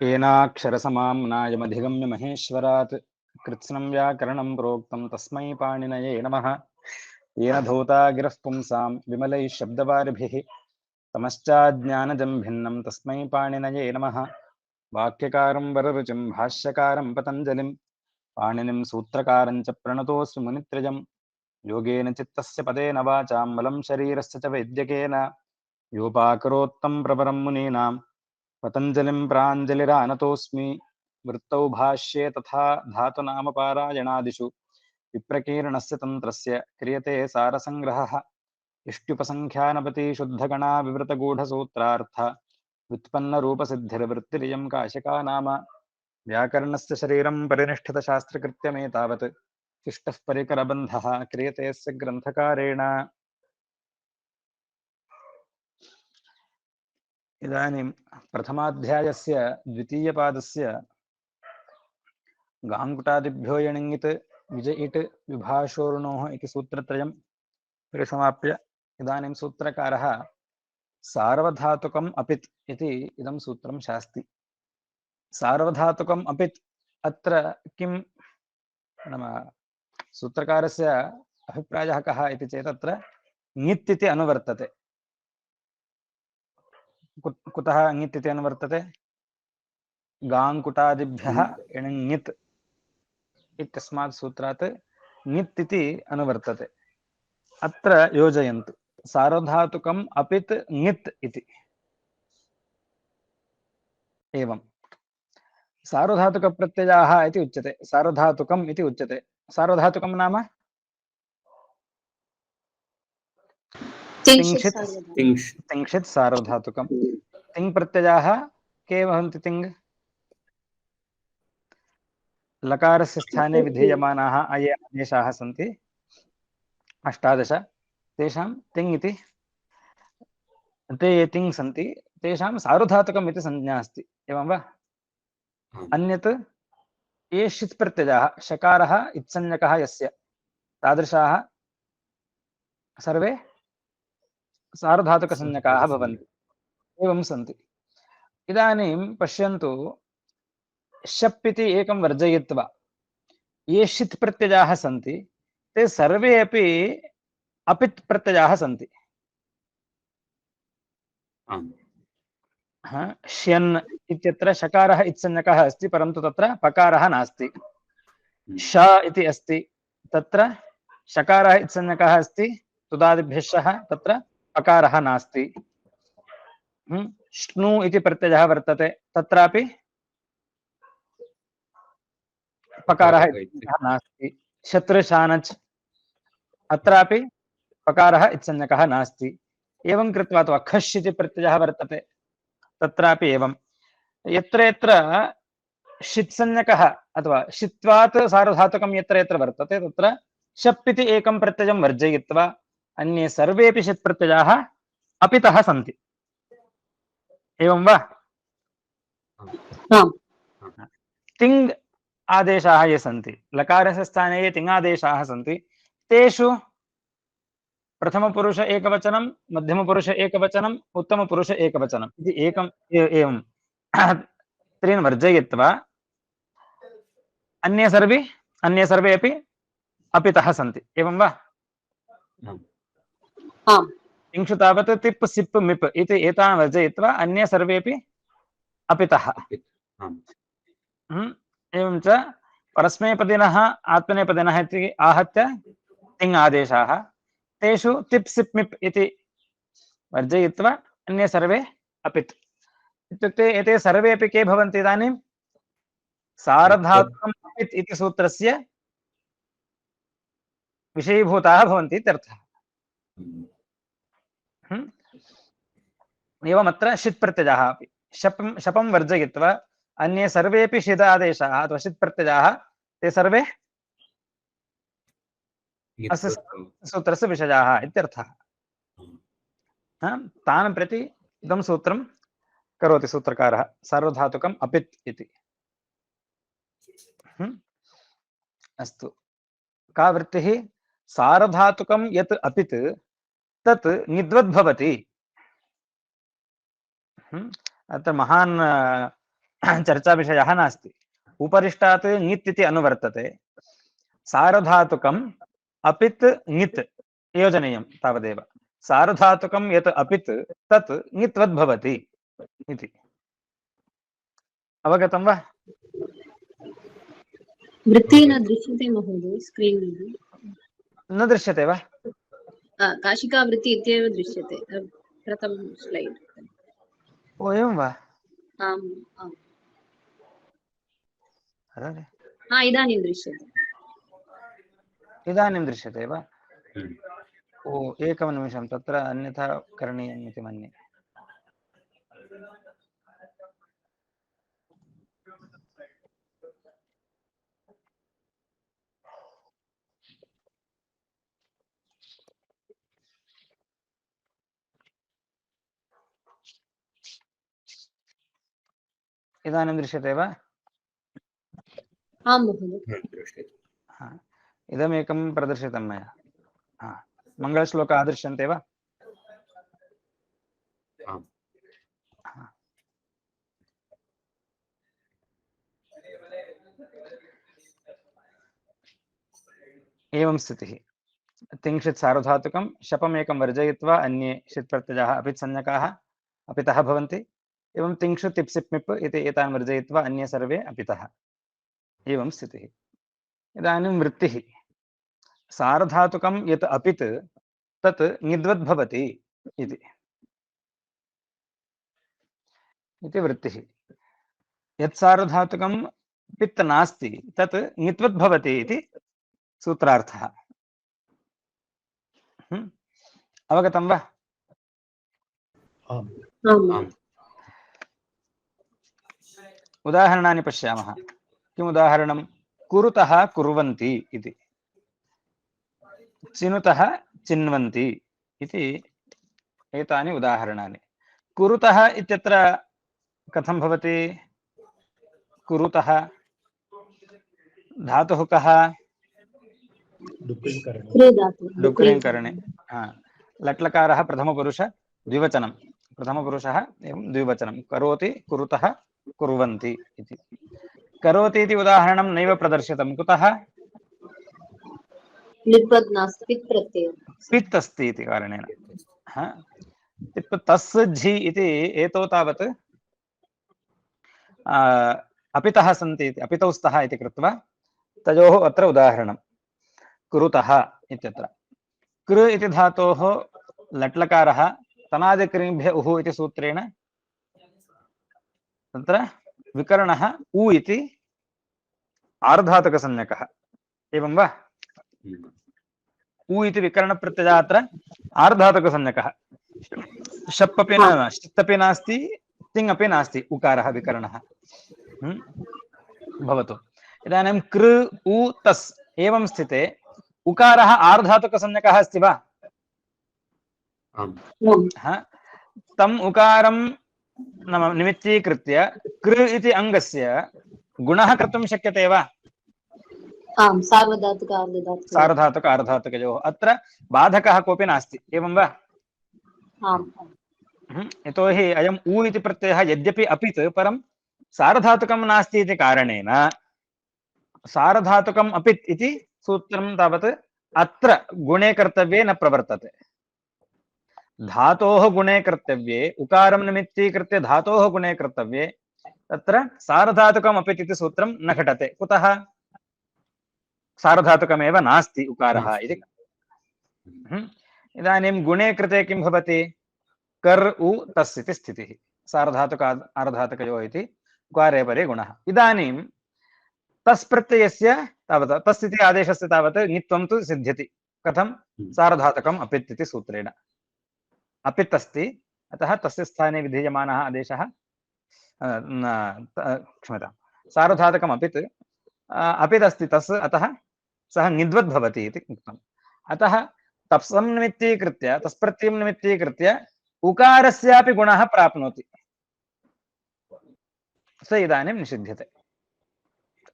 येनाक्षरसमाम्नायमधिगम्य महेश्वरात् कृत्स्नं व्याकरणं प्रोक्तं तस्मै पाणिनये नमः। येन धूता गिरः पुंसां विमलैः शब्दवारिभिः तमश्चाज्ञानजं भिन्नं तस्मै पाणिनये नमः। वाक्यकारं वररुचिं भाष्यकारं पतञ्जलिं पाणिनिं सूत्रकारं च प्रणतोऽस्मि मुनित्रयम्। योगेन चित्तस्य पदेन वाचां मलं शरीरस्य च वैद्यकेन योपाकरोत्तं प्रवरं मुनीनां पतञ्जलिं प्राञ्जलिरानतोऽस्मि। वृत्तौ भाष्ये तथा धातुनामपारायणादिषु विप्रकीर्णस्य तन्त्रस्य क्रियते सारसङ्ग्रहः। इष्ट्युपसङ्ख्यानपति शुद्धगणा विवृतगूढसूत्रार्थ व्युत्पन्नरूपसिद्धिर्वृत्तिरियं काशिका नाम। व्याकरणस्य शरीरं परिनिष्ठितशास्त्रकृत्यमेतावत् शिष्टः परिकरबन्धः क्रियते अस्य ग्रन्थकारेण। इदानीं प्रथमाध्यायस्य द्वितीयपादस्य गाङ्गुटादिभ्यो यणिङित् विज इट् विभाषोर्णोः इति सूत्रत्रयं परिसमाप्य इदानीं सूत्रकारः सार्वधातुकम् अपित् इति इदं सूत्रं शास्ति। सार्वधातुकम् अपित् अत्र किं नाम सूत्रकारस्य अभिप्रायः कः इति चेत् अत्र ङित् इति अनुवर्तते। कुतः ङित् इति अनुवर्तते? गाङ्कुटादिभ्यः ङित् इत्यस्मात् सूत्रात् ङित् इति अनुवर्तते। अत्र योजयन्तु सार्वधातुकम् अपित् ङित् इति। एवं सार्वधातुकप्रत्ययाः इति उच्यते, सार्वधातुकम् इति उच्यते। सार्वधातुकं नाम तिङ्क्षित् सार्वधातुकं। तिङ् प्रत्ययाः के भवन्ति? तिङ् लकारस्य स्थाने विधीयमानाः ये आदेशाः सन्ति 18 तेषां तिङ् इति ते ये तिङ् सन्ति तेषां सार्वधातुकम् इति संज्ञा अस्ति। एवं वा? अन्यत् ये षित् प्रत्ययाः शकारः इत्संज्ञकः यस्य तादृशाः सर्वे सार्वधातुकसंज्ञकाः भवन्ति। एवं सन्ति। इदानीं पश्यन्तु, शप् इति एकं वर्जयित्वा ये षित् प्रत्ययाः सन्ति ते सर्वे अपि अपित् प्रत्ययाः सन्ति। श्यन् इत्यत्र शकारः इत्संज्ञकः अस्ति परन्तु तत्र पकारः नास्ति। श इति अस्ति, तत्र शकारः इत्संज्ञकः अस्ति, तुदादिभ्यः शः, तत्र पकारः नास्ति। श्नु इति प्रत्ययः वर्तते, तत्रापि पकारः इत्संज्ञकः नास्ति। शत्रुशानच् अत्रापि पकारः इत्संज्ञकः नास्ति। एवं कृत्वा अथवा खश् इति प्रत्ययः वर्तते, तत्रापि एवं। यत्र यत्र षित्संज्ञकः अथवा षित्वात् सार्वधातुकं यत्र यत्र वर्तते तत्र शप् इति एकं प्रत्ययं वर्जयित्वा अन्ये सर्वेपि षित् प्रत्ययाः अपितः सन्ति। एवं वा? तिङ् आदेशाः ये सन्ति, लकारस्य स्थाने ये तिङादेशाः सन्ति, तेषु प्रथमपुरुष एकवचनं, मध्यमपुरुष एकवचनं, उत्तमपुरुष एकवचनम् इति एकम् एवं त्रीन् वर्जयित्वा अन्ये सर्वे अपि अपितः सन्ति। एवं वा? तिङ्क्षु तावत् तिप् सिप् मिप् इति एतान् वर्जयित्वा अन्ये सर्वेपि अपितः। एवं च परस्मैपदिनः आत्मनेपदिनः इति आहत्य तिङ् आदेशाः, तेषु तिप् सिप् मिप् इति वर्जयित्वा अन्ये सर्वे अपित्। इत्युक्ते एते सर्वे अपि के भवन्ति? इदानीं सार्वधातुकम् अपित् इति सूत्रस्य विषयीभूताः भवन्ति इत्यर्थः। एवमत्र षित् प्रत्ययाः अपि शपं वर्जयित्वा अन्ये सर्वेपि षित् आदेशाः अथवा षित् प्रत्ययाः ते सर्वे अस्य सूत्रस्य विषयाः इत्यर्थः। तान् प्रति इदं सूत्रं करोति सूत्रकारः, सार्वधातुकम् अपित् इति। अस्तु, का वृत्तिः? सार्वधातुकं यत् अपित् तत् ङिद्वद् भवति। अत्र महान् चर्चाविषयः नास्ति। उपरिष्टात् ङित् इति अनुवर्तते, सार्वधातुकम् अपित् ङित् योजनीयं तावदेव। सार्वधातुकं यत् अपित् तत् ङित्वद् भवति इति। अवगतं वा? वृत्तिः न दृश्यते महोदय स्क्रीन् मध्ये। न दृश्यते वा? काशिकावृत्ति इत्येव दृश्यते प्रथम स्लैड्। ओ एवं वा? आम् आम्। अरे इदानीं दृश्यते। इदानीं दृश्यते वा? ओ एकं निमिषं, तत्र अन्यथा करणीयम् इति मन्ये। इदानीं दृश्यते वा? आं महोदय। इदमेकं प्रदर्शितं मया। मङ्गलश्लोकाः दृश्यन्ते वा? एवं स्थितिः। तिङ्क्षित् सार्वधातुकं शपमेकं वर्जयित्वा अन्ये षित् प्रत्ययाः अपित् संज्ञकाः अपितः भवन्ति। एवं तिङ्क्षु तिप्सिप् मिप् इति एतान् वर्जयित्वा अन्ये सर्वे अपितः। एवं स्थितिः। इदानीं वृत्तिः। सार्वधातुकं यत् अपित् तत् ङिद्वद् भवति इति वृत्तिः। यत् सार्वधातुकं पित् नास्ति तत् ङित्वद् भवति इति सूत्रार्थः। अवगतं वा? उदाहरणानि पश्यामः। किम् उदाहरणं? कुरुतः कुर्वन्ति इति, चिनुतः चिन्वन्ति इति एतानि उदाहरणानि। कुरुतः इत्यत्र कथं भवति? कुरुतः धातुः कः? डुक्रिं करणे। लट्लकारः प्रथमपुरुष द्विवचनं, प्रथमपुरुषः एवं द्विवचनं। करोति कुरुतः कुर्वन्ति इति। करोति इति उदाहरणं नैव प्रदर्शितं। कुतः? पित् अस्ति इति कारणेन। तस् झि इति एतौ तावत् अपितः सन्ति इति, अपितौ स्तः इति कृत्वा तयोः अत्र उदाहरणं कुरुतः इत्यत्र। कृ इति धातोः लट्लकारः तनादिक्रिभ्य उः इति सूत्रेण तत्र विकरणः उ इति आर्धातुकसंज्ञकः। एवं वा? उ इति विकरणप्रत्ययः अत्र आर्धातुकसंज्ञकः। शप् अपि न, षित् अपि नास्ति, तिङ् अपि नास्ति, उकारः विकरणः भवतु। इदानीं कृ उ तस् एवं स्थिते उकारः आर्धातुकसंज्ञकः अस्ति वा? तम् उकारं नाम निमित्तीकृत्य कृ इति अङ्गस्य गुणः कर्तुं शक्यते वा? सार्वधातुक आर्धातुकयोः अत्र बाधकः कोऽपि नास्ति। एवं वा? यतोहि अयम् उ इति प्रत्ययः यद्यपि अपित् परं सार्वधातुकं नास्ति इति कारणेन सार्वधातुकम् अपित् इति सूत्रं तावत् अत्र गुणे कर्तव्ये न प्रवर्तते। धातोः गुणे कर्तव्ये, उकारं निमित्तीकृत्य धातोः गुणे कर्तव्ये तत्र सार्वधातुकम् अपित् इति सूत्रं न घटते। कुतः? सार्वधातुकमेव नास्ति उकारः इति। इदानीं गुणे कृते किं भवति? कर् उ तस् इति स्थितिः। सार्वधातुक आर्धातुकयोः इति उकारे परे गुणः। इदानीं तस् प्रत्ययस्य तावत् तस् इति आदेशस्य तावत् ङित्वं तु सिद्ध्यति। कथं? सार्वधातुकम् अपित् इति सूत्रेण। अपित् अस्ति, अतः तस्य स्थाने विधीयमानः आदेशः क्षम्यतां, सार्वधातुकम् अपित् अपित् अस्ति तस्, अतः सः ङिद्वद् भवति इति उक्तम्। अतः तप्सं निमित्तीकृत्य, तस्प्रत्ययं निमित्तीकृत्य उकारस्यापि गुणः प्राप्नोति, स इदानीं निषिध्यते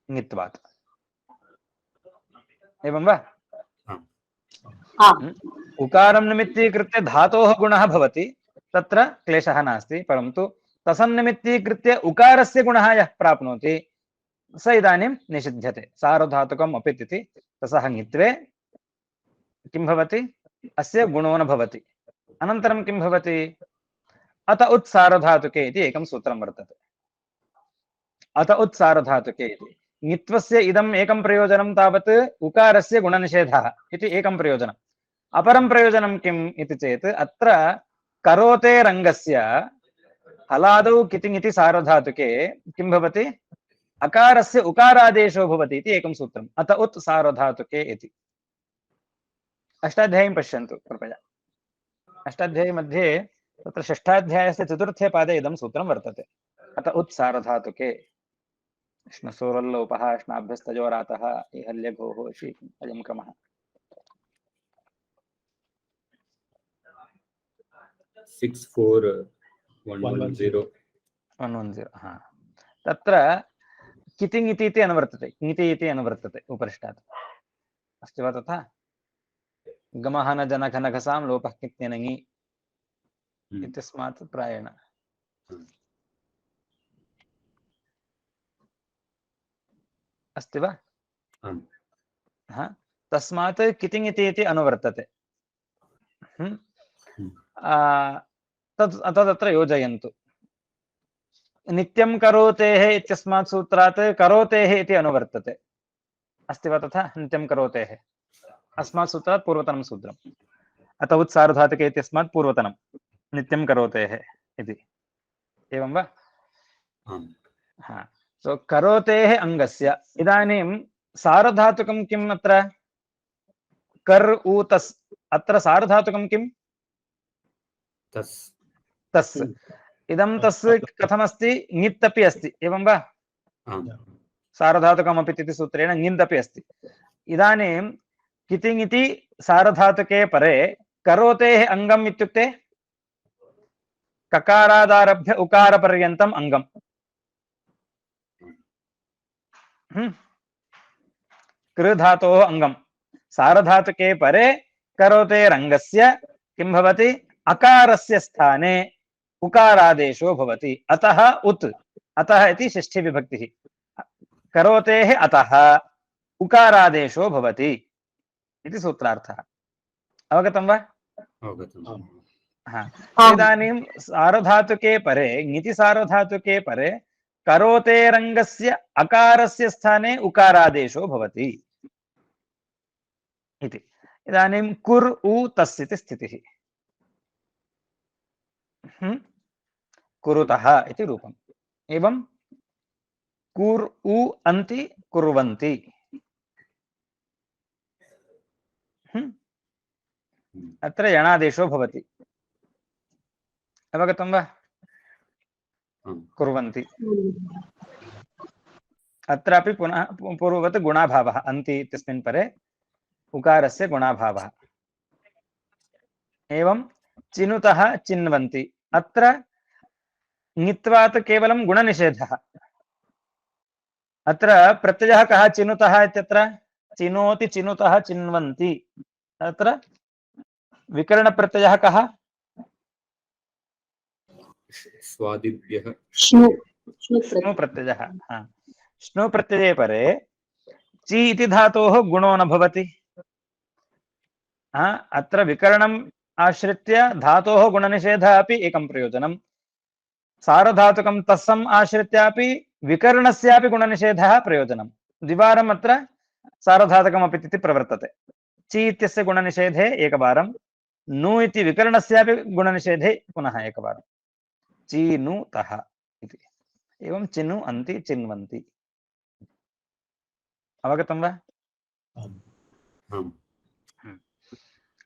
ङित्वात्। एवं वा? उकारं निमित्तीकृत्य धातोः गुणः भवति, तत्र क्लेशः नास्ति, परन्तु तसन्निमित्तीकृत्य उकारस्य गुणः यः प्राप्नोति स इदानीं निषिध्यते। सार्वधातुकम् अपित् इति तसः ङित्वे किं भवति? अस्य गुणो न भवति। अनन्तरं किं भवति? अत उत् सार्वधातुके इति एकं सूत्रं वर्तते। अत उत् सार्वधातुके इति ङित्वस्य इदम् एकं प्रयोजनं तावत् उकारस्य गुणनिषेधः इति एकं प्रयोजनम्। अपरं प्रयोजनं किम् इति चेत् अत्र करोते रङ्गस्य हलादौ कितिङ् इति सार्वधातुके किं भवति? अकारस्य उकारादेशो भवति इति एकं सूत्रम्। अत उत् सार्वधातुके इति। अष्टाध्यायीं पश्यन्तु कृपया। अष्टाध्यायी मध्ये तत्र षष्ठाध्यायस्य चतुर्थे पादे इदं सूत्रं वर्तते। अत उत् सार्वधातुके श्नसोरल्लोपः श्नाभ्यस्तजोरातः इहल्यघोः शी अयं क्रमः। 64110 110 हा तत्र कितिङ् इति अनुवर्तते, ङिति इति अनुवर्तते उपरिष्टात्। अस्ति वा तथा? गमः न जनघनघसां लोपः कित्नेन ङि इत्यस्मात् प्रायेण अस्ति वा? हा तस्मात् कितिङ् इति अनुवर्तते। तदत्र योजयन्तु। नित्यं करोतेः इत्यस्मात् सूत्रात् करोतेः इति अनुवर्तते। अस्ति वा तथा? नित्यं करोतेः अस्मात् सूत्रात् पूर्वतनं सूत्रम्। अत उत् सार्वधातुके इत्यस्मात् पूर्वतनं नित्यं करोतेः इति। एवं वा? हा सो करोतेः अङ्गस्य इदानीं सार्वधातुकं किम् अत्र? कर् उ तस्। अत्र सार्वधातुकं किम्? तस्। तस्। इदं तस् कथमस्ति? ङित् अपि अस्ति। एवं वा? सार्वधातुकमपि इति सूत्रेण ङित् अपि अस्ति। इदानीं कितिङ् इति सार्वधातुके परे करोतेः अङ्गम् इत्युक्ते ककारादारभ्य उकारपर्यन्तम् अङ्गम्। कृ धातोः अङ्गम्। सार्वधातुके परे करोतेरङ्गस्य किं भवति? अकारस्य स्थाने उकारादेशो भवति। अतः उत्। अतः इति षष्ठी विभक्तिः। करोतेः अतः उकारादेशो भवति इति सूत्रार्थः। अवगतं वा? अवगतम्। हा इदानीं सार्वधातुके परे ङिति सार्वधातुके परे करोतेरङ्गस्य अकारस्य स्थाने उकारादेशो भवति इति। इदानीं कुर् उ तस् इति स्थितिः। कुरुतः इति रूपम्। एवं कुर् उ अन्ति कुर्वन्ति। अत्र यणादेशो भवति। अवगतं वा? कुर्वन्ति। अत्रापि पुनः पूर्ववत् गुणाभावः। अन्ति इत्यस्मिन् परे उकारस्य गुणाभावः। एवं चिनुतः चिन्वन्ति। अत्र ङित्वात् केवलं गुणनिषेधः। अत्र प्रत्ययः कः? चिनुतः इत्यत्र चिनोति चिनुतः चिन्वन्ति। अत्र विकरणप्रत्ययः कः? स्वादिभ्यः श्नु प्रत्ययः। श्नु प्रत्यये परे चि इति धातोः गुणो न भवति। अत्र विकरणम् आश्रित्य धातोः गुणनिषेधः अपि एकं प्रयोजनं। सार्वधातुकं तस्सम् आश्रित्यापि विकरणस्यापि गुणनिषेधः प्रयोजनं। द्विवारम् अत्र सार्वधातुकमपि इति प्रवर्तते। चि इत्यस्य गुणनिषेधे एकवारं, नु इति विकरणस्यापि गुणनिषेधे पुनः एकवारं। चीनुतः इति। एवं चिनु अन्ति चिन्वन्ति। अवगतं वा?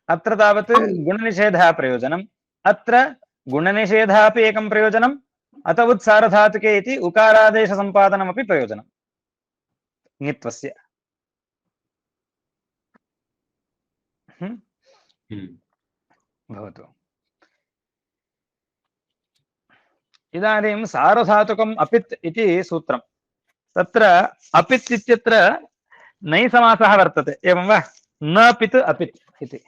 अत्र तावत् गुणनिषेधः प्रयोजनम्। अत्र गुणनिषेधः अपि एकं प्रयोजनम्। अत उत् सार्वधातुके इति उकारादेशसम्पादनमपि प्रयोजनं ङित्वस्य। भवतु। इदानीं सार्वधातुकम् अपित् इति सूत्रं। तत्र अपित् इत्यत्र नै समासः वर्तते। एवं वा? न पित् अपित् इति।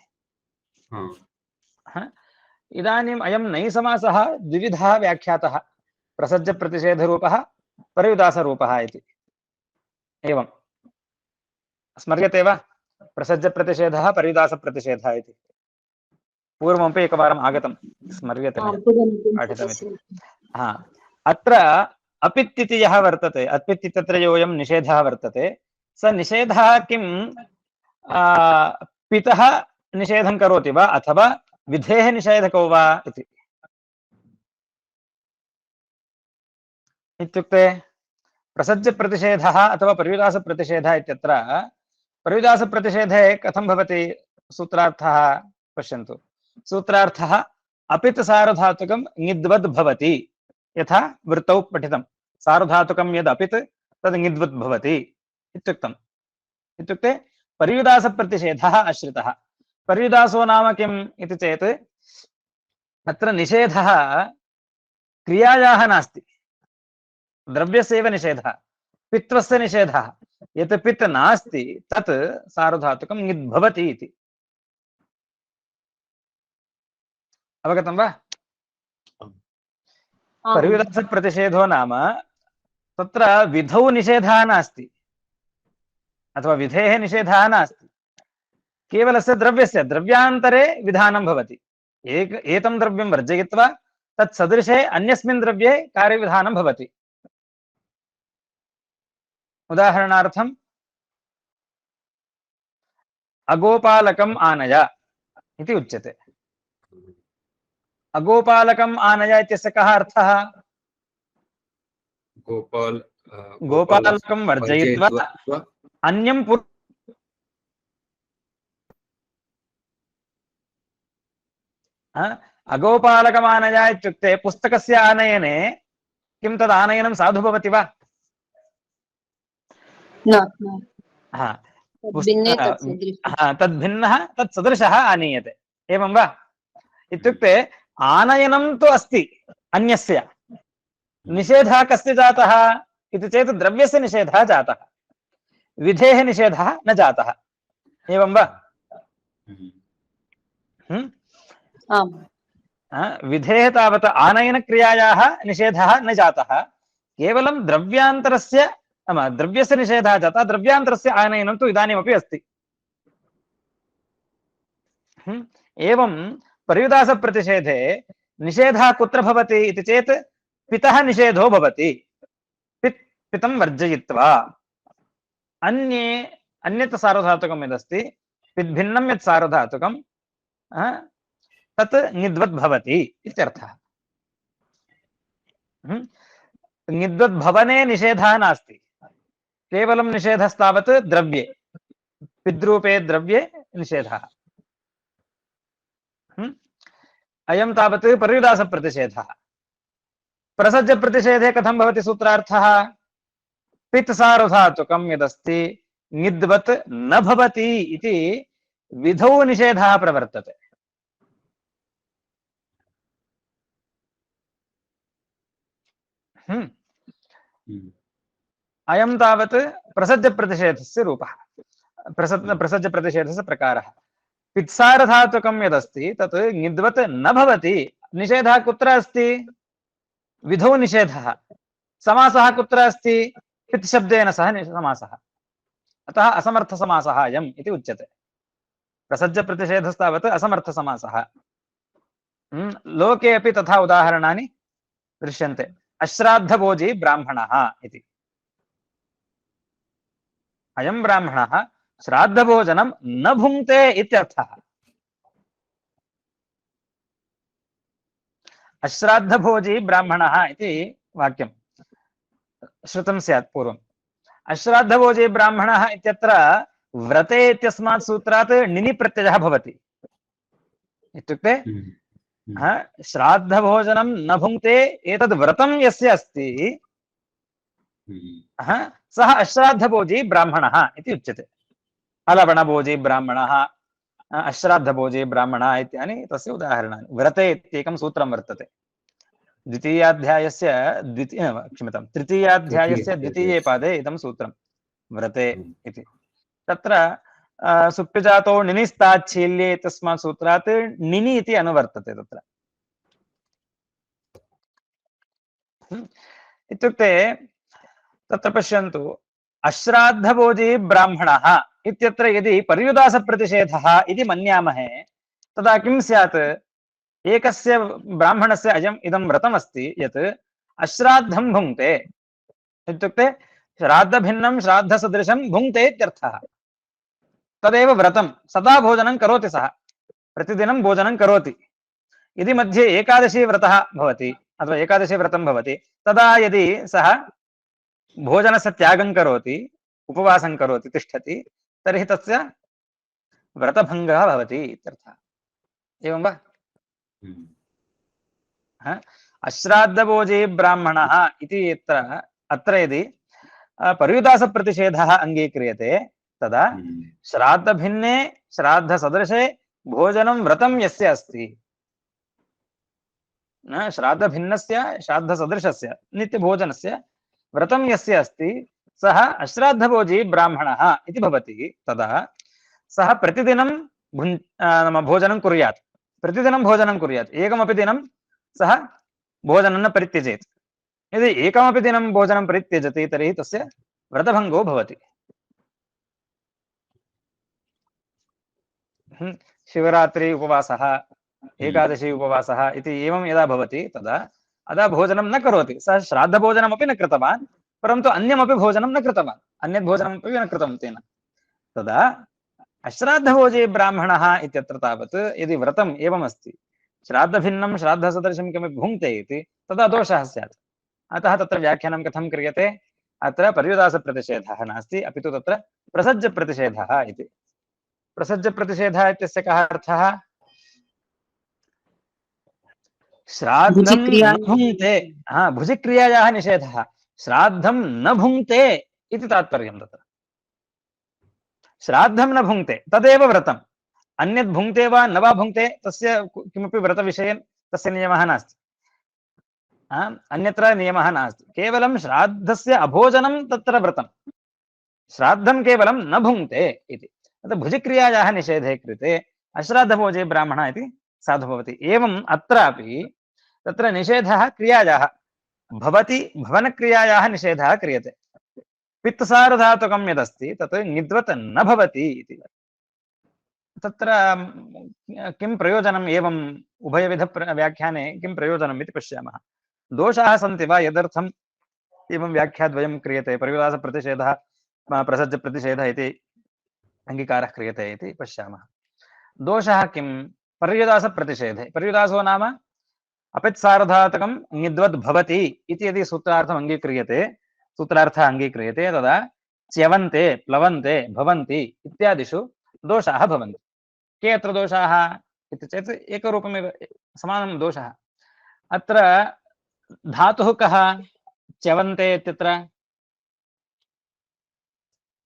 इदानीम् अयं नै समासः द्विविधः व्याख्यातः। प्रसज्यप्रतिषेधरूपः परयुदासरूपः इति। एवं स्मर्यते वा? प्रसज्यप्रतिषेधः परयुदासप्रतिषेधः इति पूर्वमपि एकवारम् आगतं, स्मर्यते मया पाठितमिति। हा, अत्र अपित् इति यः वर्तते, अपित् इत्यत्र योऽयं निषेधः वर्तते, स निषेधः किं पितः निषेधं करोति वा अथवा विधेः निषेधको वा इति। इत्युक्ते प्रसज्यप्रतिषेधः अथवा परयुदासप्रतिषेधः इत्यत्र परयुदासप्रतिषेधे कथं भवति सूत्रार्थः पश्यन्तु। सूत्रार्थः अपित् सार्वधातुकं ङिद्वद् भवति, यथा वृत्तौ पठितं सार्वधातुकं यद् अपित् तद् ङिद्वद् भवति इत्युक्तम्। इत्युक्ते परयुदासप्रतिषेधः आश्रितः। परयुदासो नाम किम् इति चेत् अत्र निषेधः क्रियायाः नास्ति, द्रव्यस्यैव निषेधः, पित्वस्य निषेधः। यत् पित् नास्ति तत् सार्वधातुकं ङिद् भवति इति। अवगतं वा? परयुदासप्रतिषेधो नाम तत्र विधौ निषेधः नास्ति अथवा विधेः निषेधः नास्ति, केवलस्य द्रव्यस्य द्रव्यान्तरे विधानं भवति। एतं द्रव्यं वर्जयित्वा तत् सदृशे अन्यस्मिन् द्रव्ये कार्यविधानं भवति। उदाहरणार्थम् अगोपालकम् आनय इति उच्यते। अगोपालकम् आनय इत्यस्य कः अर्थः? गोपालकं वर्जयित्वा अन्यं अगोपालकमानय इत्युक्ते पुस्तकस्य आनयने किं तद् आनयनं साधु भवति वा? तद्भिन्नः तत्सदृशः आनीयते, एवं वा? इत्युक्ते आनयनं तु अस्ति अन्यस्य, निषेधः कस्य जातः इति चेत् द्रव्यस्य निषेधः जातः, विधेः निषेधः न जातः, एवं वा? विधेः तावत् आनयनक्रियायाः निषेधः न जातः, केवलं द्रव्यान्तरस्य द्रव्यस्य निषेधः जातः, द्रव्यान्तरस्य आनयनं तु इदानीमपि अस्ति। एवं परयुदासप्रतिषेधे निषेधः कुत्र भवति इति चेत् पितः निषेधो भवति, पितं वर्जयित्वा। अन्यत् सार्वधातुकं यदस्ति, पिद्भिन्नं यत् सार्वधातुकं तत् ङिद्वद् भवति इत्यर्थः। ङिद्वद् भवने निषेधः नास्ति, केवलं निषेधस्तावत् द्रव्ये, पिद्रूपे द्रव्ये निषेधः। अयं तावत् परयुदासप्रतिषेधः। प्रसज्यप्रतिषेधे कथं भवति सूत्रार्थः? पित् सार्वधातुकं यदस्ति ङिद्वत् न भवति इति विधौ निषेधः प्रवर्तते। अयं तावत् प्रसज्यप्रतिषेधस्य रूपः, प्रसज्यप्रतिषेधस्य प्रकारः। पित्सारधातुकं यदस्ति तत् ङिद्वत् न भवति, निषेधः कुत्र अस्ति? विधौ निषेधः। समासः कुत्र अस्ति? पित् शब्देन सह समासः, अतः असमर्थसमासः अयम् इति उच्यते। प्रसज्यप्रतिषेधस्तावत् असमर्थसमासः। लोके अपि तथा उदाहरणानि दृश्यन्ते। अश्राद्धभोजी ब्राह्मणः इति। अयं ब्राह्मणः श्राद्धभोजनं न भुङ्क्ते इत्यर्थः। अश्राद्धभोजी ब्राह्मणः इति वाक्यं श्रुतं स्यात् पूर्वम्। अश्राद्धभोजी ब्राह्मणः इत्यत्र व्रते इत्यस्मात् सूत्रात् णिनि प्रत्ययः भवति। इत्युक्ते श्राद्धभोजनं न भुङ्क्ते, एतद् व्रतं यस्य अस्ति सः अश्राद्धभोजी ब्राह्मणः इति उच्यते। अलवणभोजी ब्राह्मणः, अश्राद्धभोजी ब्राह्मणः इत्यादि तस्य उदाहरणानि। व्रते इत्येकं सूत्रं वर्तते। तृतीयाध्यायस्य द्वितीये पादे इदं सूत्रं व्रते इति। तत्र सुप्यजातो णिनिस्ताच्छील्ये तस्मात् सूत्रात् णिनि इति अनुवर्तते। तत्र इत्युक्ते तत्र पश्यन्तु, अश्राद्धभोजी ब्राह्मणः इत्यत्र यदि पर्युदासप्रतिषेधः इति मन्यामहे तदा किं स्यात्? एकस्य ब्राह्मणस्य इदं व्रतमस्ति यत् अश्राद्धं भुङ्क्ते, इत्युक्ते श्राद्धभिन्नं श्राद्धसदृशं भुङ्क्ते इत्यर्थः। तदेव व्रतं, सदा भोजनं करोति सः, प्रतिदिनं भोजनं करोति। यदि मध्ये एकादशी व्रतः भवति अथवा एकादशी व्रतं भवति, तदा यदि सः भोजनस्य त्यागं करोति, उपवासं करोति, तिष्ठति, तर्हि तस्य व्रतभङ्गः भवति इत्यर्थः। एवं वा? अश्राद्धभोजी ब्राह्मणः इति अत्र यदि पर्युदासप्रतिषेधः अङ्गीक्रियते तदा श्राद्धभिन्ने श्राद्धसदृशे भोजनं व्रतं यस्य अस्ति, न श्राद्धभिन्नस्य श्राद्धसदृशस्य नित्यभोजनस्य व्रतं यस्य अस्ति सः अश्राद्धभोजी ब्राह्मणः इति भवति। तदा सः प्रतिदिनं भोजनं कुर्यात्, प्रतिदिनं भोजनं कुर्यात्, एकमपि दिनं सः भोजनं न परित्यजेत्। यदि एकमपि दिनं भोजनं परित्यजति तर्हि तस्य व्रतभङ्गो भवति। शिवरात्रि उपवासः, एकादशी उपवासः इति एवं यदा भवति तदा भोजनं न करोति, सः श्राद्धभोजनमपि न कृतवान्, परन्तु अन्यमपि भोजनं न कृतवान्, अन्यत् भोजनमपि न कृतं तेन। तदा अश्राद्धभोजी ब्राह्मणः इत्यत्र तावत् यदि व्रतम् एवमस्ति, श्राद्धभिन्नं श्राद्धसदृशं किमपि भुङ्क्ते इति, तदा दोषः स्यात्। अतः तत्र व्याख्यानं कथं क्रियते? अत्र पर्युदासप्रतिषेधः नास्ति, अपि तु तत्र प्रसज्जप्रतिषेधः इति। प्रसज्जप्रतिषेधः इत्यस्य कः अर्थः? श्राद्धं न भुङ्क्ते, भुजिक्रियायाः निषेधः, श्राद्धं न भुङ्क्ते इति तात्पर्यं। तत्र श्राद्धं न भुङ्क्ते तदेव व्रतम्, अन्यद् भुङ्क्ते वा न वा भुङ्क्ते तस्य किमपि व्रतविषये तस्य नियमः नास्ति, अन्यत्र नियमः नास्ति, केवलं श्राद्धस्य अभोजनं तत्र व्रतं, श्राद्धं केवलं न भुङ्क्ते इति। अतः भुजिक्रियायाः निषेधे कृते अश्राद्धभोजी ब्राह्मणः इति साधु भवति। एवम् अत्रापि तत्र निषेधः क्रियायाः भवति, भवनक्रियायाः निषेधः क्रियते। पित्तसारधातुकं यदस्ति तत् ङिद्वत् न भवति इति। तत्र किं प्रयोजनम्, एवम् उभयविध व्याख्याने किं प्रयोजनम् इति पश्यामः। दोषाः सन्ति वा यदर्थम् एवं व्याख्याद्वयं क्रियते, पर्युदासप्रतिषेधः प्रसज्जप्रतिषेधः इति अङ्गीकारः क्रियते इति पश्यामः। दोषः किं? पर्युदासप्रतिषेधे, पर्युदासो नाम अपित्सारधातुकं ङिद्वद् भवति इति यदि सूत्रार्थम् अङ्गीक्रियते, सूत्रार्थः अङ्गीक्रियते, तदा च्यवन्ते, प्लवन्ते, भवन्ति इत्यादिषु दोषाः भवन्ति। के अत्र दोषाः इति चेत् एकरूपमेव समानं दोषः। अत्र धातुः कः? च्यवन्ते इत्यत्र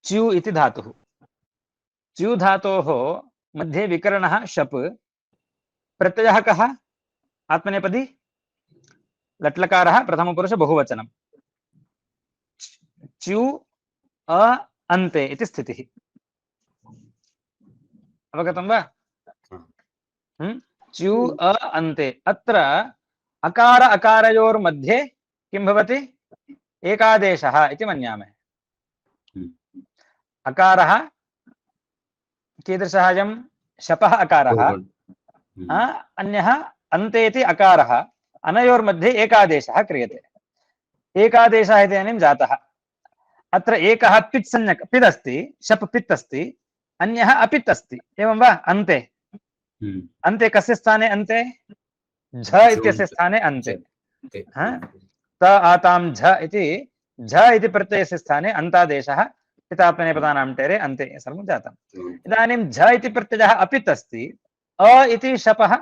च्यू इति धातुः। च्यू धातोः मध्ये विकरणः शप्, प्रत्ययः कः? आत्मनेपदी लट्लकारः, प्रथमपुरुष बहुवचनं, च्यू अ अन्ते इति स्थितिः। अवगतं वा? च्यू अ अन्ते, अत्र अकार अकारयोर्मध्ये किं भवति? एकादेशः इति मन्यामहे। अकारः कीदृशः? अयं शपः अकारः, अन्यः अन्ते इति अकारः, अनयोर्मध्ये एकादेशः क्रियते। एकादेशः इदानीं जातः। अत्र एकः पित् संज्ञक पित् अस्ति, शप् पित् अस्ति, अन्यः अपित् अस्ति, एवं वा? अन्ते, अन्ते कस्य स्थाने? अन्ते झ इत्यस्य स्थाने अन्ते। त आतां झ इति, झ इति प्रत्ययस्य स्थाने अन्तादेशः पितात्मनेपदानां टेरे अन्ते सर्वं जातम्। इदानीं झ इति प्रत्ययः अपित् अस्ति, अ इति शपः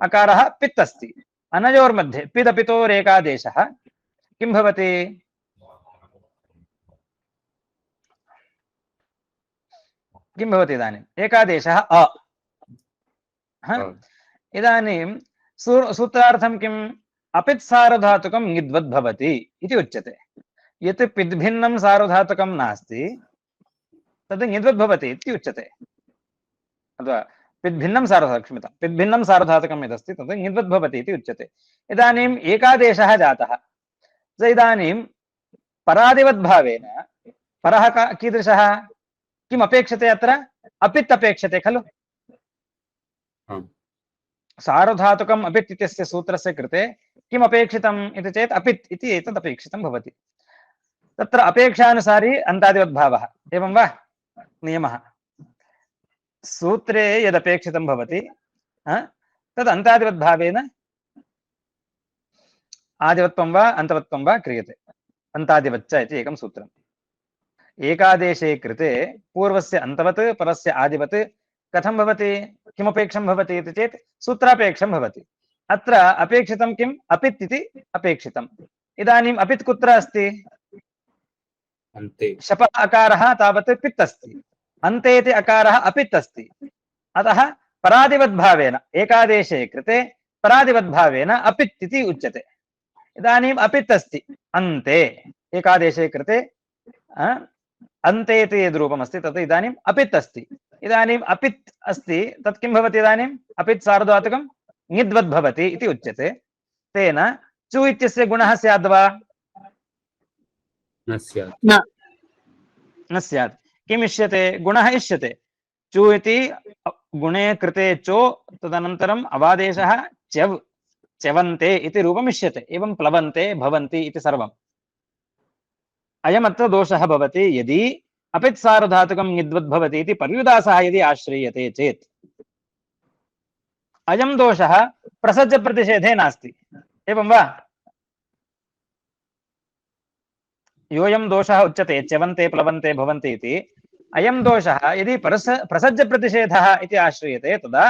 अकारः पित् अस्ति, अनयोर्मध्ये पिदपितोरेकादेशः किं भवति? किं भवति इदानीम्? एकादेशः अ। इदानीं सूत्रार्थं किम्? अपित् सार्वधातुकं ङिद्वद् भवति इति उच्यते। यत् पिद्भिन्नं सार्वधातुकं नास्ति तद् ङिद्वद् भवति इति उच्यते। अथवा पिद्भिन्नं सार्वधातुकं, क्षम्यतां, पिद्भिन्नं सार्वधातुकं यदस्ति तद् ङिद्वद् भवति इति उच्यते। इदानीम् एकादेशः जातः, इदानीं परादिवद्भावेन परः कीदृशः? किम् अपेक्षते अत्र? अपित् अपेक्षते खलु? सार्वधातुकम् अपित् इत्यस्य सूत्रस्य कृते किम् अपेक्षितम् इति चेत् अपित् इति एतद् अपेक्षितं भवति। तत्र अपेक्षानुसारी अन्तादिवद्भावः, एवं वा नियमः? सूत्रे यदपेक्षितं भवति तद् अन्तादिवद्भावेन आदिवत्वं वा अन्तवत्वं वा क्रियते। अन्तादिवच्च इति एकं सूत्रम्। एकादेशे कृते पूर्वस्य अन्तवत् परस्य आदिवत् कथं भवति? किमपेक्षं भवति इति चेत् सूत्रापेक्षं भवति। अत्र अपेक्षितं किम्? अपित् इति अपेक्षितम्। इदानीम् अपित् कुत्र अस्ति? अन्ते। शपः अकारः तावत् पित् अस्ति, अन्ते इति अकारः अपित् अस्ति। अतः परादिवद्भावेन एकादेशे कृते परादिवद्भावेन अपित् इति उच्यते। इदानीम् अपित् अस्ति अन्ते, एकादेशे कृते अन्ते इति यद् रूपमस्ति तत् इदानीम् अपित् अस्ति। इदानीम् अपित् अस्ति तत् किं भवति? इदानीम् अपित् सार्वधातुकं ङिद्वद् भवति इति उच्यते। तेन चु इत्यस्य गुणः स्याद् वा? न स्यात्। न स्यात्। किम् इष्यते? गुणः इष्यते। चु इति गुणे कृते चो, तदनन्तरम् अवादेशः च्यव्, च्यवन्ते इति रूपम् इष्यते। एवं प्लवन्ते, भवन्ति इति सर्वम्। अयमत्र दोषः भवति यदि अपित् सार्वधातुकं ङिद्वद् भवति इति पर्युदासः यदि आश्रीयते चेत्। अयं दोषः प्रसज्जप्रतिषेधे नास्ति, एवं वा? योऽयं दोषः उच्यते च्यवन्ते, प्लवन्ते, भवन्ति इति, अयं दोषः यदि प्रसज्जप्रतिषेधः इति आश्रीयते तदा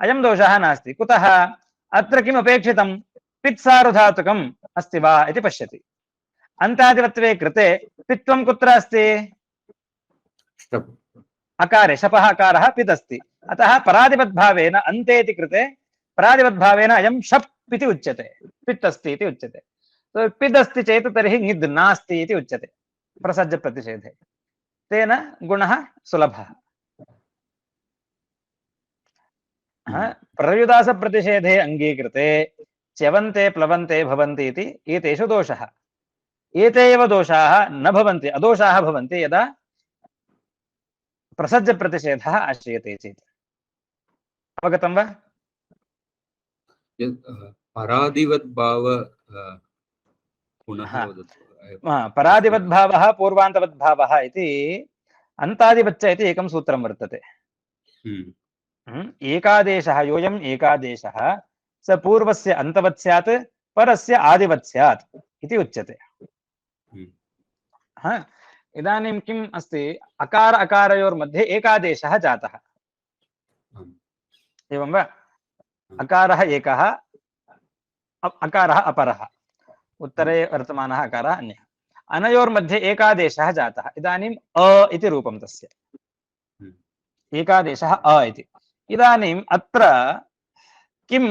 अयं दोषः नास्ति। कुतः? अत्र किम् अपेक्षितं? पित् सार्वधातुकम् अस्ति वा इति पश्यति। अन्तादिवत्वे कृते पित्वं कुत्र अस्ति? अकारे, शपः अकारः पित् अस्ति। अतः परादिवद्भावेन अन्ते इति कृते परादिवद्भावेन अयं शप् इति उच्यते, पित् अस्ति इति उच्यते। तो पित् अस्ति चेत् तर्हि ङिद् नास्ति इति उच्यते प्रसज्जप्रतिषेधे। तेन गुणः सुलभः। प्रयुदासप्रतिषेधे अङ्गीकृते च्यवन्ते, प्लवन्ते, भवन्ति इति एतेषु दोषः। एते एव दोषाः न भवन्ति, अदोषाः भवन्ति यदा प्रसज्जप्रतिषेधः आश्रीयते चेत्। अवगतं वा? परादिवद्भाव परादिवद्भावः पूर्वान्तवद्भावः इति अन्तादिवच्च इति एकं सूत्रं वर्तते। एकादेशः, योऽयम् एकादेशः स पूर्वस्य अन्तवत् स्यात्, परस्य आदिवत् स्यात् इति उच्यते। इदानीं किम् अस्ति? अकार अकारयोर्मध्ये एकादेशः जातः, एवं वा? अकारः एकः, अकारः अपरः, उत्तरे वर्तमानः अकारः अन्यः। अनयोर्मध्ये एकादेशः जातः। इदानीम् अ इति रूपं तस्य, एकादेशः अ इति। इदानीम् अत्र किम्?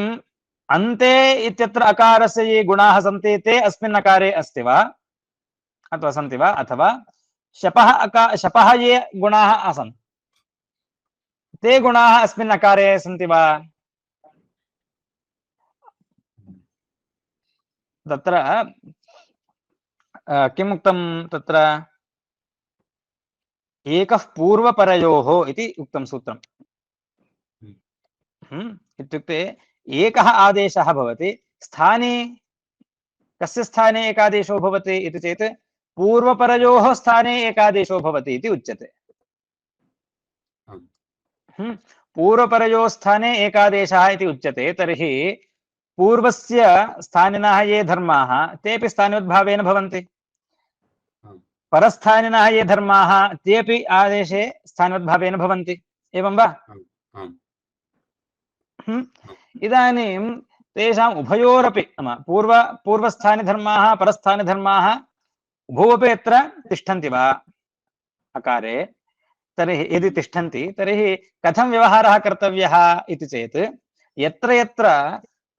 अन्ते इत्यत्र अकारस्य ये गुणाः सन्ति ते अस्मिन् अकारे अस्ति वा अथवा सन्ति वा? अथवा शपः ये गुणाः आसन् ते गुणाः अस्मिन् अकारे सन्ति वा? तत्र किम् उक्तं? तत्र एकः पूर्वपरयोः इति उक्तं सूत्रम्। इत्युक्ते एकः आदेशः भवति, स्थाने कस्य स्थाने एकादेशो भवति इति चेत् पूर्वपरयोः स्थाने एकादेशो भवति इति उच्यते। पूर्वपरयोः स्थाने एकादेशः इति उच्यते। तर्हि पूर्वस्य स्थानिनः ये धर्माः तेपि स्थानिवद्भावेन भवन्ति, परस्थानिनः ये धर्माः तेपि आदेशे स्थानिवद्भावेन भवन्ति, एवं वा? इदानीं तेषाम् उभयोरपि पूर्वस्थानिधर्माः परस्थानिधर्माः उभयोपि अत्र तिष्ठन्ति वा अकारे? तर्हि यदि तिष्ठन्ति तर्हि कथं व्यवहारः कर्तव्यः इति चेत् यत्र यत्र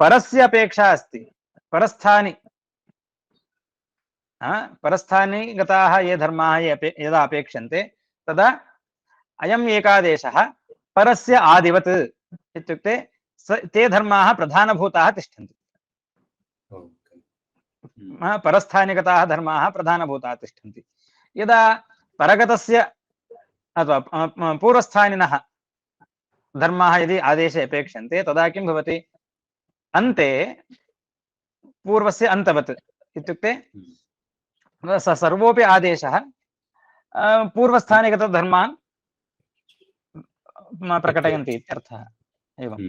परस्य अपेक्षा अस्ति, परस्थानि गताः ये धर्माः यदा अपेक्षन्ते तदा अयम् एकादेशः परस्य आदिवत्, इत्युक्ते ते धर्माः प्रधानभूताः तिष्ठन्ति। परस्थानिकताः धर्माः प्रधानभूताः तिष्ठन्ति। यदा परगतस्य अथवा पूर्वस्थानिनः धर्माः यदि आदेशे अपेक्षन्ते तदा किं भवति? अन्ते पूर्वस्य अन्तवत् इत्युक्ते सर्वोऽपि आदेशः पूर्वस्थानिगतधर्मान् प्रकटयन्ति इत्यर्थः। एवम्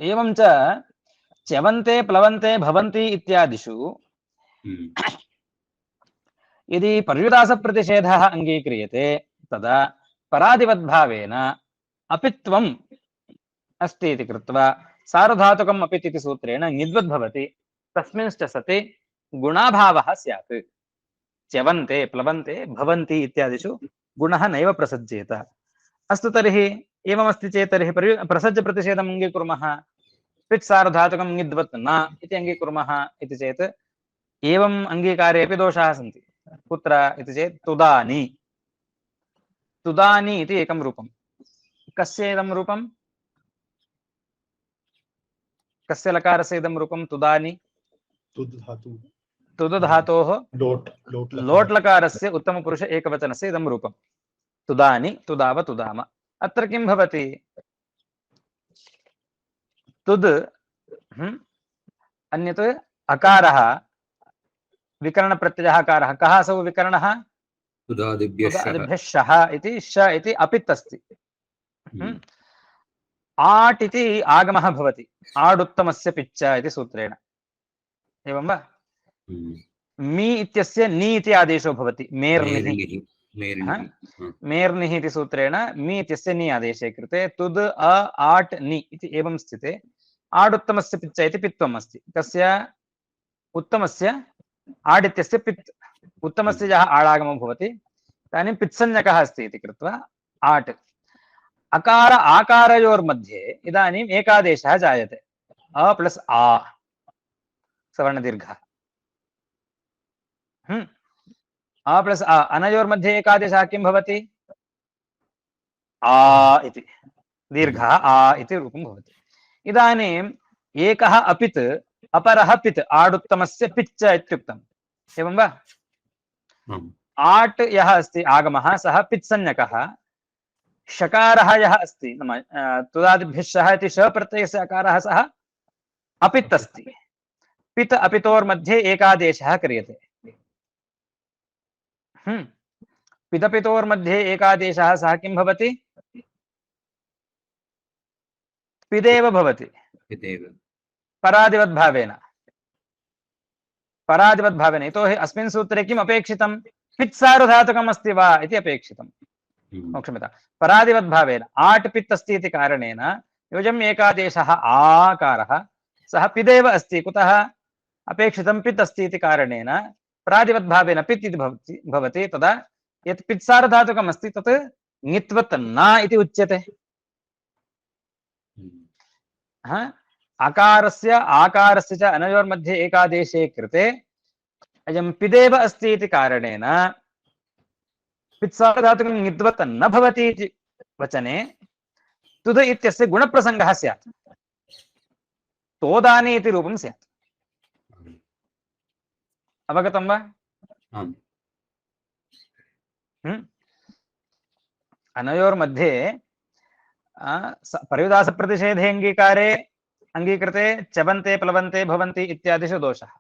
एवं च च्यवन्ते प्लवन्ते भवन्ति इत्यादिषु यदि पर्युदासप्रतिषेधः अङ्गीक्रियते तदा परादिवद्भावेन अपित्वम् अस्ति इति कृत्वा सार्वधातुकम् अपित् इति सूत्रेण ङिद्वद्भवति। तस्मिंश्च सति गुणाभावः स्यात्। च्यवन्ते प्लवन्ते भवन्ति इत्यादिषु गुणः नैव प्रसज्येत। अस्तु, तर्हि एवमस्ति चेत् तर्हि प्रसज्यप्रतिषेधम् अङ्गीकुर्मः, पित् सार्वधातुकं ङिद्वत् न इति अङ्गीकुर्मः इति चेत् एवम् अङ्गीकारेऽपि दोषाः सन्ति। कुत्र इति चेत् तुदानि। तुदानि इति एकं रूपं। कस्य इदं रूपं? कस्य लकारस्य इदं रूपं? तुदानि। तुद धातोः लोट् लकारस्य उत्तमपुरुष एकवचनस्य इदं रूपं। तुदानि तुदाव तुदाम। अत्र किं भवति? तुद् अन्यत् अकारः विकरणप्रत्ययः अकारः। कः असौ विकरणः? तुदादिभ्यः शः इति श इति अपित् अस्ति। आट् इति आगमः भवति आडुत्तमस्य पिच्च इति सूत्रेण। एवं वा? मी इत्यस्य नी इति आदेशो भवति। मेर्निः इति सूत्रेण मी इत्यस्य नी आदेशे कृते तुद् अ आट् नि इति एवं स्थिते आडुत्तमस्य पिच्च इति पित्वम् अस्ति। कस्य? उत्तमस्य आडित्यस्य पित्। उत्तमस्य यः आडागमो भवति इदानीं पित्संज्ञकः अस्ति इति कृत्वा आट्। अकार आकारयोर्मध्ये इदानीम् एकादेशः जायते। अ प्लस् आ सवर्णदीर्घः। आ प्लस् आ अनयोर्मध्ये एकादेशः किं भवति? आ इति दीर्घः आ इति रूपं भवति। इदानीम् एकः अपित् अपरः पित् आडुत्तमस्य पिच्च इत्युक्तम्। एवं वा? आट् यः अस्ति आगमः सः पित्संज्ञकः। शकारः यः अस्ति नाम तुदादिभ्यः शः इति श प्रत्ययस्य अकारः सः अपित् अस्ति। पित् अपितोर्मध्ये एकादेशः क्रियते। पितपितोर्मध्ये एकादेशः सः किं भवति? पिदेव भवति। परादिवद्भावेन। परादिवद्भावेन यतोहि अस्मिन् सूत्रे किम् अपेक्षितं? पित् सार्वधातुकम् अस्ति वा इति अपेक्षितं। क्षम्यतां, परादिवद्भावेन आट् पित् अस्ति इति कारणेन योजम् एकादेशः आकारः सः पिदेव अस्ति। कुतः? अपेक्षितं पित् अस्ति इति कारणेन परादिवद्भावेन पित् इति भवति। तदा यत् पित् सार्वधातुकम् अस्ति तत् ङित्वत् न इति उच्यते। अकारस्य आकारस्य च अनयोर्मध्ये एकादेशे कृते अयं पिदेव अस्ति इति कारणेन पित् सार्वधातुकं ङित्वत् न भवति इति वचने तुद इत्यस्य गुणप्रसङ्गः स्यात्। तोदानि इति रूपं स्यात्। अवगतं वा? अनयोर्मध्ये पर्युदासप्रतिषेधे अङ्गीकृते च्यवन्ते प्लवन्ते भवन्ति इत्यादिषु दोषः।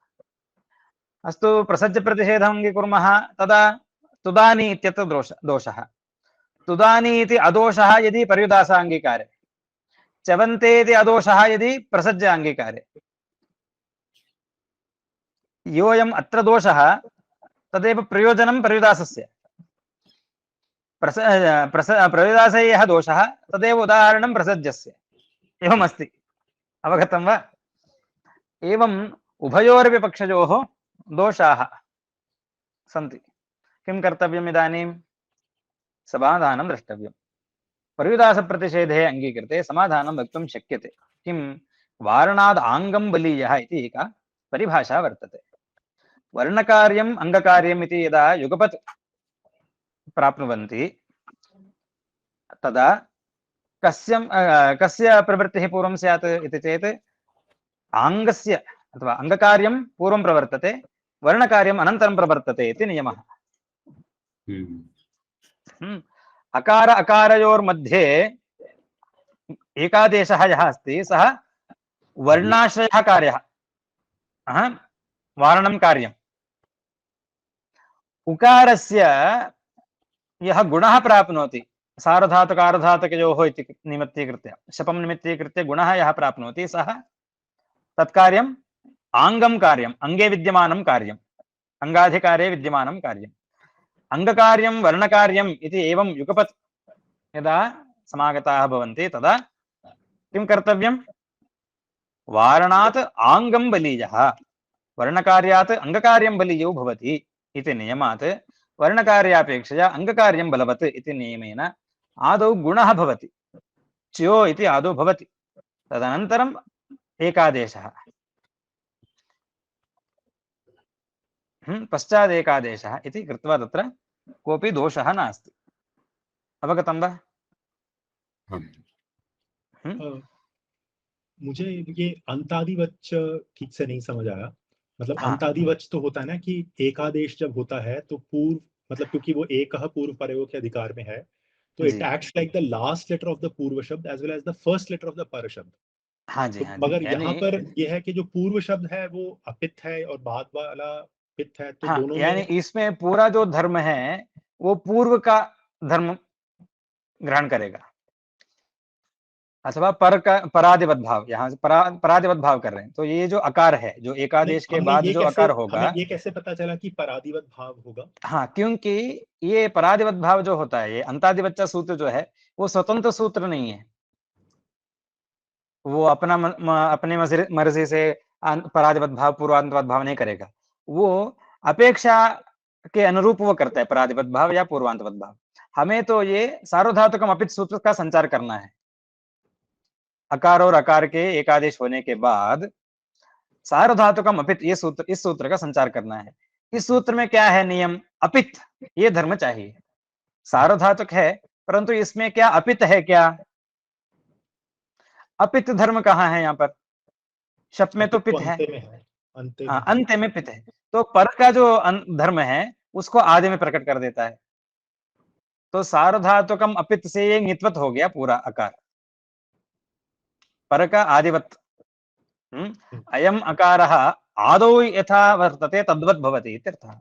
अस्तु, प्रसज्यप्रतिषेधम् अङ्गीकुर्मः तदा तुदानि इत्यत्र दोषः। तुदानि इति अदोषः यदि पर्युदासाङ्गीकारे, च्यवन्ते इति अदोषः यदि प्रसज्याङ्गीकारे। योऽयम् अत्र दोषः तदेव प्रयोजनं पर्युदासस्य। प्रयुदासे यः दोषः तदेव उदाहरणं प्रसज्यस्य। एवमस्ति। अवगतं वा? एवम् उभयोरपि पक्षयोः दोषाः सन्ति। किं कर्तव्यम् इदानीं? समाधानं द्रष्टव्यम्। पर्युदासप्रतिषेधे अङ्गीकृते समाधानं वक्तुं शक्यते। किं? वारणाद् आङ्गं बलीयः इति एका परिभाषा वर्तते। वर्णकार्यम् अङ्गकार्यम् इति यदा युगपत् प्राप्नुवन्ति तदा कस्य प्रवृत्तिः पूर्वं स्यात् इति चेत् आङ्गस्य अथवा अङ्गकार्यं पूर्वं प्रवर्तते, वर्णकार्यम् अनन्तरं प्रवर्तते इति नियमः। अकार अकारयोर्मध्ये एकादेशः यः अस्ति सः वर्णाश्रयः कार्यः, वारणं कार्यम्। उकारस्य यः गुणः प्राप्नोति सार्वधातुकार्धधातुकयोः इति निमित्तीकृत्य, शपं निमित्तीकृत्य गुणः यः प्राप्नोति सः तत्कार्यम् आङ्गं कार्यम्, अङ्गे विद्यमानं कार्यम्, अङ्गाधिकारे विद्यमानं कार्यम्। अङ्गकार्यं वर्णकार्यम् इति एवं युगपत् यदा समागताः भवन्ति तदा किं कर्तव्यं? वारणात् आङ्गं बलीयः, वर्णकार्यात् अङ्गकार्यं बलीयो भवति इति नियमात् वर्णकार्यापेक्षया अङ्गकार्यं बलवत् इति नियमेन आदौ गुणः भवति, च्यो इति आदौ भवति, तदनन्तरम् एकादेशः, पश्चादेकादेशः इति कृत्वा तत्र कोऽपि दोषः नास्ति। अवगतं वा? मुझे ये अंतादिवच्च ठीक से नहीं समझ आया। मतलब हाँ। अंतादिवच्च तो होता है ना कि एकादेश जब होता है तो पूर्व, मतलब क्योंकि वो एक पूर्व प्रयोग के अधिकार में है, तो it acts like the last letter of the पूर्व शब्द as well as the first letter of the पर शब्द। हाँ जी, तो हाँ जी, मगर यानी यहाँ पर ये है कि जो पूर्व शब्द है वो अपित है और बाद वाला पित है, तो हाँ, दोनों यानी में इसमें पूरा जो धर्म है वो पूर्व का धर्म ग्रहण करेगा, अथवा पर का परादिवत भाव, यहाँ से परादिवत भाव कर रहे हैं। तो ये जो अकार है, जो एकादेश के बाद जो अकार होगा, हमें ये कैसे पता चला कि परादिवत भाव होगा? हाँ, क्योंकि ये परादिवत भाव जो होता है, ये अंतादिवच्चा सूत्र जो है वो स्वतंत्र सूत्र नहीं है, वो अपनी मर्जी से परादिवत भाव पूर्वांतवत भाव नहीं करेगा, वो अपेक्षा के अनुरूप वो करता है परादिवत भाव या पूर्वांतवत भाव। हमें तो ये सार्वधातुकम अपित सूत्र का संचार करना है। अकार और अकार के एकादेश होने के बाद सार्वधातुकम अपित ये सूत्र, इस सूत्र का संचार करना है। इस सूत्र में क्या है नियम? अपित ये धर्म चाहिए। सार्वधातुक है परंतु इसमें क्या अपित है? क्या अपित धर्म कहाँ है? यहाँ पर शप में तो पित है, अंत में पित है, तो पर का जो धर्म है उसको आदि में प्रकट कर देता है। तो सार्वधातुकम अपित से ये नित्वत हो गया पूरा अकार, पर का आदिवत। अयम अकारः आदौ यथा वर्तते तद्वत् भवति इत्यर्थः।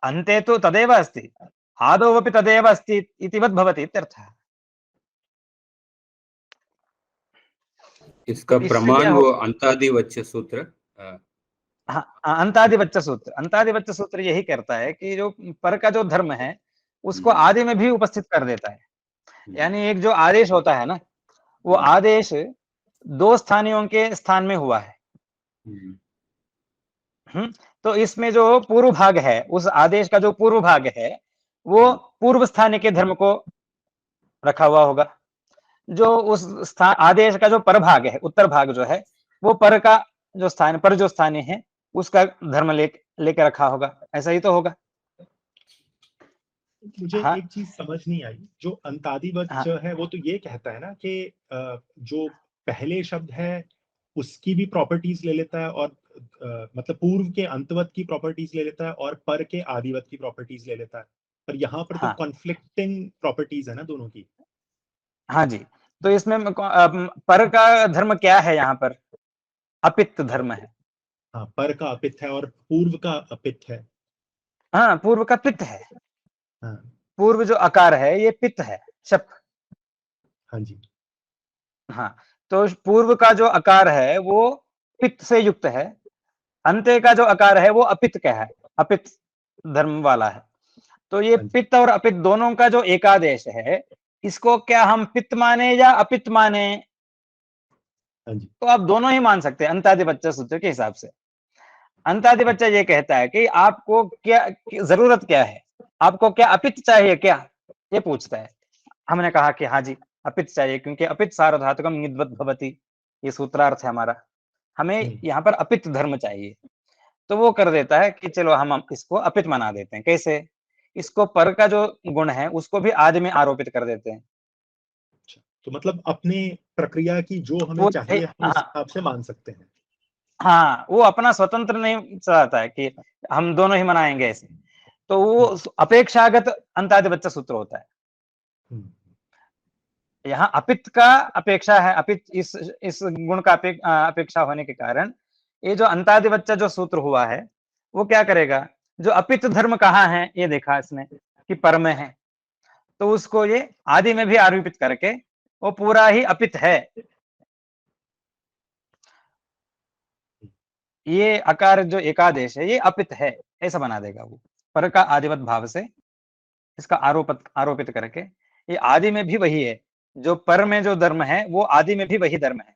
अन्ते तु तदेव अस्ति, आदौ अपि तदेव अस्ति इतिवत् भवति इत्यर्थः। इसका प्रमाण वो अंतादिवच्च सूत्र, अंतादिवच्च सूत्र, अंतादिवच्च सूत्र यही करता है कि जो पर का जो धर्म है उसको आदि में भी उपस्थित कर देता है। यानी एक जो आदेश होता है ना, वो आदेश दो स्थानियों के स्थान में हुआ है। तो इसमें जो पूर्व भाग है, उस आदेश का जो पूर्व भाग है वो पूर्व स्थानीय के धर्म को रखा हुआ होगा। जो उस स्थान आदेश का जो पर भाग है, उत्तर भाग जो है, वो पर का जो स्थान पर जो स्थानीय है उसका धर्म लेके रखा होगा। ऐसा ही तो होगा। मुझे एक चीज समझ नहीं आई, जो अंतादिवच्च है वो तो ये कहता है ना कि जो पहले शब्द है उसकी भी प्रॉपर्टीज ले लेता है, और मतलब पूर्व के अंतवत की प्रॉपर्टीज ले लेता है और पर के आदिवत की प्रॉपर्टीज ले लेता है, पर यहाँ पर तो कॉन्फ्लिक्टिंग प्रॉपर्टीज है ना दोनों की। हाँ जी, तो इसमें पर का धर्म क्या है? यहाँ पर अपित धर्म है। हाँ, पर का अपित है और पूर्व का अपित है। हाँ, पूर्व का पित्त है। हाँ, पूर्व जो अकार है ये पित्त है, शप। हाँ जी, हाँ, तो पूर्व का जो अकार है वो पित्त से युक्त है, अंत्य का जो अकार है वो अपित्त का है, अपित्त धर्म वाला है। तो ये पित्त और अपित्त दोनों का जो एकादेश है, इसको क्या हम पित्त माने या अपित्त माने? तो आप दोनों ही मान सकते हैं अंतादिवच्च सूत्र के हिसाब से। अंतादिवच्च ये कहता है कि आपको क्या जरूरत क्या है, आपको क्या अपित्त चाहिए क्या, ये पूछता है। हमने कहा कि हाँ जी अपित्त चाहिए, क्योंकि अपित्त सार्वधातुकम निद्वत भवति, ये सूत्रार्थ है हमारा। हमें यहाँ पर अपित्त धर्म चाहिए। तो वो कर देता है कि चलो हम इसको अपित्त बना देते हैं। कैसे? इसको पर का जो गुण है उसको भी आदि में आरोपित कर देते हैं। तो मतलब अपने प्रक्रिया की जो हमें वो चाहिए हम उस हाँ हिसाब से मान सकते हैं। हाँ, वो अपना स्वतंत्र नहीं चाहता है कि हम दोनों ही मनाएंगे ऐसे, तो वो अपेक्षागत अंतादिबच्चा सूत्र होता है। हम्म, यहाँ अपित का अपेक्षा है, अपित इस गुण का अपेक्षा होने के कारण ये जो अंतादिबच्चा जो सूत्र हुआ है वो क्या करेगा, जो अपित धर्म कहाँ है ये देखा इसने कि पर में है, तो उसको ये आदि में भी आरोपित करके वो पूरा ही अपित है, ये अकार जो एकादेश है ये अपित है ऐसा बना देगा वो, पर का आदिवत भाव से इसका आरोपित करके ये आदि में भी वही है, जो पर में जो धर्म है वो आदि में भी वही धर्म है,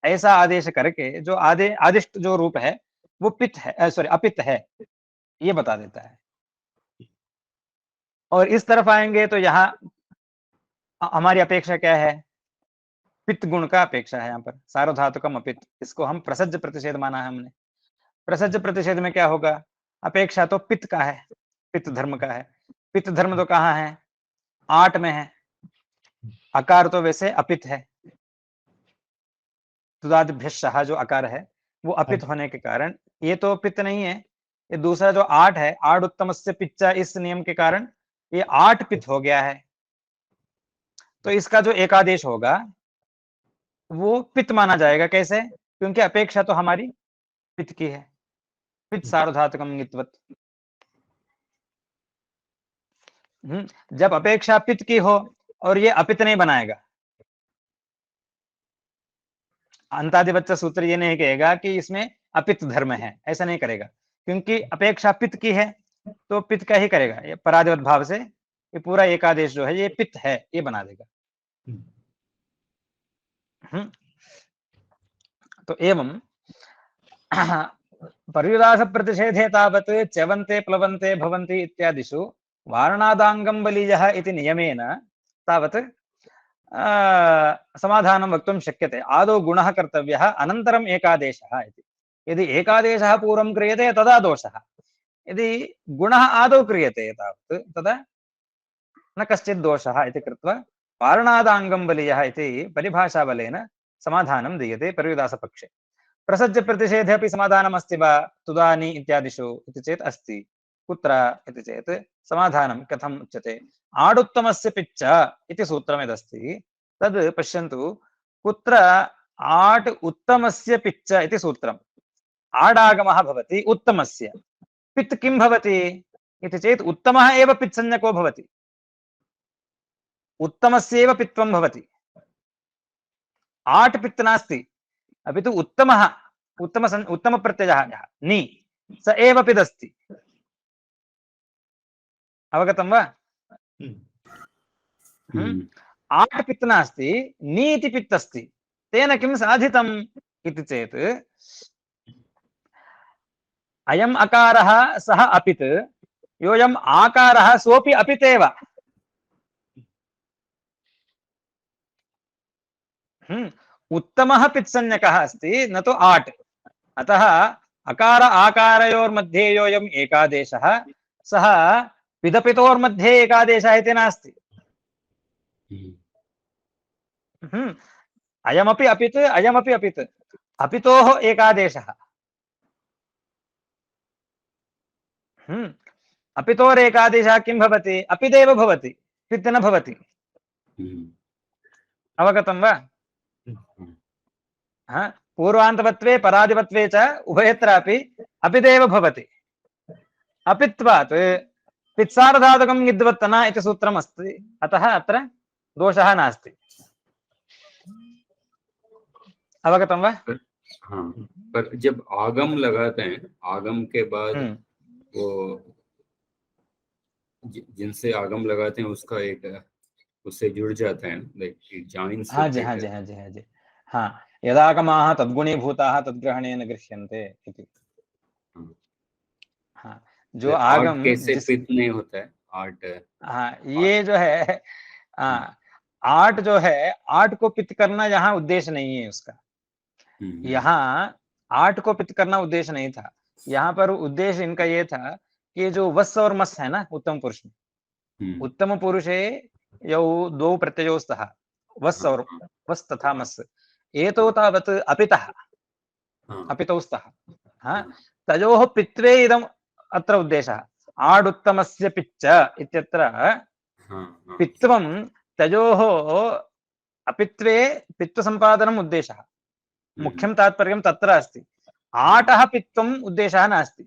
ऐसा आदेश करके जो आदिष्ट जो रूप है वो पित है, सॉरी अपित है, ये बता देता है। और इस तरफ आएंगे तो यहाँ हमारी अपेक्षा क्या है, पित्त गुण का अपेक्षा है, यहाँ पर सार्वधातुकम अपित, इसको हम प्रसज्ज प्रतिषेध माना है हमने। प्रसज्ज प्रतिषेध में क्या होगा, अपेक्षा तो पित्त का है, पित्त धर्म का है, पित्त धर्म तो कहाँ है, 8 में है, अकार तो वैसे अपित है, तुदादिभ्यः जो अकार है वो अपित होने के कारण ये तो पित्त नहीं है, ये दूसरा जो 8 है, 8 उत्तमस्य पिच्चा, इस नियम के कारण ये 8 पित्त हो गया है, तो इसका जो एकादेश होगा वो पित्त माना जाएगा। कैसे, क्योंकि अपेक्षा तो हमारी पित्त की है, पित्त सार्वधातुकम नित्वत। जब अपेक्षा पित्त की हो और ये अपित नहीं बनाएगा, अंतादिबच्चा सूत्र ये नहीं कहेगा कि इसमें अपित धर्म है, ऐसा नहीं करेगा, क्योंकि अपेक्षा पित्त की है तो पित्त का ही करेगा, ये परादिवत भाव से ये पूरा एकादेश जो है ये पित्त है ये बना देगा। तो एवं पर्युदास प्रतिषेधे तावत् च्यवन्ते प्लवन्ते भवन्ति इत्यादिषु वारणादांगम बलीयः इति नियमेन तावत् समाधानं वक्तुं शक्यते। आदौ गुणः कर्तव्यः अनन्तरम् एकादेशः इति। यदि एकादेशः पूर्वं क्रियते तदा दोषः, यदि गुणः आदौ क्रियते तावत् तदा न कश्चित् दोषः इति कृत्वा वारणादांगम बलीयः इति परिभाषाबलेन समाधानं दीयते पर्युदासपक्षे। प्रसज्ज प्रतिषेधे अपि समाधानमस्ति वा तुदानि इत्यादिषु इति चेत् अस्ति। कुत्र इति चेत् समाधानं कथम् उच्यते, आडुत्तमस्य पिच्च इति सूत्रमिदस्ति, तद् पश्यन्तु, कुत्र आट् उत्तमस्य पिच्च इति सूत्रम्, आडागमः भवति उत्तमस्य, पित् किं भवति इति चेत् उत्तमः एव पित्संज्ञको भवति, उत्तमस्यैव पित्वं भवति, आट् पित् नास्ति, अभी तो उत्तमः उत्तम प्रत्ययः नि स एव पिदस्ति। अवगतं वा? आट् पित् नास्ति, नि इति पित् अस्ति, तेन किं साधितम् इति चेत् अयम् अकारः सः अपित्, योऽयम् आकारः सोऽपि अपित् एव। उत्तमः पित्संज्ञकः अस्ति, न तो आट्, अतः अकार आकारयोर्मध्ये योऽयम् एकादेशः सः पिदपितोर्मध्ये एकादेशः इति नास्ति। अयमपि अपित् अयमपि अपित्, अपितोः एकादेशः, अपितोरेकादेशः किं भवति, अपिदेव भवति, पित् न भवति। अवगतं वा? पूर्वान्तवत्वे परादिवत्वे च उभयत्रापि अपिदेव भवति, अपित्वात् पित्सार्धातुकं निद्वत्तना इति सूत्रम् अस्ति, अतः अत्र दोषः नास्ति। अवगतं वा? हाँ, पर जब आगम लगाते हैं, आगम के बाद वो जिनसे आगम लगाते हैं उसका एक उससे जुड़ जाता है, लाइक जॉइंस। हाँ जी, हाँ जी, हाँ जी, हाँ जी, हाँ, यदागमाः तद्गुणीभूताः तद्ग्रहणेन गृह्यन्ते इति। हाँ, जो आगम कैसे पित नहीं होता है आर्ट। हाँ, ये जो है आर्ट जो है, आर्ट को पित करना यहाँ उद्देश्य नहीं है उसका, यहाँ आर्ट को पित करना उद्देश्य नहीं था, यहाँ पर उद्देश्य इनका ये था कि जो वस् और मस् है ना उत्तम पुरुष में, उत्तम पुरुषे यौ द्वौ प्रत्ययौ स्तः, वस् और वस् तथा मस् एतौ तावत् अपितः अपितौ स्तः तयोः पित्वे इदम् अत्र उद्देशः आडुत्तमस्य पिच्च इत्यत्र पित्वं तयोः अपित्वे पित्वसम्पादनम् उद्देशः मुख्यं तात्पर्यं तत्र अस्ति आटः पित्वम् उद्देशः नास्ति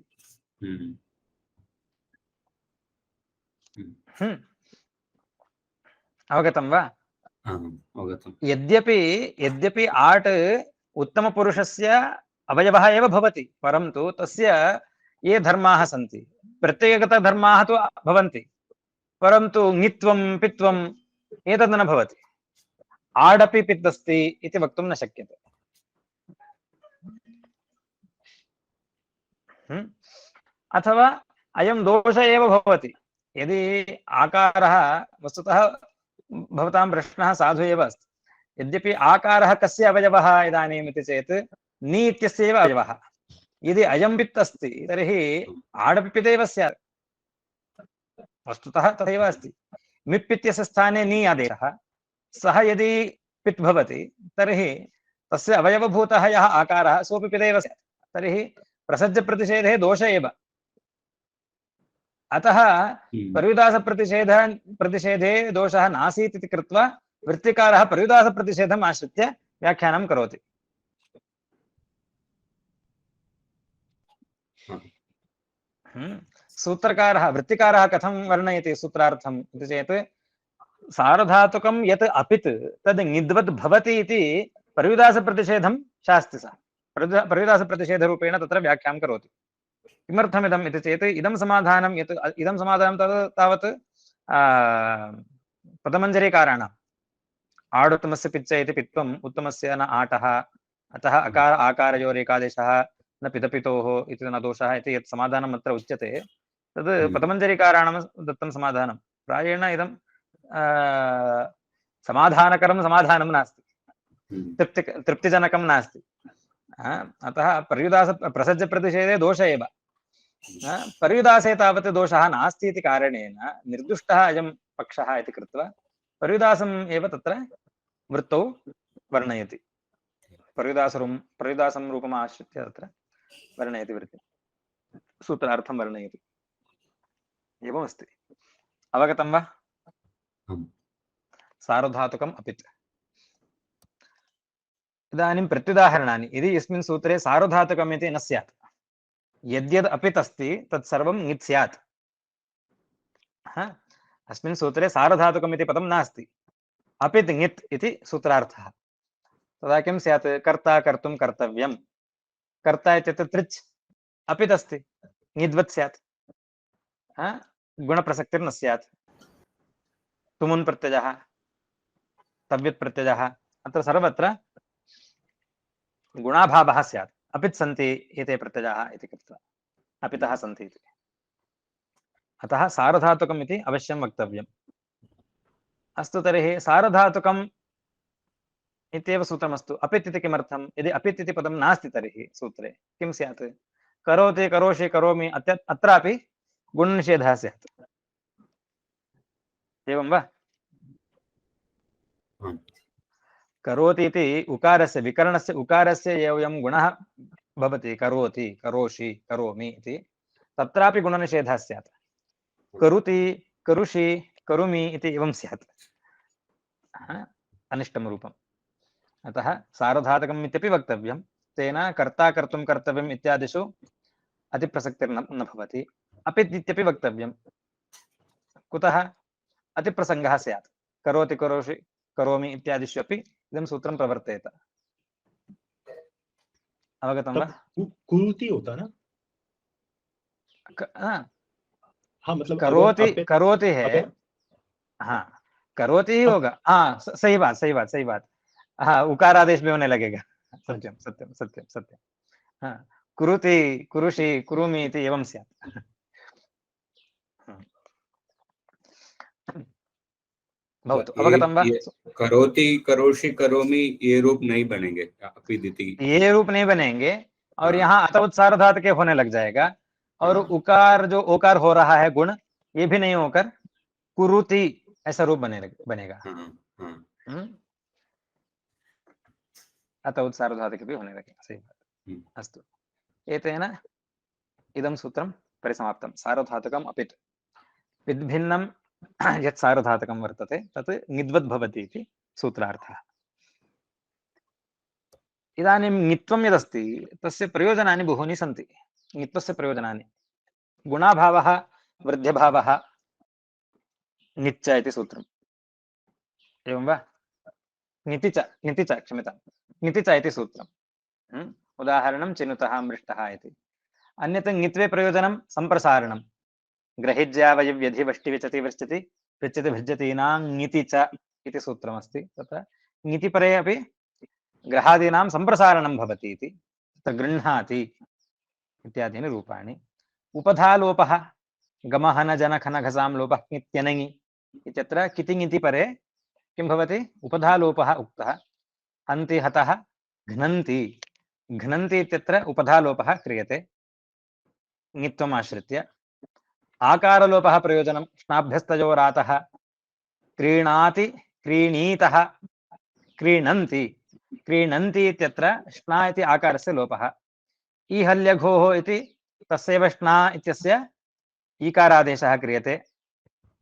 अवगतं वा यद्यपि आट् उत्तमपुरुषस्य अवयवः एव भवति परन्तु तस्य ये धर्माः सन्ति प्रत्येकगतधर्माः तु भवन्ति परन्तु ङित्वं पित्वम् एतद् न भवति आडपि पित् अस्ति इति वक्तुं न शक्यते अथवा अयं दोष एव भवति यदि आकारः वस्तुतः भवतां प्रश्नः साधु एव अस्ति यद्यपि आकारः कस्य अवयवः इदानीम् इति चेत् नि इत्यस्य एव अवयवः यदि अयं पित् अस्ति तर्हि आडपि पितेव स्यात् वस्तुतः तथैव अस्ति मिप् इत्यस्य स्थाने नि आदेशः सः यदि पित् भवति तर्हि तस्य अवयवभूतः यः आकारः सोऽपि पितेव स्यात् तर्हि प्रसज्यप्रतिषेधे दोष एव अतः परयुदासप्रतिषेधे दोषः नासीत् इति कृत्वा वृत्तिकारः परयुदासप्रतिषेधम् आश्रित्य व्याख्यानं करोति सूत्रकारः वृत्तिकारः कथं वर्णयति सूत्रार्थम् इति चेत् सार्वधातुकं यत् अपित् तद् ङिद्वद् भवति इति परयुदासप्रतिषेधं शास्ति सः परयुदासप्रतिषेधरूपेण तत्र व्याख्यां करोति किमर्थमिदम् इति चेत् इदं समाधानं यत् इदं समाधानं तावत् पदमञ्जरीकाराणाम् आडुत्तमस्य पिच्च इति पित्वम् उत्तमस्य न आटः अतः अकार आकारयोरेकादेशः न पितपितोः इति न दोषः इति यत् समाधानम् अत्र उच्यते तद् पदमञ्जरीकाराणां दत्तं समाधानं प्रायेण इदं समाधानकरं समाधानं नास्ति तृप्तिजनकं नास्ति अतः परयुदास प्रसज्यप्रतिषेधे दोष एव परयुदासे तावत् दोषः नास्ति इति कारणेन निर्दुष्टः अयं पक्षः इति कृत्वा परयुदासम् एव तत्र वृत्तौ वर्णयति परयुदासं रूपम् आश्रित्य तत्र वर्णयति वृत्ति सूत्रार्थं वर्णयति एवमस्ति अवगतं वा सार्वधातुकम् अपित् इदानीं प्रत्युदाहरणानि यदि यस्मिन् सूत्रे सार्वधातुकम् इति न स्यात् यद्यद् अपित् अस्ति तत् सर्वं ङित् स्यात् अस्मिन् सूत्रे सार्वधातुकम् इति पदं नास्ति अपित् ङित् इति सूत्रार्थः तदा किं स्यात् कर्ता कर्तुं कर्तव्यं कर्ता इत्यत्र तृच् अपित् अस्ति ङिद्वत् स्यात् गुणप्रसक्तिर्न स्यात् तुमुन् प्रत्ययः तव्यत् प्रत्ययः अत्र सर्वत्र गुणाभावः स्यात् अपित् सन्ति एते प्रत्ययाः इति कृत्वा अपितः सन्ति इति अतः सार्वधातुकम् इति अवश्यं वक्तव्यम् अस्तु तर्हि सार्वधातुकम् इत्येव सूत्रमस्तु अपित् इति किमर्थं यदि अपित् इति पदं नास्ति तर्हि सूत्रे किं स्यात् करोति करोषि करोमि अत्रापि गुणनिषेधः स्यात् एवं वा करोति इति उकारस्य विकरणस्य उकारस्य एवं गुणः भवति करोति करोषि करोमि इति तत्रापि गुणनिषेधः स्यात् करोति करुषि करोमि इति एवं स्यात् अनिष्टं रूपम् अतः सार्वधातुकम् इत्यपि वक्तव्यं तेन कर्ता कर्तुं कर्तव्यम् इत्यादिषु अतिप्रसक्तिर्न भवति अपित् इत्यपि वक्तव्यं कुतः अतिप्रसङ्गः स्यात् करोति करोषि करोमि इत्यादिषु अपि इदं सूत्रं प्रवर्तेत अवगतं वा कुरुति होता ना हाँ मतलब करोति है हाँ करोति ही होगा हाँ सही बात हाँ उकारादेश भी होने लगेगा सत्यं सत्यं सत्यं सत्यं हाँ कुरुति कुरुषि कुरुमि इति एवं स्यात् भवतु अवगतं वा करोति करोषि करोमि ये रूप नहीं बनेंगे ये रूप नहीं बनेंगे और यहाँ अतवत् सार्वधातुके होने लग जाएगा और उकार जो ओकार हो रहा है गुण ये भी नहीं होकर कुरुति ऐसा रूप बनेगा अतः उत्सार्वधातुके भी होने लगे, सही बात। अस्तु, एतेन इदं सूत्रं परिसमाप्तं। सार्वधातुकम् अपित् विद्भिन्नं यत् सार्वधातुकं वर्तते तत् ङिद्वद् भवति इति सूत्रार्थः। इदानीं ङित्वं यदस्ति तस्य प्रयोजनानि बहूनि सन्ति। ङित्वस्य प्रयोजनानि गुणाभावः, वृद्ध्यभावः, ङिच्च इति सूत्रम्, एवं वा? ङिति च क्षम्यतां, ङिति च इति सूत्रम्। उदाहरणं चिनुतः मृष्टः इति। अन्यत् ङित्वे प्रयोजनं सम्प्रसारणं। ग्रहिज्यावयव्यधि वष्टि विचति वृश्चति पृच्छति भृज्यतीनां ङिति च इति सूत्रमस्ति। तत्र ङितिपरे अपि ग्रहादीनां सम्प्रसारणं भवति इति, तत्र गृह्णाति इत्यादीनि रूपाणि। उपधालोपः गमहन जनखन घसां लोपः ङित्यनङि इत्यत्र कितिङिति परे किं भवति? उपधालोपः उक्तः। हन्ति हतः घ्नन्ति, घ्नन्ति इत्यत्र उपधालोपः क्रियते ङित्वम् आश्रित्य। आकारलोपः प्रयोजनं श्नाभ्यस्तयोरातः क्रीणाति क्रीणीतः क्रीणन्ति, क्रीणन्ति इत्यत्र श्ना इति आकारस्य लोपः। ईहल्यघोः इति तस्यैव श्ना इत्यस्य ईकारादेशः क्रियते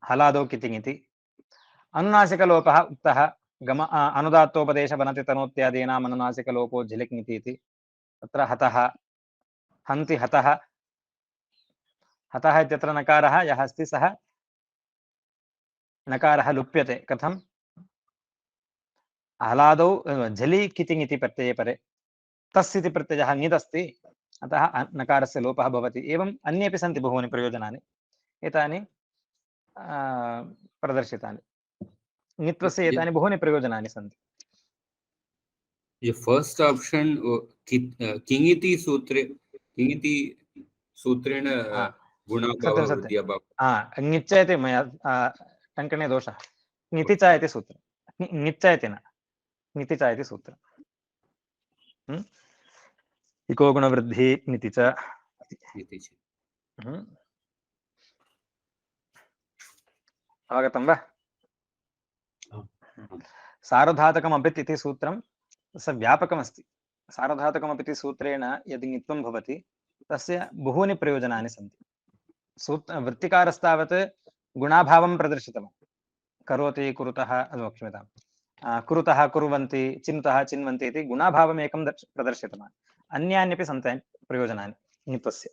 हलादौ कितिङिति। अनुनासिकलोपः उक्तः गम अनुदात्तोपदेश वनति तनोत्यादीनाम् अनुनासिकलोपो झलिक्ङिति इति। तत्र हतः, हन्ति हतः, हतः इत्यत्र नकारः यः अस्ति सः नकारः लुप्यते। कथं? हलादौ झलि कितिङिति प्रत्यये परे तस् इति प्रत्ययः ङिदस्ति, अतः नकारस्य लोपः भवति। एवम् अन्येपि सन्ति बहूनि प्रयोजनानि, एतानि प्रदर्शितानि। ङित्वस्य एतानि बहूनि प्रयोजनानि सन्ति। ये फर्स्ट ऑप्शन किङिति सूत्रेण गुणाभावः वृद्ध्यभावः। ङिच्च इति मया टङ्कणे दोषः। ङिति च इति सूत्रम्, ङिच्च इति न, ङिति च इति सूत्रम्। इको गुणवृद्धि ङिति च। अवगतं वा? सार्वधातुकमपित् इति सूत्रं स व्यापकमस्ति। सार्वधातुकमपिति सूत्रेण यदि ङित्वं भवति तस्य बहूनि प्रयोजनानि सन्ति। वृत्तिकारस्तावत् गुणाभावं प्रदर्शितवान्। करोति कुरुतः, क्षम्यतां, कुरुतः कुर्वन्ति, चिनुतः चिन्वन्ति इति गुणाभावमेकं प्रदर्शितवान्। अन्यान्यपि सन्ति प्रयोजनानि ङित्वस्य।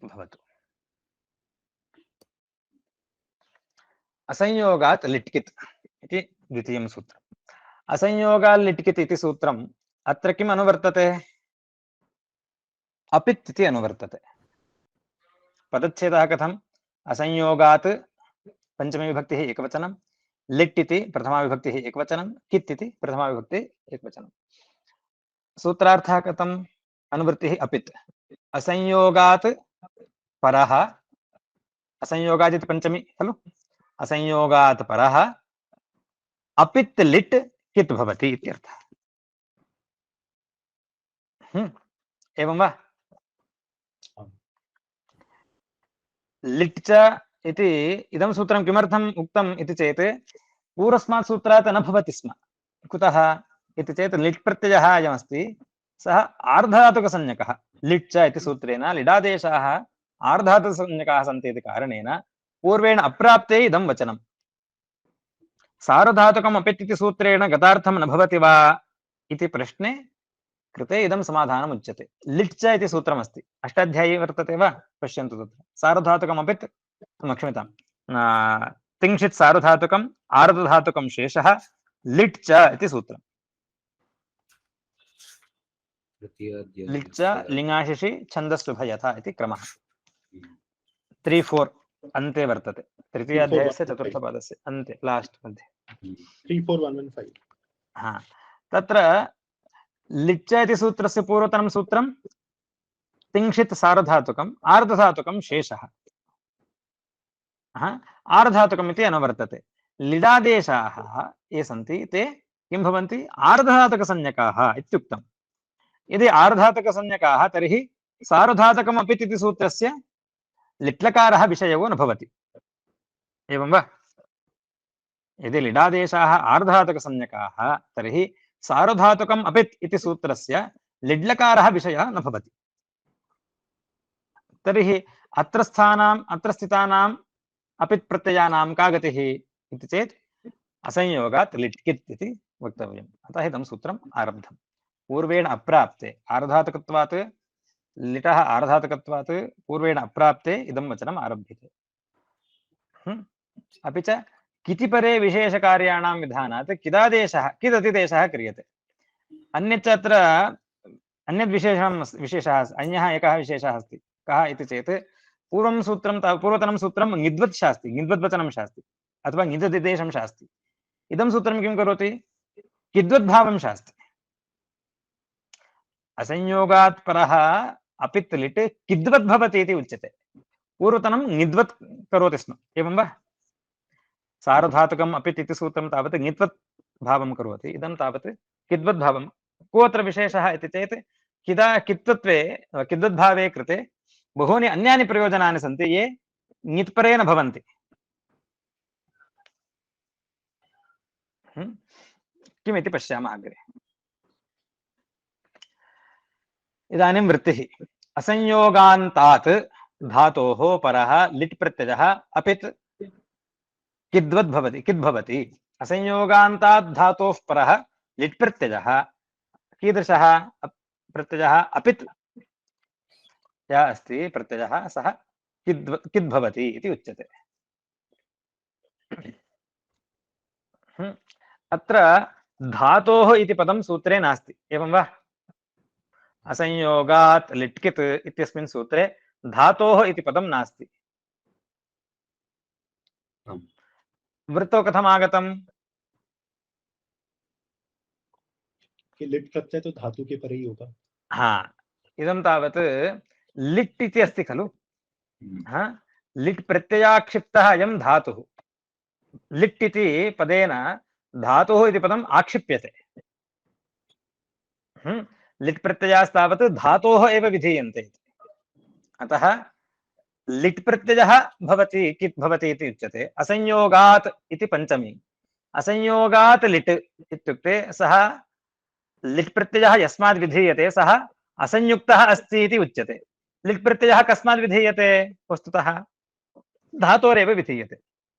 भवतु। असंयोगात् लिट्कित् इति द्वितीयं सूत्रम्। असंयोगात् लिट्कित् इति सूत्रम् अत्र किम् अनुवर्तते? अपित् इति अनुवर्तते। पदच्छेदः कथम्? असंयोगात् पंचमी विभक्तिः एकवचनं, लिट् इति प्रथमा विभक्तिः एकवचनं, कित् इति प्रथमा विभक्तिः एकवचनं। सूत्रार्थः कथम्? अनुवृत्तिः अपित्। असंयोगात् परः, असंयोगात् इति पंचमी खलु, असंयोगात् परः अपित् लिट् कित् भवति इत्यर्थः। एवं वा? लिट् च इति इदं सूत्रं किमर्थम् उक्तम् इति चेत् पूर्वस्मात् सूत्रात् न भवति स्म। कुतः इति चेत् लिट् प्रत्ययः अयमस्ति, सः आर्धधातुकसंज्ञकः। लिट् च इति सूत्रेण लिडादेशाः आर्धधातुकसंज्ञकाः सन्ति इति कारणेन पूर्वेण अप्राप्ते इदं वचनं। सार्वधातुकम् अपित् इति सूत्रेण गतार्थं न भवति वा इति प्रश्ने कृते इदं समाधानम् उच्यते। लिट् च इति सूत्रमस्ति, अष्टाध्यायी वर्तते वा? पश्यन्तु तत्र सार्वधातुकम् अपित्, क्षम्यतां, तिंशित् सार्वधातुकम् आर्धधातुकं शेषः लिट् च इति सूत्रम्। लिट् च लिङ्गाशिषि छन्दस्सुभ यथा इति क्रमः। 3-4 अन्ते वर्तते, तृतीयाध्यायस्य चतुर्थपादस्य अन्ते, लास्ट् मध्ये 34115। हा, तत्र लिट् च इति सूत्रस्य पूर्वतनं सूत्रं तिंशित् सार्वधातुकम् आर्धधातुकं शेषः। आर्धधातुकम् इति अनुवर्तते। लिडादेशाः ये सन्ति ते किं भवन्ति? आर्धधातुकसंज्ञकाः इत्युक्तम्। यदि आर्धधातुकसंज्ञकाः तर्हि सार्वधातुकम् अपित् इति सूत्रस्य लिट्लकारः विषयो न भवति। एवं वा? यदि लिडादेशाः आर्धातुकसंज्ञकाः तर्हि सार्वधातुकम् अपित् इति सूत्रस्य लिड्लकारः विषयः न भवति। तर्हि अत्र स्थितानाम् अपित् प्रत्ययानां का गतिः इति चेत् असंयोगात् लिट्कित् इति वक्तव्यम्। अतः इदं सूत्रम् आरब्धम्। पूर्वेण अप्राप्ते आर्धातुकत्वात् लिटः आर्धातुकत्वात् पूर्वेण अप्राप्ते इदं वचनम् आरभ्यते। अपि च कितिपरे विशेषकार्याणां विधानात् किदादेशः किदतिदेशः क्रियते। अन्यच्च अत्र विशेषः अन्यः एकः विशेषः अस्ति। कः इति चेत् पूर्वतनं सूत्रं ङिद्वत् शास्ति, ङिद्वद्वचनं शास्ति अथवा ङिदतिदेशं शास्ति। इदं सूत्रं किं करोति? किद्वद्भावं शास्ति। असंयोगात् परः अपित् लिट् किद्वत् भवति इति उच्यते। पूर्वतनं ङिद्वत् करोति स्म, एवं वा? सार्वधातुकम् अपित् इति सूत्रं तावत् ङित्वत् भावं करोति, इदं तावत् किद्वत् भावं। कोऽत्र विशेषः इति चेत् किद्वद्भावे कृते बहूनि अन्यानि प्रयोजनानि सन्ति ये ङित्परे न भवन्ति। किमिति पश्यामः अग्रे। इदानीं वृत्तिः। असंयोगान्तात् धातोः परः लिट् प्रत्ययः अपित् किद्वद् भवति। असंयोगान्तात् धातोः परः लिट् प्रत्ययः कीदृशः प्रत्ययः? अपित् यः अस्ति प्रत्ययः सः किद् भवति इति उच्यते। अत्र धातोः इति पदं सूत्रे नास्ति, एवं वा? असंयोगात् लिट्कित् इत्यस्मिन् सूत्रे धातोः इति पदं नास्ति। वृत्तौ कथम् आगतम्? कि लिट् प्रत्यय तो धातु के परे ही होगा। हाँ, इदं तावत् लिट् इति अस्ति खलु। हाँ, लिट् प्रत्ययाक्षिप्तः अयं धातुः। लिट् इति पदेन धातुः इति पदम् आक्षिप्यते। लिट् प्रत्ययास्तावत् धातोः एव विधीयन्ते। अतः लिट् प्रत्ययः भवति कित् भवति इति उच्यते। असंयोगात् इति पञ्चमी। असंयोगात् लिट् इत्युक्ते सः लिट् प्रत्ययः यस्माद् विधीयते सः असंयुक्तः अस्ति इति उच्यते। लिट् प्रत्ययः कस्माद् विधीयते? वस्तुतः धातोरेव विधीयते।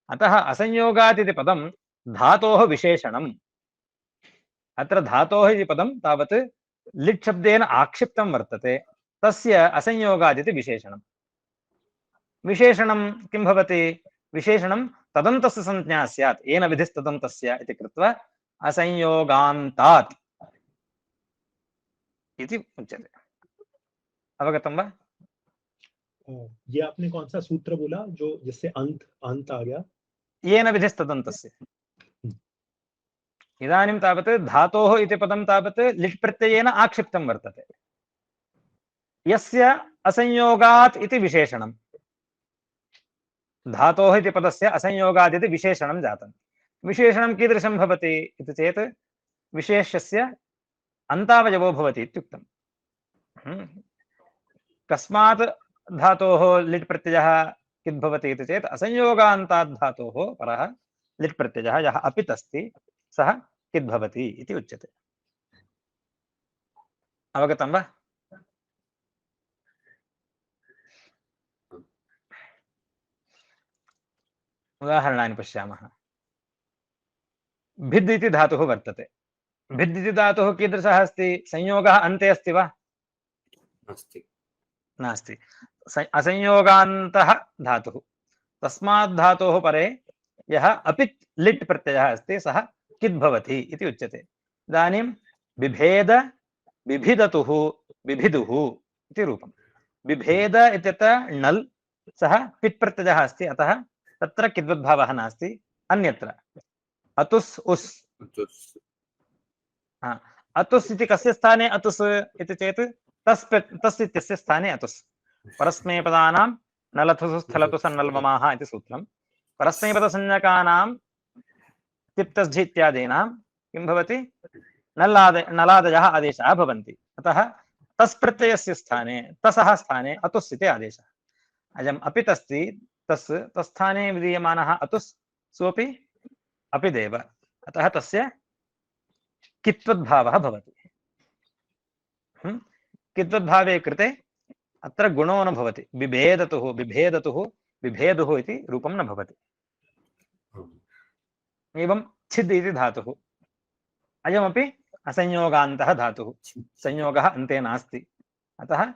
अतः असंयोगात् इति पदं धातोः विशेषणम्। अत्र धातोः इति पदं तावत् लिट् शब्देन आक्षिप्तं वर्तते, तस्य असंयोगात् इति विशेषणम्। विशेषणं किं भवति? विशेषणं तदन्तस्य संज्ञा स्यात्, येन विधिस्तदन्तस्य इति कृत्वा असंयोगान्तात् इति उच्यते। अवगतं वा? ये आपने कौन सा सूत्र बोला जो जिससे अंत आ गया? येन विधिस्तदन्तस्य। इदानीं तावत् धातोः इति पदं तावत् लिट् प्रत्ययेन आक्षिप्तं वर्तते, यस्य असंयोगात् इति विशेषणं। धातोः इति पदस्य असंयोगात् इति विशेषणं जातं। विशेषणं कीदृशं भवति इति चेत् विशेष्यस्य अन्तावयवो भवति इत्युक्तम्। कस्मात् धातोः लिट् प्रत्ययः किद् भवति इति चेत् असंयोगान्तात् धातोः परः लिट् प्रत्ययः यः अपित् अस्ति सः किद् भवति इति उच्यते। अवगतं वा? उदाहरणानि पश्यामः। भिद् इति धातुः वर्तते। भिद् इति धातुः कीदृशः अस्ति? संयोगः अन्ते अस्ति वा? नास्ति। असंयोगान्तः धातुः। तस्मात् धातोः परे यः अपित् लिट् प्रत्ययः अस्ति सः किद् भवति इति उच्यते। इदानीं बिभेद बिभिदतुः बिभिदुः इति रूपं। बिभेद इत्यत्र णल्, सः पित् प्रत्ययः अस्ति, अतः तत्र किद्वद्भावः नास्ति। अन्यत्र अतुस् उस्। अतुस् इति कस्य स्थाने अतुस् इति चेत् तस् इत्यस्य स्थाने अतुस्। परस्मैपदानां नलथुसु स्थलतु सन्नल्ममाः इति सूत्रं। परस्मैपदसंज्ञकानां तिप्तस्झि इत्यादीनां किं भवति? नलादयः आदेशाः भवन्ति। अतः तस् प्रत्ययस्य स्थाने तसः स्थाने अतुस् इति आदेशः। अयम् अपित् अस्ति, तस्थाने विधीयमानः अतुस् सोऽपि अपिदेव, अतः तस्य कित्वद्भावः भवति। कित्वद्भावे कृते अत्र गुणो न भवति, बिभेदतुः बिभेदतुः बिभेदुः इति रूपं न भवति। एवं छिद् इति धातुः, अयमपि असंयोगान्तः धातुः, संयोगः अन्ते नास्ति, अतः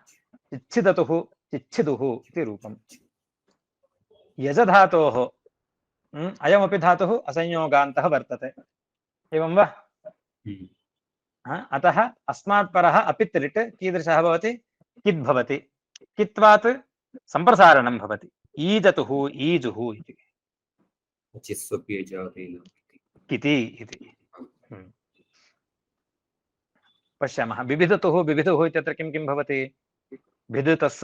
चिच्छिदतुः चिच्छिदुः इति रूपम्। यजधातोः अयमपि धातुः असंयोगान्तः वर्तते, एवं वा? अतः अस्मात् परः अपित् लिट् कीदृशः भवति? कित् भवति। कित्वात् सम्प्रसारणं भवति, ईजतुः ईजुः इति, किति इति। पश्यामः, बिभिदतुः बिभिदुः इत्यत्र किं किं भवति? भिद् तस्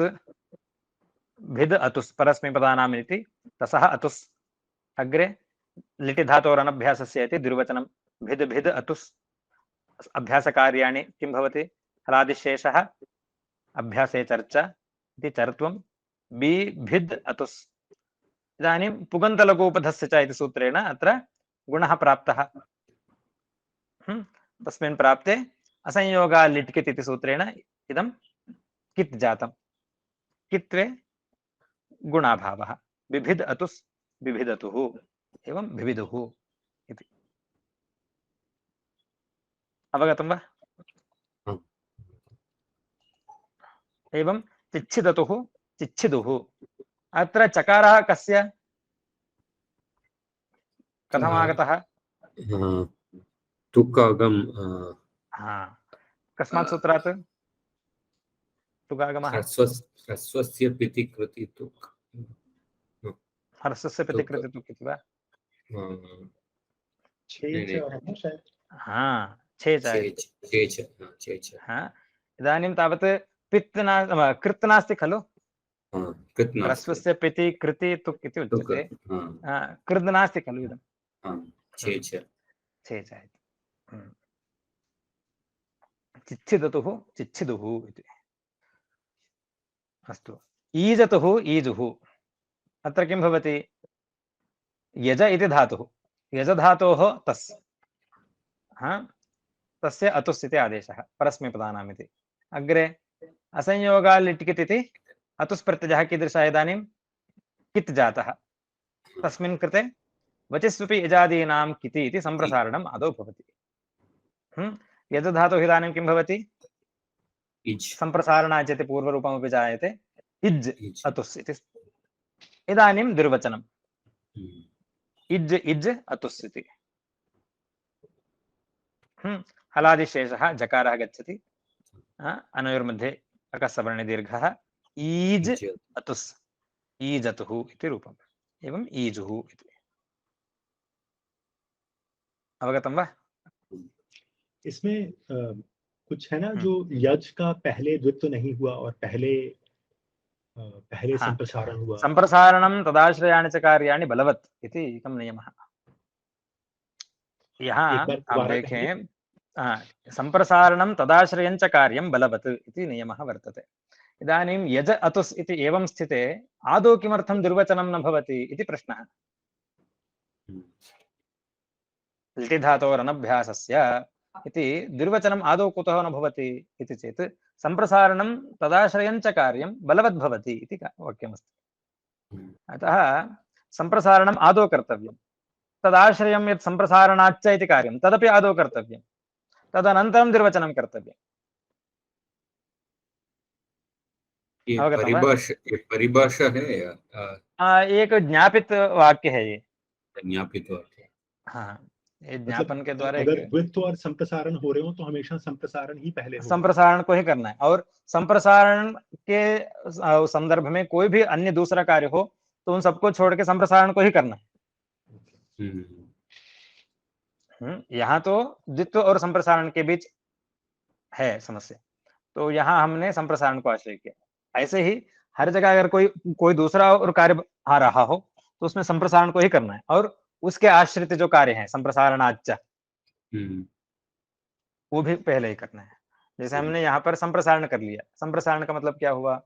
भिद् अतुस् परस्मैपदानाम् इति, तसः अतुस्, अग्रे लिटि धातोरनभ्यासस्य इति द्विवचनं, भिद् भिद् अतुस्। अभ्यासकार्याणि किं भवति? हलादिशेषः अभ्यासे चर्चा इति चर्त्वं, भिद् अतुस्। इदानीं पुगन्तलघूपधस्य च इति सूत्रेण अत्र गुणः प्राप्तः। तस्मिन् प्राप्ते असंयोगा लिट्कित् इति सूत्रेण इदं कित् जातं। कित्वे गुणाभावः, बिभिद् अतुस् बिभिदतुः, एवं बिभिदुः इति। अवगतं वा? एवं चिच्छिदतुः चिच्छिदुः, अत्र चकारः कस्य कथमागतः? तुकागम। कस्मात् सूत्रात् तुकागमः? ह्रस्वस्य पिति कृति तुक्। ह्रस्वस्य पिति कृति तुक् इति वा? इदानीं तावत् पित् कृत् नास्ति खलु? ह्रस्वस्य पिति कृति तुक् इति उच्यते, कृद् नास्ति खलु इदं? चिच्छिदतुः चिच्छिदुः इति। अस्तु, ईजतुः ईजुः, अत्र किं भवति? यज इति धातुः, यजधातोः तस्, तस्य अतुस् इति आदेशः परस्मैपदानाम् इति। अग्रे असंयोगा लिट्कित् इति अतुस् प्रत्ययः कीदृशः? इदानीं कित् जातः, तस्मिन् कृते वचिस्वपि यजादीनां किति इति सम्प्रसारणम् आदौ भवति। यजधातुः इदानीं किं भवति? सम्प्रसारणाचेति पूर्वरूपमपि जायते, इज् अतुस् इति। इदानीं द्विर्वचनम्, इज् इज् अतुस् इति। हलादिशेषः जकारः गच्छति, अनयोर्मध्ये अकस्सवर्णे दीर्घः, ईज् अतुस् ईजतुः इति रूपम्, एवं ईजुः इति। अवगतं वा? इसमें कुछ है ना, जो यज का पहले द्वित्व नहीं हुआ और पहले संप्रसारण हुआ। संप्रसारणं तदाश्रयाणि च कार्याणि बलवत् इति एकं नियमः। यहाँ आप देखें, संप्रसारणं तदाश्रयं च कार्यं बलवत् इति नियमः वर्तते। इदानीं यज अतुस् इति एवं स्थिते आदौ किमर्थं दुर्वचनं न भवति इति प्रश्नः। लिटि धातोरनभ्यासस्य इति दुर्वचनम् आदौ कुतः न भवति इति चेत् संप्रसारणं तदाश्रयं च कार्यं बलवत् भवति इति वाक्यमस्ति। अतः संप्रसारणम् आदौ कर्तव्यं, तदाश्रयं यत् संप्रसारणाच्च इति कार्यं तदपि आदौ कर्तव्यं, तदनन्तरं दुर्वचनं कर्तव्यम्। परिभाषा है, एक ज्ञापित वाक्य है ये, ज्ञापित वाक्य। हाँ, ये ज्ञापन के द्वारा अगर द्वित्व और संप्रसारण हो रहे हो तो हमेशा संप्रसारण ही पहले हो, संप्रसारण को ही करना है। और संप्रसारण के संदर्भ में कोई भी अन्य दूसरा कार्य हो तो उन सबको छोड़ के संप्रसारण को ही करना है। यहाँ तो द्वित्व और संप्रसारण के बीच है समस्या, तो यहाँ हमने संप्रसारण को आश्रय किया। ऐसे ही हर जगह अगर कोई दूसरा और कार्य आ रहा हो तो उसमें संप्रसारण को ही करना है, और उसके आश्रित जो कार्य हैं संप्रसारणाच्च वो भी पहले ही करना है। जैसे हमने यहाँ पर संप्रसारण कर लिया, संप्रसारण का मतलब क्या हुआ?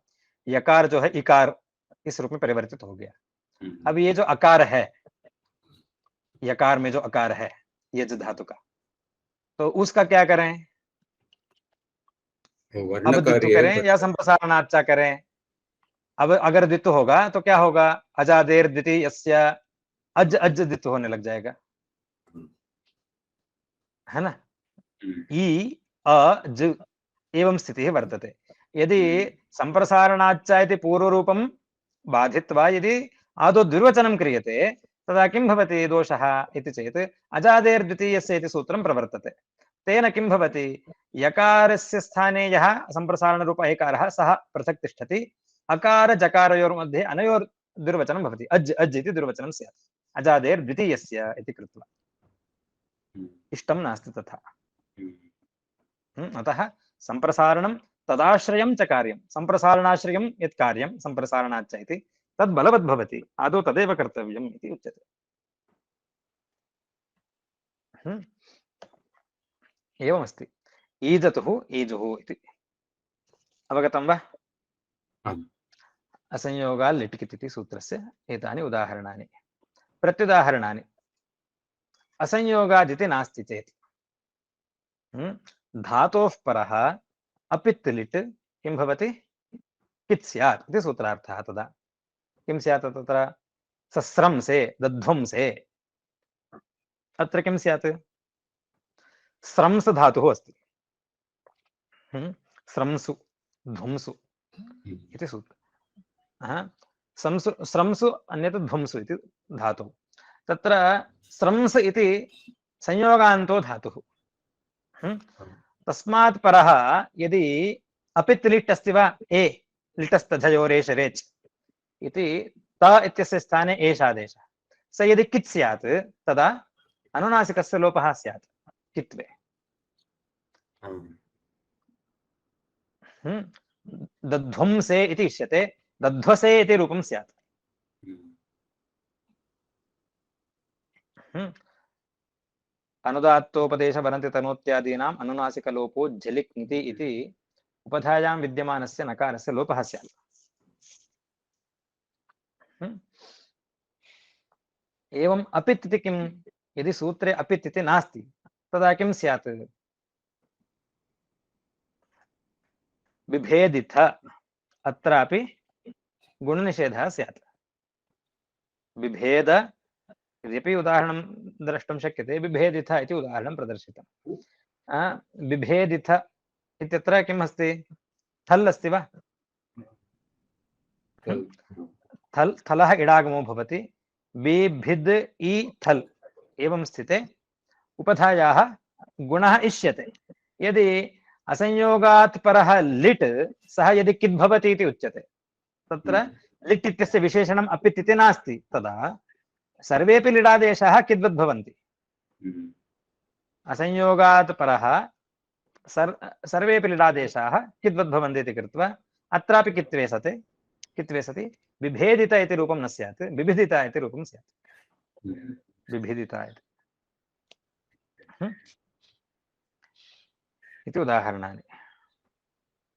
यकार जो है इकार इस रूप में परिवर्तित हो गया। अब ये जो अकार है यकार में जो अकार है यज धातु का, तो उसका क्या करें? वर्ण अब द्वित्व कार्य है करें या संप्रसारणाच्चा करें? अब अगर द्वित्व होगा तो क्या होगा? अजादेर द्वितीयस्य अज अज द्वित्व होने लग जाएगा, है ना? ई अ ज एवं स्थितिः वर्तते। यदि संप्रसारणाच्चा इति पूर्वरूपं बाधित्वा यदि आदौ द्विर्वचनं क्रियते तदा किं भवति दोषः इति चेत् अजादेर् द्वितीयस्य इति सूत्रं प्रवर्तते। तेन किं भवति? यकारस्य स्थाने यः संप्रसारणरूप एकारः सः पृथक् तिष्ठति, अकार जकारयोर्मध्ये अनयोर् द्विर्वचनं भवति, अज् अज् इति द्विर्वचनं स्यात्, अजादेर् द्वितीयस्य इति कृत्वा। इष्टं नास्ति तथा। अतः संप्रसारणं तदाश्रयं च कार्यं, संप्रसारणाश्रयं यत् कार्यं संप्रसारणाच्च इति तद् बलवत् भवति, आदौ तदेव कर्तव्यम् इति उच्यते। एवमस्ति। ईजतुः ईजुः इति अवगतं वा? असंयोगाल् लिट् इति सूत्रस्य एतानि उदाहरणानि। प्रत्युदाहरणानि। असंयोगादिति नास्ति चेत् धातोः परः अपित् लिट् किं भवति? कित् स्यात् इति सूत्रार्थः। तदा किं स्यात् तत्र? सस्रंसे दध्वंसे। अत्र किं स्यात्? स्रंस धातुः अस्ति, स्रंसु ध्वंसु इति सूत्रम्। स्रंसु स्रंसु अन्यत् ध्वंसु इति धातुः। तत्र स्रंस इति संयोगान्तो धातुः। तस्मात् परः यदि अपित् लिट् अस्ति वा? ए लिटस्तधयोरेष रेच् इति त इत्यस्य स्थाने एष आदेशः। स यदि कित् स्यात् तदा अनुनासिकस्य लोपः स्यात् कित्वे। दध्वंसे इति इष्यते, दध्वसे इति रूपं स्यात्। अनुदात्तोपदेश वरन्ति तनोत्यादीनाम् अनुनासिकलोपो झलिक् नीति इति उपधायां विद्यमानस्य नकारस्य लोपः स्यात्। एवम् अपित् इति किम्? यदि सूत्रे अपित् इति नास्ति तदा किं स्यात्? बिभेदिथ। अत्रापि गुणनिषेधः स्यात्। बिभेद यद्यपि उदाहरणं द्रष्टुं शक्यते, बिभेदिथ इति उदाहरणं प्रदर्शितम्। बिभेदिथ इत्यत्र किम् अस्ति? थल् अस्ति वा? थल् थलः इडागमो भवति। बिभिद् इ थल् एवं स्थिते उपधायाः गुणः इष्यते। यदि असंयोगात् परः लिट् सः यदि किद् भवति इति उच्यते, तत्र लिट् इत्यस्य विशेषणम् अपित् इति नास्ति, तदा सर्वेपि लिडादेशाः किद्वत् भवन्ति। असंयोगात् परः सर्वेपि लिडादेशाः किद्वत् भवन्ति इति कृत्वा अत्रापि कित्वे सति बिभेदित इति रूपं न स्यात्, बिभिदित इति रूपं स्यात्। बिभिदित इति उदाहरणानि।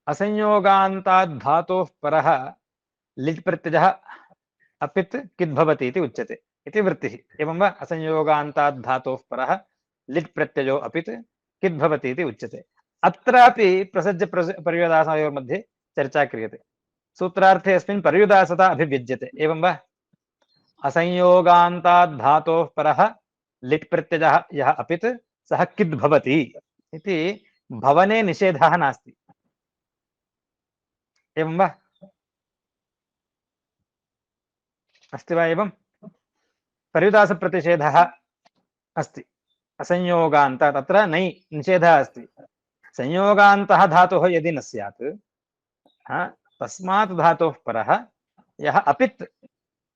असंयोगान्तात् धातोः परः लिट् प्रत्ययः अपित् किद् भवति इति उच्यते इति वृत्तिः। एवं वा? असंयोगान्तात् धातोः परः लिट् प्रत्ययो अपित् किद् भवति इति उच्यते। अत्रापि प्रसज्य पर्युदासयोर्मध्ये चर्चा क्रियते। सूत्रार्थे अस्मिन् पर्युदासता अभिव्यज्यते। एवं वा? असंयोगान्तात् धातोः परः लिट् प्रत्ययः यः अपित् सः किद् भवति इति भवने निषेधः नास्ति। एवं वा? अस्ति वा? एवं पर्युदासप्रतिषेधः अस्ति। असंयोगान्तात् अत्र नै निषेधः अस्ति। संयोगान्तः धातुः यदि न स्यात् तस्मात् धातोः परः यः अपित्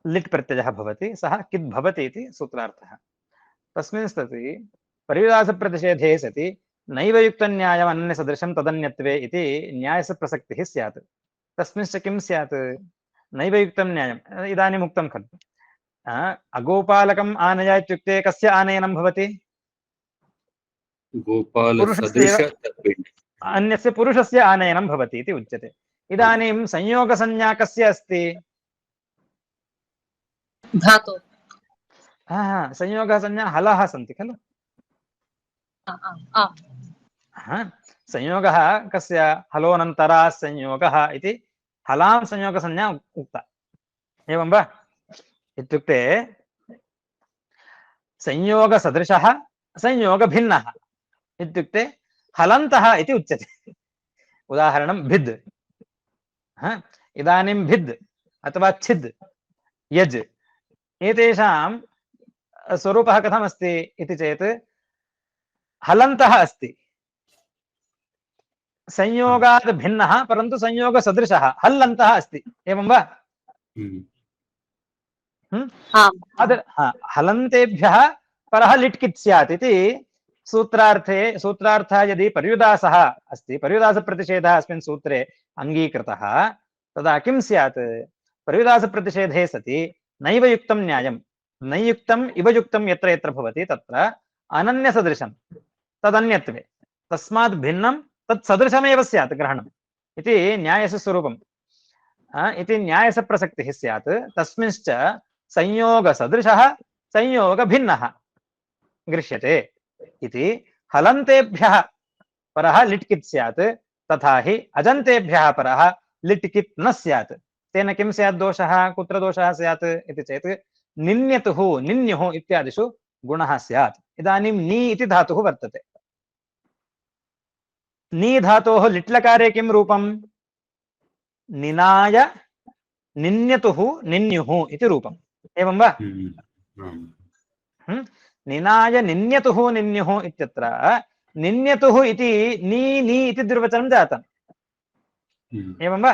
लिट् प्रत्ययः भवति सः किद् भवति इति सूत्रार्थः। तस्मिन् सति पर्युदासप्रतिषेधे सति नैव युक्तन्यायम् अनन्यसदृशं तदन्यत्वे इति न्यायस्य प्रसक्तिः स्यात्। तस्मिंश्च किं स्यात्? नैव युक्तं न्यायम्। इदानीम् उक्तं खलु, अगोपालकम् आनय इत्युक्ते कस्य आनयनं भवति? अन्यस्य पुरुषस्य आनयनं भवति इति उच्यते। इदानीं संयोगसंज्ञा कस्य अस्ति? धातु। संयोगः संज्ञा हलः सन्ति खलु। आम् संयोगः कस्य हलोऽनन्तरः संयोगः इति हलां संयोगसंज्ञा उक्ता। एवं वा? इत्युक्ते संयोगसदृशः संयोगभिन्नः इत्युक्ते हलन्तः इति उच्यते। उदाहरणं भिद्। इदानीं भिद् अथवा छिद् यज् एतेषां स्वरूपः कथमस्ति इति चेत् हलन्तः अस्ति, संयोगात् भिन्नः परन्तु संयोगसदृशः हल्लन्तः अस्ति। एवं वा? हलन्तेभ्यः परः लिट्कित् स्यात् इति सूत्रार्थः यदि पर्युदासः अस्ति, पर्युदासप्रतिषेधः अस्मिन् सूत्रे अङ्गीकृतः, तदा किं स्यात्? पर्युदासप्रतिषेधे सति नैव युक्तं न्यायं, नैयुक्तम् इव युक्तं यत्र यत्र भवति तत्र अनन्यसदृशं तदन्यत्वे, तस्मात् भिन्नं तत् सदृशमेव स्यात् ग्रहणम् इति न्यायस्य स्वरूपम् इति न्यायस्य प्रसक्तिः स्यात्। तस्मिंश्च संयोगसदृशः संयोगभिन्नः गृह्यते इति हलन्तेभ्यः परः लिट्कित् स्यात्, तथा हि अजन्तेभ्यः परः लिट्कित् न स्यात्। तेन किं स्यात् दोषः? कुत्र दोषः स्यात् इति चेत् निन्यतुः निन्युः इत्यादिषु गुणः स्यात्। इदानीं नी इति धातुः वर्तते। नी धातोः लिट्लकारे किं रूपं? निनाय निन्यतुः निन्युः इति रूपम्। एवं वा? निनाय निन्यतुः निन्युः इत्यत्र निन्यतुः इति नी नी इति द्विवचनं जातम्। एवं वा?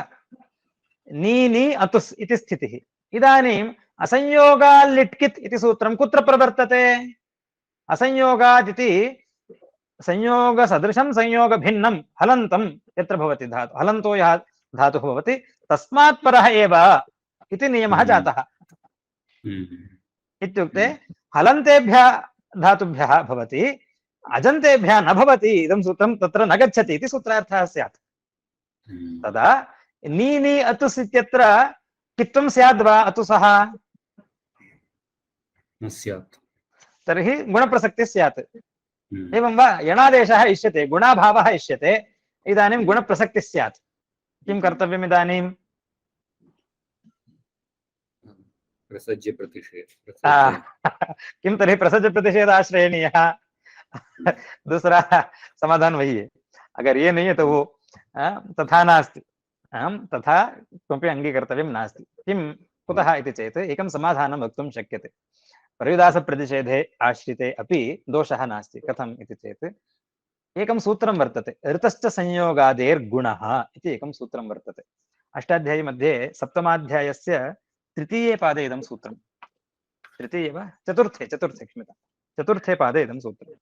नी नी अतुस् इति स्थितिः। इदानीम् असंयोगात् लिट्कित् इति सूत्रं कुत्र प्रवर्तते? असंयोगात् इति संयोगसदृशं संयोगभिन्नं हलन्तं यत्र भवति धातु, हलन्तो यः धातुः भवति तस्मात् परः एव इति नियमः जातः। इत्युक्ते हलन्तेभ्यः धातुभ्यः भवति, अजन्तेभ्यः न भवति, इदं सूत्रं तत्र न गच्छति इति सूत्रार्थः स्यात्। तदा नी नी अतुस् इत्यत्र कित्वं स्याद् वा? अतुसः न स्यात्, तर्हि गुणप्रसक्तिः स्यात्। एवं वा? यणादेशः इष्यते, गुणाभावः इष्यते, इदानीं गुणप्रसक्तिः स्यात्। किं कर्तव्यम् इदानीं? प्रसज्य प्रतिषेध। किं तर्हि प्रसज्य प्रतिषेध आश्रयणीयः? दूसरा समाधान वही है। अगर ये नहीं है तो वो तथा नास्ति, तथा किमपि अङ्गीकर्तव्यं नास्ति। किं कुतः इति चेत् एकं समाधानं वक्तुं शक्यते। पर्युदासप्रतिषेधे आश्रिते अपि दोषः नास्ति। कथम् इति चेत् एकं सूत्रं वर्तते, ऋतश्च संयोगादेर्गुणः इति एकं सूत्रं वर्तते। अष्टाध्यायी मध्ये सप्तमाध्यायस्य तृतीये पादे इदं सूत्रं, तृतीये वा चतुर्थे क्षम्यतां, चतुर्थे पादे इदं सूत्रं।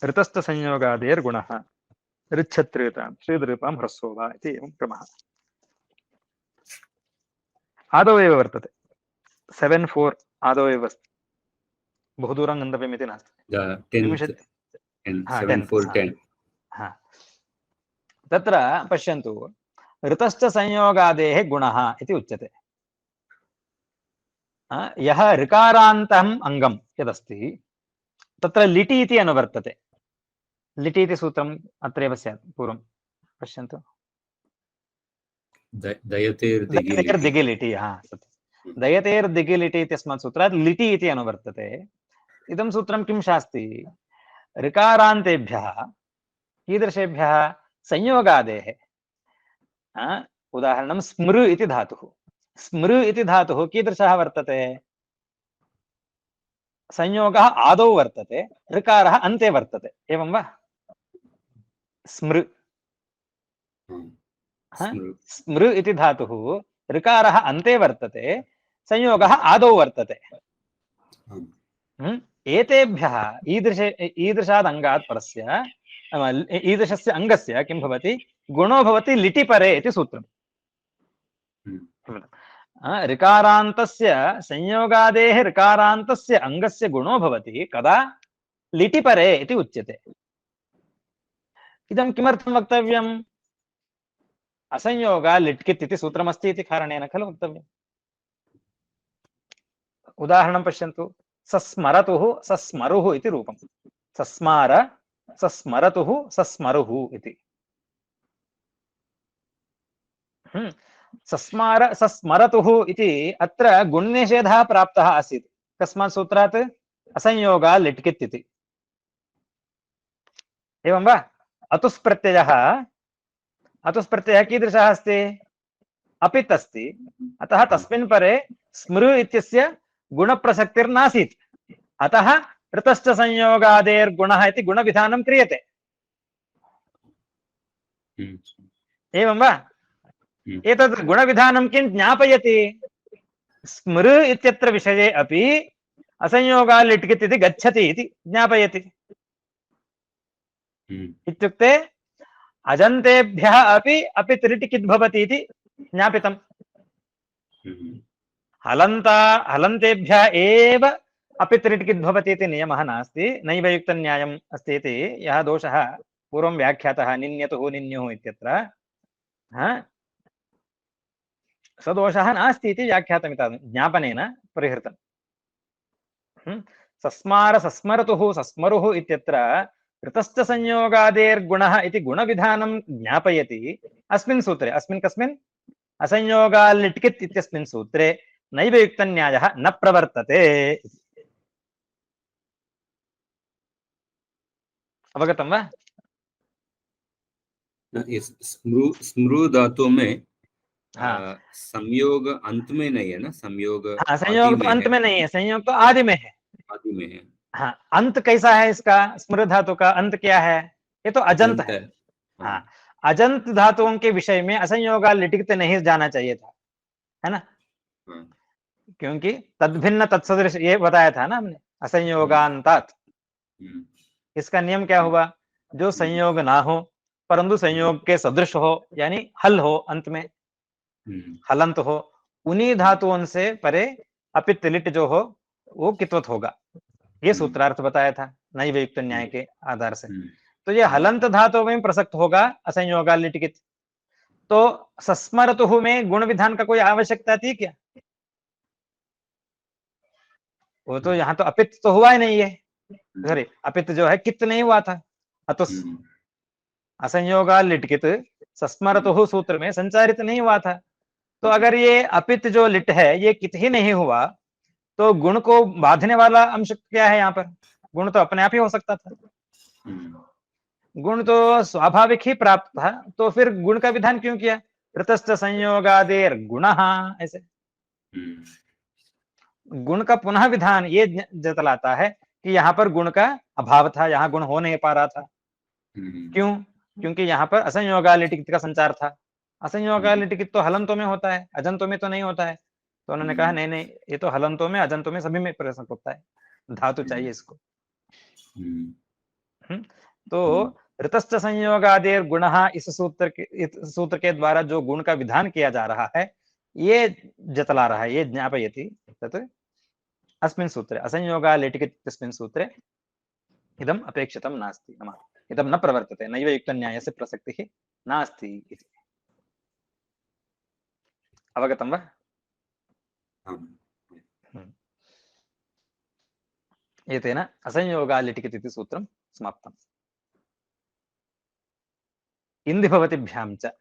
ऋतश्च संयोगादेर्गुणः ऋच्छत्रितां श्रीदृपां ह्रस्वो वा इति एवं क्रमः आदौ एव वर्तते। 7-4 आदौ एव अस्ति, बहु दूरं गन्तव्यम् इति नास्ति। 10 तत्र पश्यन्तु, ऋतश्च संयोगादेः गुणः इति उच्यते। यः ऋकारान्तम् अङ्गं यदस्ति तत्र लिटि इति अनुवर्तते। लिटि इति सूत्रम् अत्रैव स्यात्, पूर्वं पश्यन्तु। दयतेर्दिगिलिटि, दयतेर्दिगिलिटि इत्यस्मात् सूत्रात् लिटि इति अनुवर्तते। इदं सूत्रं किं शास्ति? ऋकारान्तेभ्यः कीदृशेभ्यः? संयोगादेः। उदाहरणं स्मृ इति धातुः। स्मृ इति धातुः कीदृशः वर्तते? संयोगः आदौ वर्तते, ऋकारः अन्ते वर्तते। एवं वा? स्मृ स्मृ इति धातुः ऋकारः अन्ते वर्तते, संयोगः आदौ वर्तते। एतेभ्यः ईदृशात् अङ्गात् परस्य ईदृशस्य अङ्गस्य किं भवति? गुणो भवति लिटि परे इति सूत्रम्। ऋकारान्तस्य संयोगादेः ऋकारान्तस्य अङ्गस्य गुणो भवति कदा? लिटि परे इति उच्यते। इदं किमर्थं वक्तव्यम्? असंयोगा लिट्कित् इति सूत्रमस्ति इति कारणेन खलु वक्तव्यम्। उदाहरणं पश्यन्तु, सस्मरतुः सस्मरुः इति रूपं, सस्मार सस्मरतुः सस्मरुः इति। सस्मार सस्मरतुः इति अत्र गुणनिषेधः प्राप्तः आसीत्, कस्मात् सूत्रात्? असंयोगा लिट्कित् इति, एवं वा? अतुस् प्रत्ययः कीदृशः अस्ति? अपित् अस्ति, अतः तस्मिन् परे स्मृ इत्यस्य गुणप्रसक्तिर्नासीत्, अतः ऋतश्च संयोगादेर्गुणः इति गुणविधानं क्रियते, एवं वा? एतत् गुणविधानं किं ज्ञापयति? स्मृ इत्यत्र विषये अपि असंयोगा लिट्कित् इति गच्छति इति ज्ञापयति। इत्युक्ते अजन्तेभ्यः अपि अपित् लिट्कित् भवति इति ज्ञापितम्। हलन्तेभ्यः एव अपित् लिट्कित् भवति इति नियमः नास्ति, नैव युक्तन्यायम् अस्ति इति यः दोषः पूर्वं व्याख्यातः निन्यतुः निन्युः इत्यत्र, सदोषः नास्ति इति व्याख्यातमिति ज्ञापनेन परिहृतम्। सस्मार सस्मरतुः सस्मरुः इत्यत्र ऋतश्च संयोगादेर्गुणः इति गुणविधानं ज्ञापयति अस्मिन् सूत्रे। अस्मिन् कस्मिन्? असंयोगा लिट्कित् इत्यस्मिन् सूत्रे नैव युक्तन्यायः न प्रवर्तते। अवगतं वा? स्मृ धातु में संयोग अंत में नहीं है ना, संयोग संयोग तो अंत में नहीं है, संयोग तो आदि में है। आदि में है। हाँ, अंत कैसा है इसका? स्मृ धातु का अंत क्या है? ये तो अजंत है। हाँ, अजंत धातुओं के विषय में असंयोगा लिटिकित नहीं जाना चाहिए था, है ना? क्योंकि तद्भिन्न तत्सदृश ये बताया था ना हमने, असंयोगांतात। इसका नियम क्या हुआ? जो संयोग ना हो परंतु संयोग के सदृश हो, यानी हल हो, अंत में हलंत हो, उन्हीं धातुओं से परे अपित लिट जो हो वो कित्वत होगा, ये सूत्रार्थ बताया था नैव युक्त न्याय के आधार से। तो ये हलंत धातु में प्रसक्त होगा असंयोगा लिटिकित। तो सस्मरतुः में गुण विधान का कोई आवश्यकता थी क्या? वो तो यहाँ तो अपित तो हुआ ही नहीं है, सॉरी अपित जो है कित नहीं हुआ था, अतुस असंयोगा लिटकित सस्मरतुः सूत्र में संचारित नहीं हुआ था। तो अगर ये अपित जो लिट है ये कित ही नहीं हुआ तो गुण को बांधने वाला अंश क्या है यहाँ पर? गुण तो अपने आप ही हो सकता था, गुण तो स्वाभाविक ही प्राप्त था, तो फिर गुण का विधान क्यों किया? ऋतश्च संयोगादेर गुणः, ऐसे गुण का पुनः विधान ये जतलाता है कि यहाँ पर गुण का अभाव था, यहाँ गुण हो नहीं पा रहा था। क्यों? क्योंकि यहाँ पर असंयोगा लिटिकित का संचार था। असंयोगा लिटिकित तो हलंतों में होता है, अजंतों में तो नहीं होता है। तो उन्होंने कहा नहीं नहीं, ये तो हलंतों में अजंतों में सभी में प्रसक्त होता है, धातु चाहिए इसको। तो ऋतश्च संयोगादेर गुणः इस सूत्र के द्वारा जो गुण का विधान किया जा रहा है ये जतला रहा है, ये ज्ञापयति तत् अस्मिन् सूत्रे असंयोगा लिटिकित् इत्यस्मिन् सूत्रे इदम् अपेक्षितं नास्ति, नाम इदं न प्रवर्तते, नैव युक्तन्यायस्य प्रसक्तिः नास्ति इति। अवगतं वा? एतेन असंयोगा लिटिकित् इति सूत्रं समाप्तम्। इन्धि भवतिभ्यां च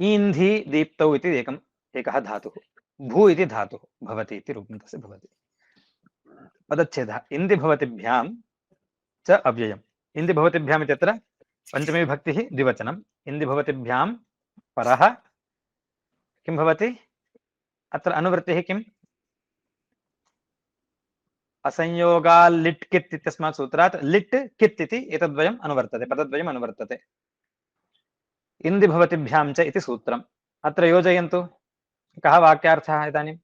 ईन्धि दीप्तौ इति एकः धातुः, भू इति धातुः, भवति इति रूपं तस्य भवति। पदच्छेदः इन्धि भवतिभ्यां च अव्ययम्। इन्धि भवतिभ्याम् इत्यत्र पंचमी विभक्तिः द्विवचनम्। इन्धि भवतिभ्यां परः किं भवति? अत्र अनुवृत्तिः किम्? असंयोगा लिट् कित् इत्यस्मात् सूत्रात् लिट् कित् इति एतद्वयम् अनुवर्तते, पदद्वयम् अनुवर्तते। इन्धि भवतिभ्यां च इति सूत्रम् अत्र योजयन्तु। कः वाक्यार्थः इदानीम्?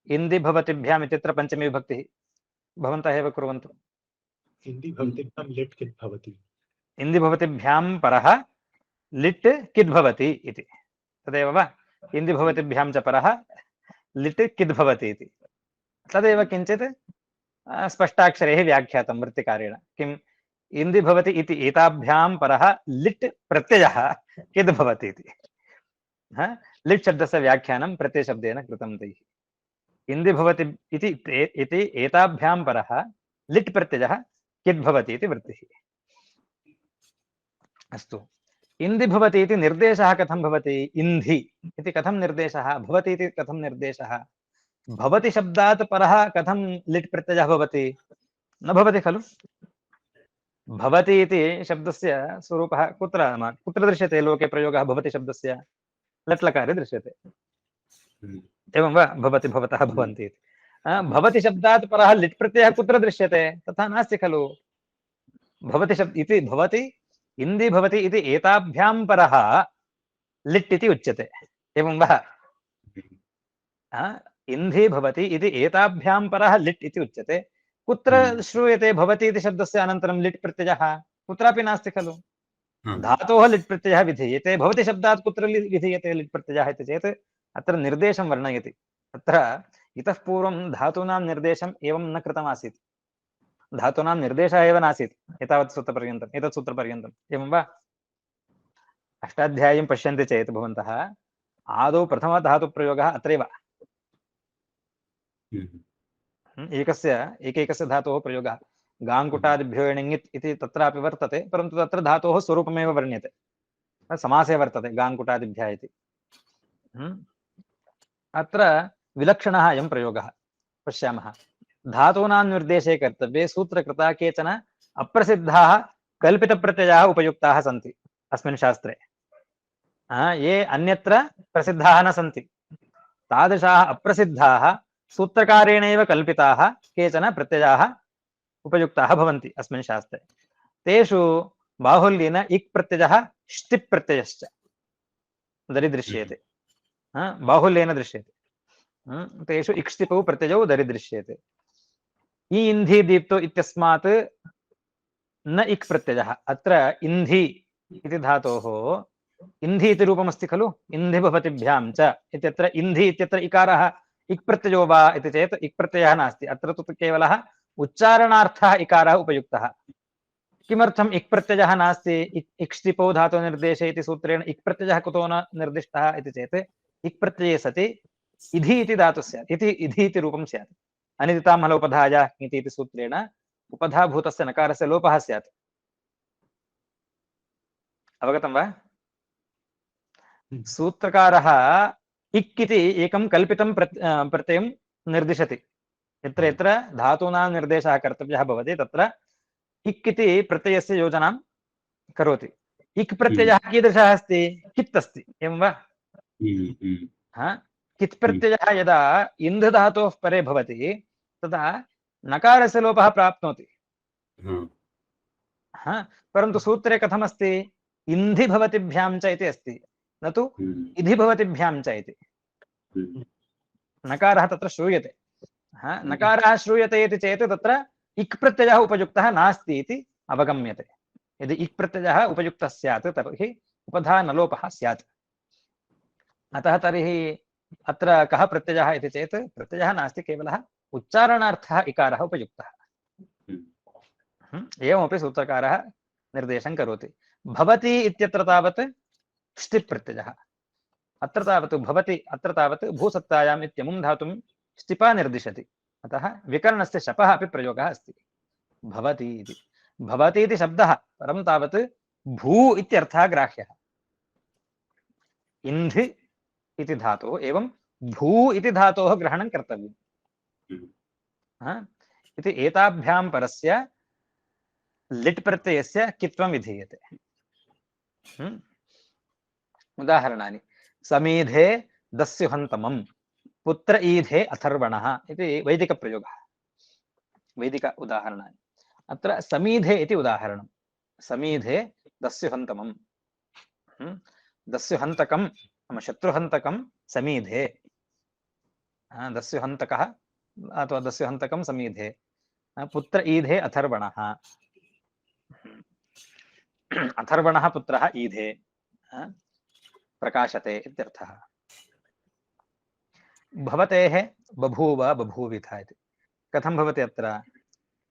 इन्धि भवतिभ्याम् इत्यत्र पंचमी विभक्तिः, भवन्तः एव कुर्वन्तु। इन्धि भवतिभ्यां लिट् कित् भवति, इन्धि भवतिभ्यां परः लिट् कित् भवति इति, तदेव वा? इन्धि भवतिभ्यां च परः लिट् कित् भवति इति तदेव किञ्चित् स्पष्टाक्षरैः व्याख्यातं वृत्तिकारेण। किम्? इन्धि भवति इति एताभ्यां परः लिट् प्रत्ययः कित् भवति इति। लिट् शब्दस्य व्याख्यानं प्रत्ययशब्देन कृतं तैः। इन्दि भवति इति एताभ्यां परः लिट् प्रत्ययः किद् भवति इति वृत्तिः। अस्तु, इन्दि भवति इति निर्देशः कथं भवति? इन्धि इति कथं निर्देशः भवति इति कथं निर्देशः? भवति शब्दात् परः कथं लिट् प्रत्ययः भवति? न भवति खलु। भवति इति शब्दस्य स्वरूपः कुत्र दृश्यते? लोके प्रयोगः भवति शब्दस्य लट् लकारे दृश्यते। एवं वा? भवति, भवतः, भवन्ति इति। भवति शब्दात् परः लिट् प्रत्ययः कुत्र दृश्यते? तथा नास्ति खलु। भवति शब्द इति भवति, इन्दि भवति इति एताभ्यां परः लिट् इति उच्यते। एवं वा? इन्धि भवति इति एताभ्यां परः लिट् इति उच्यते। कुत्र श्रूयते भवति इति शब्दस्य अनन्तरं लिट् प्रत्ययः? कुत्रापि नास्ति खलु। धातोः लिट् प्रत्ययः विधीयते, भवति शब्दात् कुत्र विधीयते लिट् प्रत्ययः इति चेत् अत्र निर्देशं वर्णयति। अत्र इतः पूर्वं धातूनां निर्देशम् एवं न कृतमासीत्। धातूनां निर्देशः एव नासीत् एतावत् सूत्रपर्यन्तम्, एतत् सूत्रपर्यन्तम्। एवं वा? अष्टाध्यायीं पश्यन्ति चेत् भवन्तः आदौ प्रथमधातुप्रयोगः अत्रैव एकैकस्य धातोः प्रयोगः। गाङ्कुटादिभ्यो एणिङित् इति तत्रापि वर्तते, परन्तु तत्र धातोः स्वरूपमेव वर्ण्यते, समासे वर्तते गाङ्कुटादिभ्यः इति। अत्र विलक्षणः अयं प्रयोगः। पश्यामः, धातूनां निर्देशे कर्तव्ये सूत्रकृता केचन अप्रसिद्धाः कल्पितप्रत्ययाः उपयुक्ताः सन्ति अस्मिन् शास्त्रे। ये अन्यत्र प्रसिद्धाः न सन्ति, तादृशाः अप्रसिद्धाः सूत्रकारेणैव कल्पिताः केचन प्रत्ययाः उपयुक्ताः भवन्ति अस्मिन् शास्त्रे। तेषु बाहुल्येन इक् प्रत्ययः ष्टिप् प्रत्ययश्च दरिदृश्येते। बाहुल्येन दृश्यते। तेषु इक्ष्टिपौ प्रत्ययौ दरिदृश्येते। इ इन्धि दीप्तो इत्यस्मात् न इक् प्रत्ययः। अत्र इन्धि इति धातोः इन्धि इति रूपमस्ति खलु। इन्धि भवतिभ्यां च इत्यत्र इन्धि इत्यत्र इकारः इक् प्रत्ययो वा इति चेत् इक् प्रत्ययः नास्ति। अत्र तु केवलः उच्चारणार्थः इकारः उपयुक्तः। किमर्थम् इक् प्रत्ययः नास्ति? इक्ष्टिपौ धातु निर्देशे इति सूत्रेण इक् प्रत्ययः कुतो न निर्दिष्टः इति चेत् इक् प्रत्यये सति इधि इति धातुः स्यात्, इधि इति रूपं स्यात्। अनिदितां हलोपधाय इति सूत्रेण उपधाभूतस्य नकारस्य लोपः स्यात्। अवगतं वा? सूत्रकारः इक् इति एकं कल्पितं प्रत्ययं निर्दिशति। यत्र यत्र धातूनां निर्देशः कर्तव्यः भवति तत्र इक् इति प्रत्ययस्य योजनां करोति। इक् प्रत्ययः कीदृशः अस्ति? कित् अस्ति। एवं वा? कित् प्रत्ययः यदा इन्ध धातोः परे भवति तदा नकारस्य लोपः प्राप्नोति। परन्तु सूत्रे कथमस्ति? इन्धि भवतिभ्यां च इति अस्ति, न तु इधि भवतिभ्यां च इति। नकारः तत्र श्रूयते। नकारः श्रूयते इति चेत् तत्र इक् प्रत्ययः उपयुक्तः नास्ति इति अवगम्यते। यदि इक् प्रत्ययः उपयुक्तः स्यात् तर्हि उपधानलोपः स्यात्। अतः तर्हि अत्र कः प्रत्ययः इति चेत् प्रत्ययः नास्ति, केवलः उच्चारणार्थः इकारः उपयुक्तः। एवमपि सूत्रकारः निर्देशं करोति। भवति इत्यत्र तावत् ष्टिप् प्रत्ययः। अत्र तावत् भवति, अत्र तावत् भूसत्तायाम् इत्यमुं धातुं ष्टिपा निर्दिशति। अतः विकरणस्य शपः अपि प्रयोगः अस्ति। भवति इति, भवति इति शब्दः, परं तावत् भू इत्यर्थः ग्राह्यः। इन्धि इति धातोः एवं भू इति धातोः ग्रहणं कर्तव्यम्। इति एताभ्यां परस्य लिट् प्रत्ययस्य कित्वं विधीयते। उदाहरणानि: समीधे दस्युहन्तमं, पुत्र ईधे अथर्वणः इति वैदिकप्रयोगः, वैदिक उदाहरणानि। अत्र समीधे इति उदाहरणं। समीधे दस्युहन्तमं, दस्युहन्तकं नाम शत्रुहन्तकं समीधे। दस्युहन्तकः अथवा दस्युहन्तकं समीधे। पुत्र ईधे अथर्वणः, अथर्वणः पुत्रः ईधे प्रकाशते इत्यर्थः। भवतेः बभूव बभूविथ इति कथं भवति? अत्र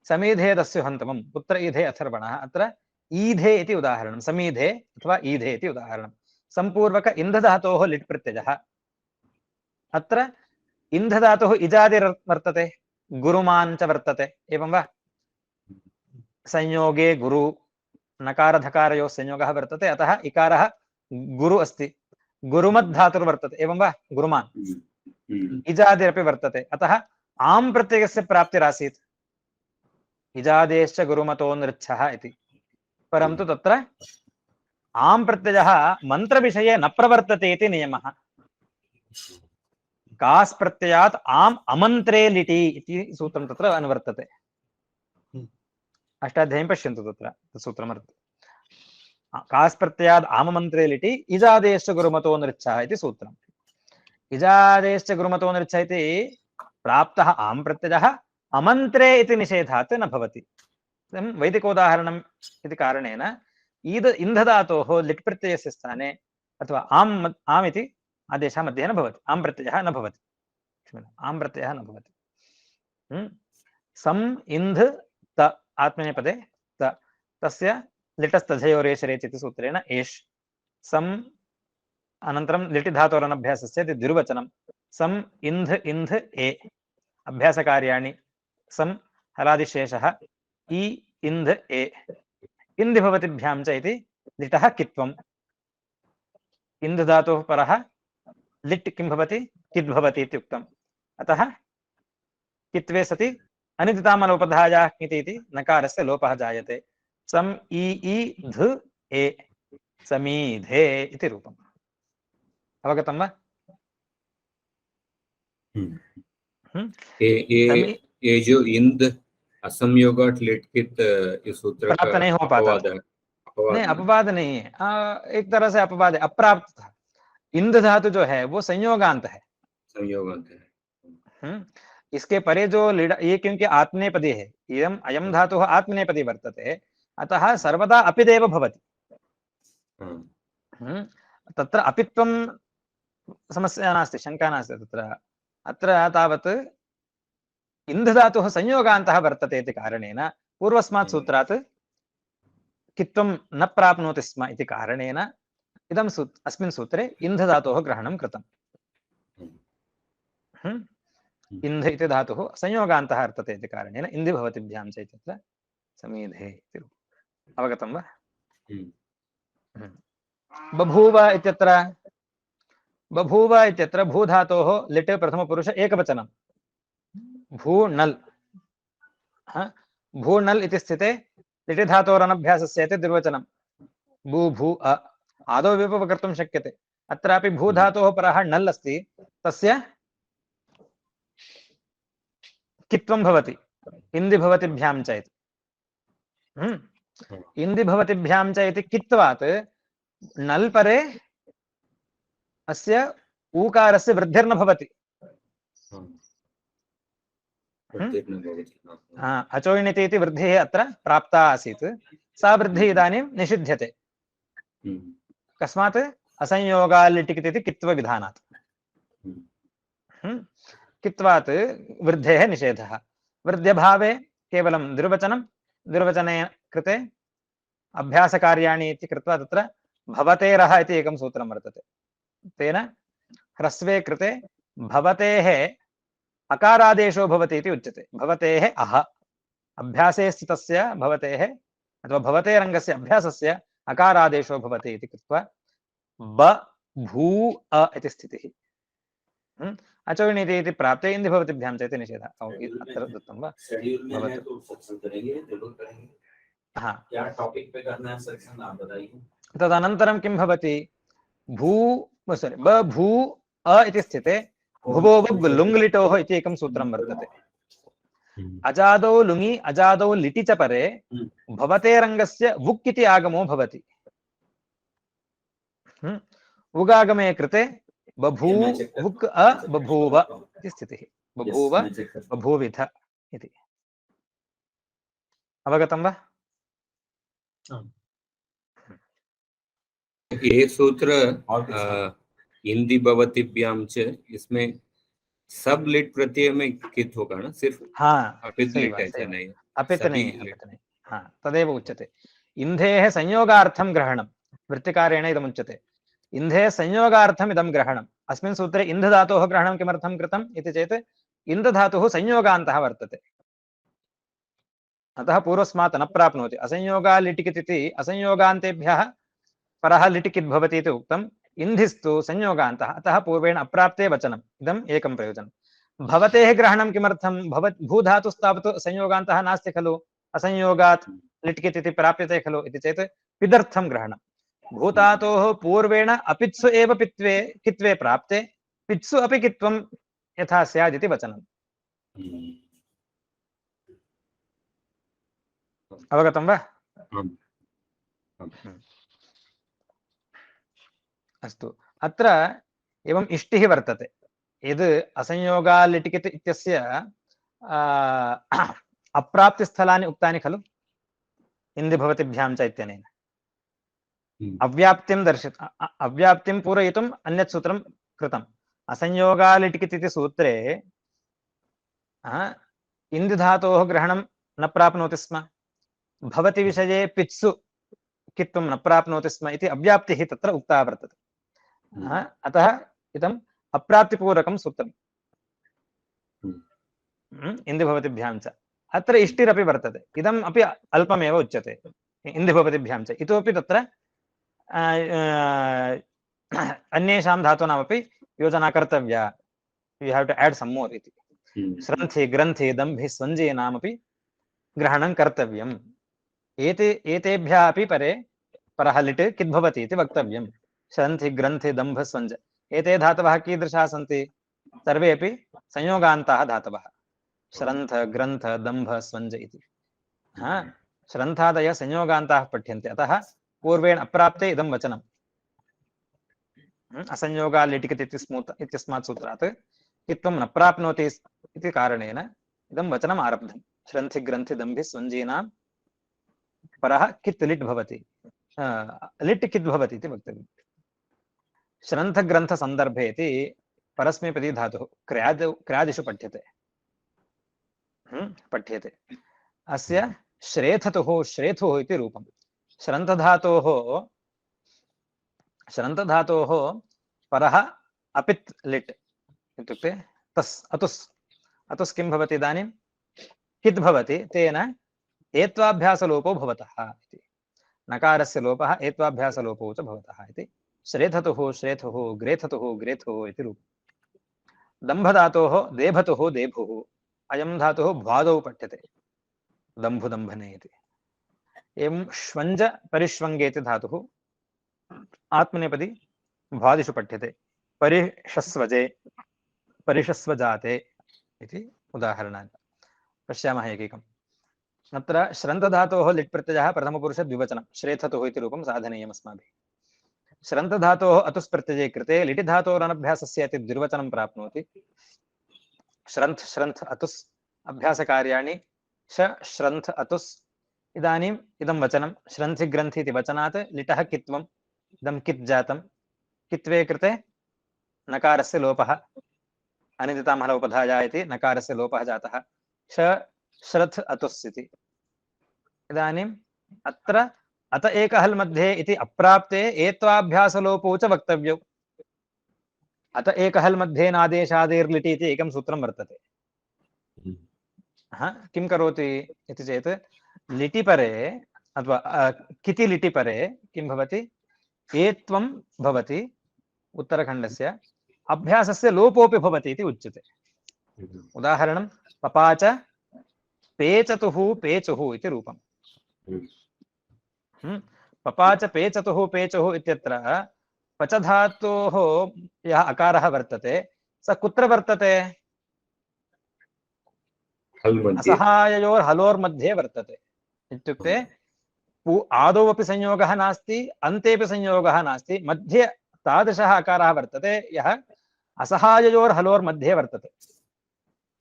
समीधे दस्युहन्तमं, पुत्र ईधे अथर्वणः। अत्र ईधे इति उदाहरणं, समीधे अथवा ईधे इति उदाहरणं। सम्पूर्वक इन्ध धातोः लिट् प्रत्ययः। अत्र इन्ध धातुः इजादिर् वर्तते, गुरुमान् च वर्तते, एवं वा? संयोगे गुरु नकारधकारयोः संयोगः वर्तते, अतः इकारः गुरु अस्ति। गुरुमद्धातुर्वर्तते, एवं वा? गुरुमान्। इजादिरपि वर्तते, अतः आम् प्रत्ययस्य प्राप्तिरासीत्, इजादेश्च गुरुमतो नृच्छः इति। परन्तु तत्र आम् प्रत्ययः मन्त्रविषये न प्रवर्तते इति नियमः। कास् प्रत्ययात् आम् अमन्त्रे लिटि इति सूत्रं तत्र अनुवर्तते। अष्टाध्यायीं पश्यन्तु, तत्र सूत्रमर्थ कास् प्रत्ययात् आममन्त्रे लिटि इजादेश्च गुरुमतो नृच्छः इति सूत्रम्। इजादेश्च गुरुमतो नृच्छः इति प्राप्तः आम् प्रत्ययः अमन्त्रे इति निषेधात् न भवति। वैदिकोदाहरणम् इति कारणेन इन्ध धातोः लिट् प्रत्ययस्य स्थाने अथवा आम् इति आदेशः मध्ये न भवति, आम् प्रत्ययः न भवति, आम् प्रत्ययः न भवति। सम् इन्ध त आत्मनेपदे त, तस्य लिटस्तथयोरेशरेत् इति सूत्रेण एष्। सम् अनन्तरं लिटि धातोरनभ्यासस्य इति द्विर्वचनं। सम् इन्ध इन्ध ए अभ्यासकार्याणि। सम् हलादिशेषः इ इन्ध ए इन्धि भवतिभ्यां च इति लिटः कित्वम्। इन्ध धातोः परः लिट् किं भवति, किद् भवति इति उक्तम्। अतः कित्वे सति अनिदितामलोपधायाः किति इति नकारस्य लोपः जायते। सम् इ ध ए समीधे इति रूपम्। अवगतं वा? ये जो इंद असंयोगाट लिटकित इस सूत्र का प्राप्त नहीं हो पाता, नहीं अपवाद नहीं है, एक तरह से अपवाद है, अप्राप्त था। इंद धातु जो है वो संयोगांत है, संयोगांत है। इसके परे जो ये क्योंकि आत्मनेपदी है, इयम् अयं धातुः आत्मनेपदी वर्तते, अतः सर्वदा अपिदेव भवति। तत्र अपित्वं समस्या नास्ति, शङ्का नास्ति तत्र। अत्र तावत् इन्ध धातुः संयोगान्तः वर्तते इति कारणेन पूर्वस्मात् सूत्रात् कित्वं न प्राप्नोति स्म इति कारणेन इदं अस्मिन् सूत्रे इन्ध धातोः ग्रहणं कृतम्। इन्ध इति धातुः संयोगान्तः वर्तते इति कारणेन इन्धि भवतिभ्यां च इत्यत्र समीधे इति। अवगतं वा? बभूव इत्यत्र भूधातोः लिट् प्रथमपुरुष एकवचनं भूनल्। भूनल् इति स्थिते लिटि धातोरनभ्यासस्य इति द्विर्वचनं भू भू अ आदौ विभव कर्तुं शक्यते। अत्रापि भूधातोः परः नल् अस्ति, तस्य कित्वं भवति, इन्धि भवतिभ्यां च इति। इन्धि भवतिभ्यां च इति कित्वात् नल् परे अस्य ऊकारस्य वृद्धिर्न भवति। अचोयिणिति इति वृद्धिः अत्र प्राप्ता आसीत्, सा वृद्धिः इदानीं निषिध्यते। कस्मात्? असंयोगाल्लिटिकिति इति कित्वविधानात्। कित्वात् वृद्धेः निषेधः। वृद्ध्यभावे केवलं द्विर्वचनं, द्विर्वचने कृते अभ्यासकार्याणि इति कृत्वा तत्र भवतेरः इति एकं सूत्रं वर्तते। तेन ह्रस्वे कृते भवतेः अकारादेशो भवति इति उच्यते। भवतेः अह अभ्यासे स्थितस्य भवतेः अथवा भवतेरङ्गस्य अभ्यासस्य अकारादेशो भवति इति कृत्वा ब भू अ इति स्थितिः। अचोयिणीति इति प्राप्ते इन्धि भवतिभ्यां च इति निषेधः। अत्र दत्तं वा? हाँ, क्या टॉपिक पे करना है सेक्शन आप बताइए। तदनन्तरं किं भवति? ब भू अ इति स्थिते भुवो वग् लुङ्लिटोः इति एकं सूत्रं वर्तते। अजादौ लुङि अजादौ लिटि च परे भवतेरङ्गस्य वुक् इति आगमो भवति। उगागमे कृते बभू वुक् अ बभूव इति स्थितिः। बभूव बभूविथ इति। अवगतं वा? ये सूत्र हिंदी भवतिभ्यां च, इसमें सब लिट प्रत्यय में कित होगा ना, सिर्फ हाँ, अपित लिट ऐसा नहीं, अपित नहीं। हाँ, तदेव उच्यते। इन्धेः संयोगार्थं ग्रहणं वृत्तिकारेण इदमुच्यते। इन्धेः संयोगार्थम् इदं ग्रहणं अस्मिन् सूत्रे इन्धधातोः ग्रहणं किमर्थं कृतम् इति चेत् इन्धधातुः संयोगान्तः वर्तते, अतः पूर्वस्मात् न प्राप्नोति। असंयोगा लिटिकित् इति असंयोगान्तेभ्यः परः लिटिकित् भवति इति उक्तम्, इन्धिस्तु संयोगान्तः, अतः पूर्वेण अप्राप्ते वचनम्। इदम् एकं प्रयोजनं। भवतेः ग्रहणं किमर्थं? भूधातुस्तावत् संयोगान्तः नास्ति खलु, असंयोगात् लिटिकित् इति प्राप्यते खलु इति चेत् पिदर्थं ग्रहणं। भूधातोः पूर्वेण अपित्सु एव पित्वे कित्वे प्राप्ते, पित्सु अपि कित्वं यथा स्यात् इति वचनम्। अवगतं वा? अस्तु, अत्र एवम् इष्टिः वर्तते। यद् असंयोगालिटिकित् इत्यस्य अप्राप्तिस्थलानि उक्तानि खलु इन्दि भवतिभ्यां च इत्यनेन। अव्याप्तिं अव्याप्तिं पूरयितुम् अन्यत् सूत्रं कृतम्। असंयोगालिटिकित् इति सूत्रे इन्दि धातोः ग्रहणं न प्राप्नोति स्म, भवति विषये पित्सु कित्वं न प्राप्नोति स्म इति अव्याप्तिः तत्र उक्ता वर्तते। अतः इदम् अप्राप्तिपूर्वकं सूत्रम् इन्दि भवतिभ्यां च। अत्र इष्टिरपि वर्तते, इदम् अपि अल्पमेव उच्यते इन्दि भवतिभ्यां च। इतोपि तत्र अन्येषां धातूनामपि योजना कर्तव्या, you have to add some more इति। श्रन्थि ग्रन्थि दम्भि स्वञ्जीनामपि ग्रहणं कर्तव्यम्। एतेभ्यः अपि परे परः लिट् किद् भवति इति वक्तव्यम्। श्रन्थि ग्रन्थि दम्भ स्वञ्ज एते धातवः कीदृशाः सन्ति? सर्वेपि संयोगान्ताः धातवः। श्रन्थ ग्रन्थ दम्भ स्वञ्ज इति श्रन्थादयः संयोगान्ताः पठ्यन्ते, अतः पूर्वेण अप्राप्ते इदं वचनम्। असंयोगालिटिकित् इत्यस्मात् सूत्रात् कित्वं न प्राप्नोति इति कारणेन इदं वचनम् आरब्धम्। श्रन्थि ग्रन्थि दम्भि स्वञ्जीनां परः कित् लिट् भवति, लिट् किद् भवति इति वक्तव्यम्। श्रन्थग्रन्थसन्दर्भे इति परस्मैपदी धातुः क्र्यादिषु पठ्यते। अस्य श्रेथतुः श्रेथुः इति रूपम्। श्रन्थधातोः परः अपित् लिट् इत्युक्ते तस् अतुस् किं भवति इदानीं? किद् भवति, तेन एत्वाभ्यासलोपो भवतः इति। नकारस्य लोपः एत्वाभ्यासलोपो च भवतः इति। श्रेथतुः श्रेथुः ग्रेथतुः ग्रेथुः इति रूपम्। दम्भधातोः देभतुः देभुः, अयं धातुः भ्वादौ पठ्यते, दम्भु दम्भने इति। एवं श्वञ्ज परिष्वङ्गेति धातुः आत्मनेपदी भ्वादिषु पठ्यते। परिषस्वजे परिषस्वजाते इति उदाहरणानि पश्यामः एकैकम्। अत्र श्रन्थधातोः लिट् प्रत्ययः प्रथमपुरुषद्विवचनं श्रेथतुः इति रूपं साधनीयम् अस्माभिः। श्रन्थधातोः अतुस् प्रत्यये कृते लिटि धातोरनभ्यासस्य इति द्विर्वचनं प्राप्नोति। श्रन्थ श्रन्थ अतुस् अभ्यासकार्याणि श्रन्थ अतुस्। इदानीम् इदं वचनं श्रन्थि ग्रन्थि इति वचनात् लिटः कित्वम्, इदं कित् जातं। कित्वे कृते नकारस्य लोपः, अनिदितामहल उपधाया इति नकारस्य लोपः जातः। श्रथ अतुस् इति। इदानीम् अत्र अत एकहल् मध्ये इति अप्राप्ते एत्वाभ्यासलोपो च वक्तव्यौ। अत एकहल् मध्ये नादेशादेर्लिटि इति एकं सूत्रं वर्तते। किं करोति इति चेत् लिटि परे अथवा किति लिटि परे किं भवति, एत्वं भवति उत्तरखण्डस्य, अभ्यासस्य लोपोपि भवति इति उच्यते। उदाहरणं पपाच पेचतुः पेचुः इति रूपम्। पपाच पेचतुः पेचुः इत्यत्र पचधातोः यः अकारः वर्तते स कुत्र वर्तते? असहाययोर्हलोर्मध्ये वर्तते। इत्युक्ते आदौ अपि संयोगः नास्ति, अन्तेपि संयोगः नास्ति, मध्ये तादृशः अकारः वर्तते यः असहाययोर्हलोर्मध्ये वर्तते।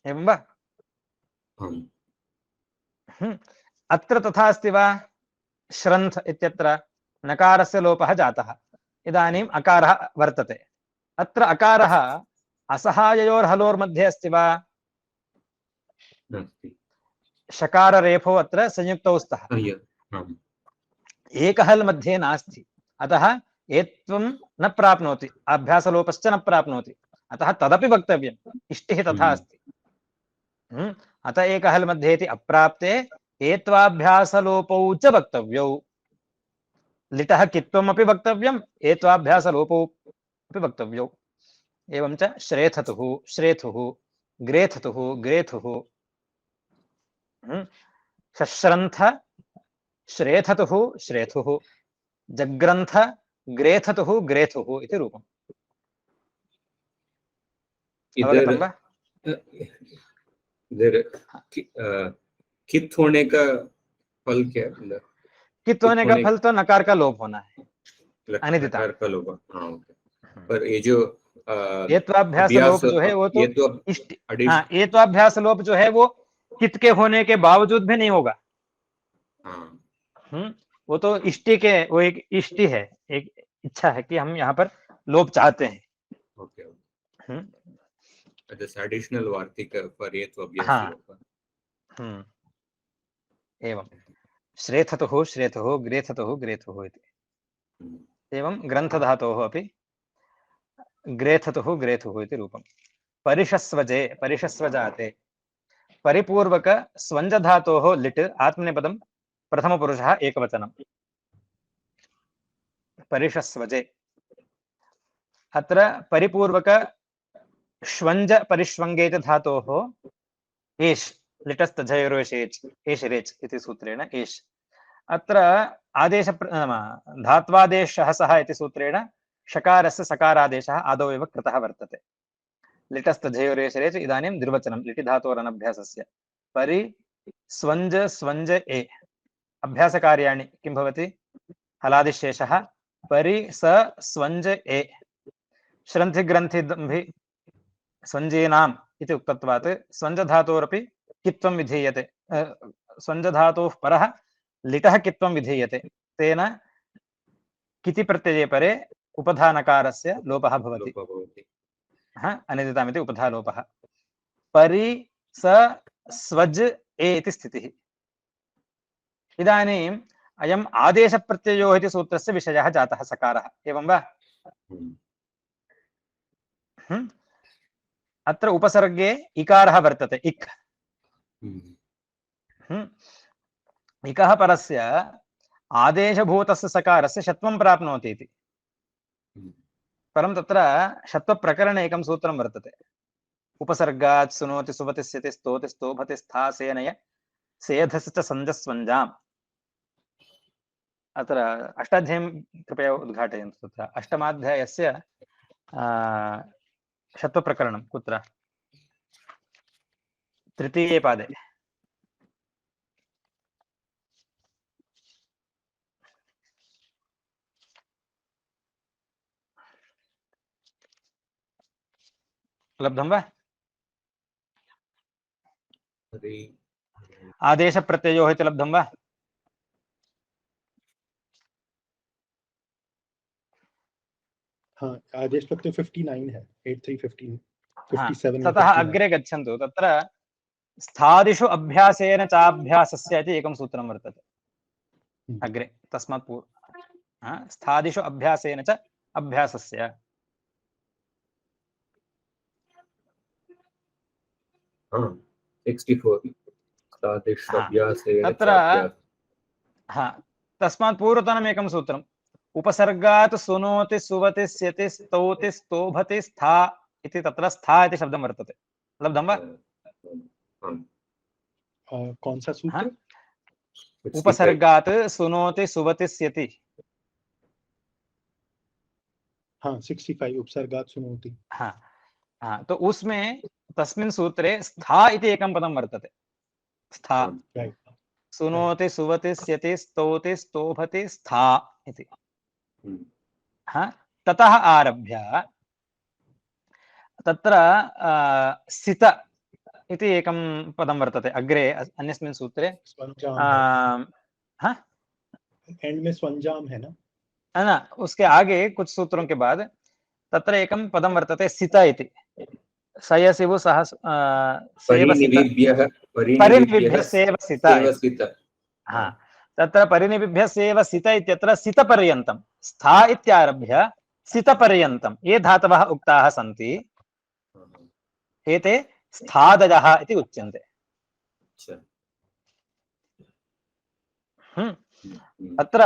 एवं वा? अत्र तथा अस्ति वा? श्रन्थ इत्यत्र नकारस्य लोपः जातः, इदानीम् अकारः वर्तते। अत्र अकारः असहाययोर्हलोर्मध्ये अस्ति वा? शकाररेफो अत्र संयुक्तौ स्तः, एकहल् मध्ये नास्ति, अतः एत्वं न प्राप्नोति, अभ्यासलोपश्च न प्राप्नोति, अतः तदपि वक्तव्यम्। इष्टिः तथा अस्ति। अतः एकहल् मध्ये इति अप्राप्ते एत्वाभ्यासलोपौ च वक्तव्यौ। लिटः कित्वमपि वक्तव्यम्, एत्वाभ्यासलोपौ अपि वक्तव्यौ। एवं च श्रेथतुः श्रेथुः, ग्रेथतुः ग्रेथुः, शश्रन्थ श्रेथतुः श्रेथुः, जग्रन्थ ग्रेथतुः ग्रेथुः इति रूपम्। अवगतं वा? इधर कित होने का फल क्या है? कित होने का फल तो नकार का लोप होना है, अनिदिता। नकार का लोप, हाँ ओके। पर ये जो एत्वाभ्यास लोप जो है वो तो हाँ, एत्वाभ्यास लोप जो है वो कित के होने के बावजूद भी नहीं होगा। वो तो इष्टि के, वो एक इष्टि है, एक इच्छा है कि हम यहाँ पर लोप चाहते हैं। ओके। एडिशनल वार्तिक पर एत्वाभ्यास लोप। एवं श्रेथतुः श्रेथुः, ग्रेथतुः ग्रेथुः इति। एवं ग्रन्थधातोः अपि ग्रेथतुः ग्रेथुः इति रूपम्। परिशस्वजे परिशस्वजाते, परिपूर्वक स्वञ्जधातोः लिट् आत्मनेपदं प्रथमपुरुषः एकवचनम्। परिशस्वजे, अत्र परिपूर्वक श्वञ्ज परिष्वङ्गे च धातोः एष् लिटस्तझयोरेष् एष् रेच् इति सूत्रेण एष्। अत्र आदेश धात्वादेशः सः इति सूत्रेण षकारस्य सकारादेशः आदौ एव कृतः वर्तते। लिटस्तझयोरेष् रेच् इदानीं द्विवचनं लिटि धातोरनभ्यासस्य। परि स्वञ्ज स्वञ्ज ए अभ्यासकार्याणि किं भवति? हलादिशेषः परि स स्वञ्ज ए, श्रन्थिग्रन्थिदम्भि स्वञ्जीनाम् इति उक्तत्वात् स्वञ्जधातोरपि कित्वं विधीयते। स्वञ्जधातोः परः लिटः कित्वं विधीयते, तेन किति प्रत्यये परे उपधानकारस्य लोपः भवति। अनिदितामिति उपधालोपः। परि स स्वज् ए इति स्थितिः। इदानीम् अयम् आदेशप्रत्ययोः इति सूत्रस्य विषयः जातः सकारः, एवं वा? अत्र उपसर्गे इकारः वर्तते, इक्। इकः परस्य आदेशभूतस्य सकारस्य षत्वं प्राप्नोति इति। परं तत्र षत्वप्रकरणे एकं सूत्रं वर्तते। उपसर्गात् सुनोति सुवति स्यति स्तोति स्तोभति स्था सेनय सेधस्य च सञ्जस्वञ्जाम्। अत्र अष्टाध्यायीं कृपया उद्घाटयन्तु। तत्र अष्टमाध्यायस्य षत्वप्रकरणं कुत्र? तृतीये पादे। लब्धं वा? आदेशप्रत्ययोः इति लब्धं वा? हाँ, आदेश प्रत्यय 59 है, 8315 57। ततः अग्रे गच्छन्तु। तत्र स्थादिषु अभ्यासेन चाभ्यासस्य इति एकं सूत्रं वर्तते अग्रे, तस्मात् पूर्वं स्थादिषु अभ्यासेन च अभ्यासस्य। तत्र तस्मात् पूर्वतनम् एकं सूत्रम्। उपसर्गात् सुनोति सुवति स्यति स्तौति स्तोभति स्था इति, तत्र स्था इति शब्दं वर्तते। लब्धं वा? कौन सा सूत्र? उपसर्गात् सुनोति सुवति स्यति। हाँ, 65 उपसर्गात् सुनोति। हाँ, तो उसमें तस्मिन् सूत्रे स्था इति एकं पदं वर्तते। स्था, सुनोति सुवति स्यति स्तौति स्तोभति स्था इति। ततः आरभ्य तत्र सित इति एकं पदं वर्तते अग्रे अन्यस्मिन् सूत्रे। एंड में स्वंजाम है ना? ना, उसके आगे कुछ सूत्रों के बाद तत्र एकं पदं वर्तते सित इति। सयसिवु सह सेवसित। तत्र परिनिबिभ्यस्यैव सित इत्यत्र सितपर्यन्तं स्था इत्यारभ्य सितपर्यन्तं ये धातवः उक्ताः सन्ति एते स्थादयः इति उच्यन्ते। अच्छा। अत्र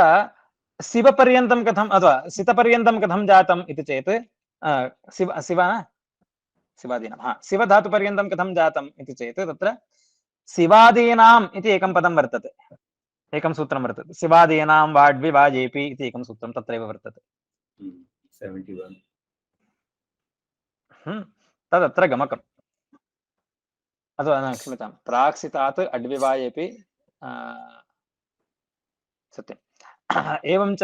शिवपर्यन्तं कथम् अथवा सितपर्यन्तं कथं जातम् इति चेत् शिवादीनां शिवधातुपर्यन्तं कथं जातम् इति चेत् तत्र शिवादीनाम् इति एकं पदं वर्तते, एकं सूत्रं वर्तते। शिवादीनां वाड्वि वाजेपि इति एकं सूत्रं तत्रैव वर्तते। 71 तदत्र गमकम् अथवा क्षम्यतां प्राक्सितात् अड्विवायेपि सत्यम्। एवं च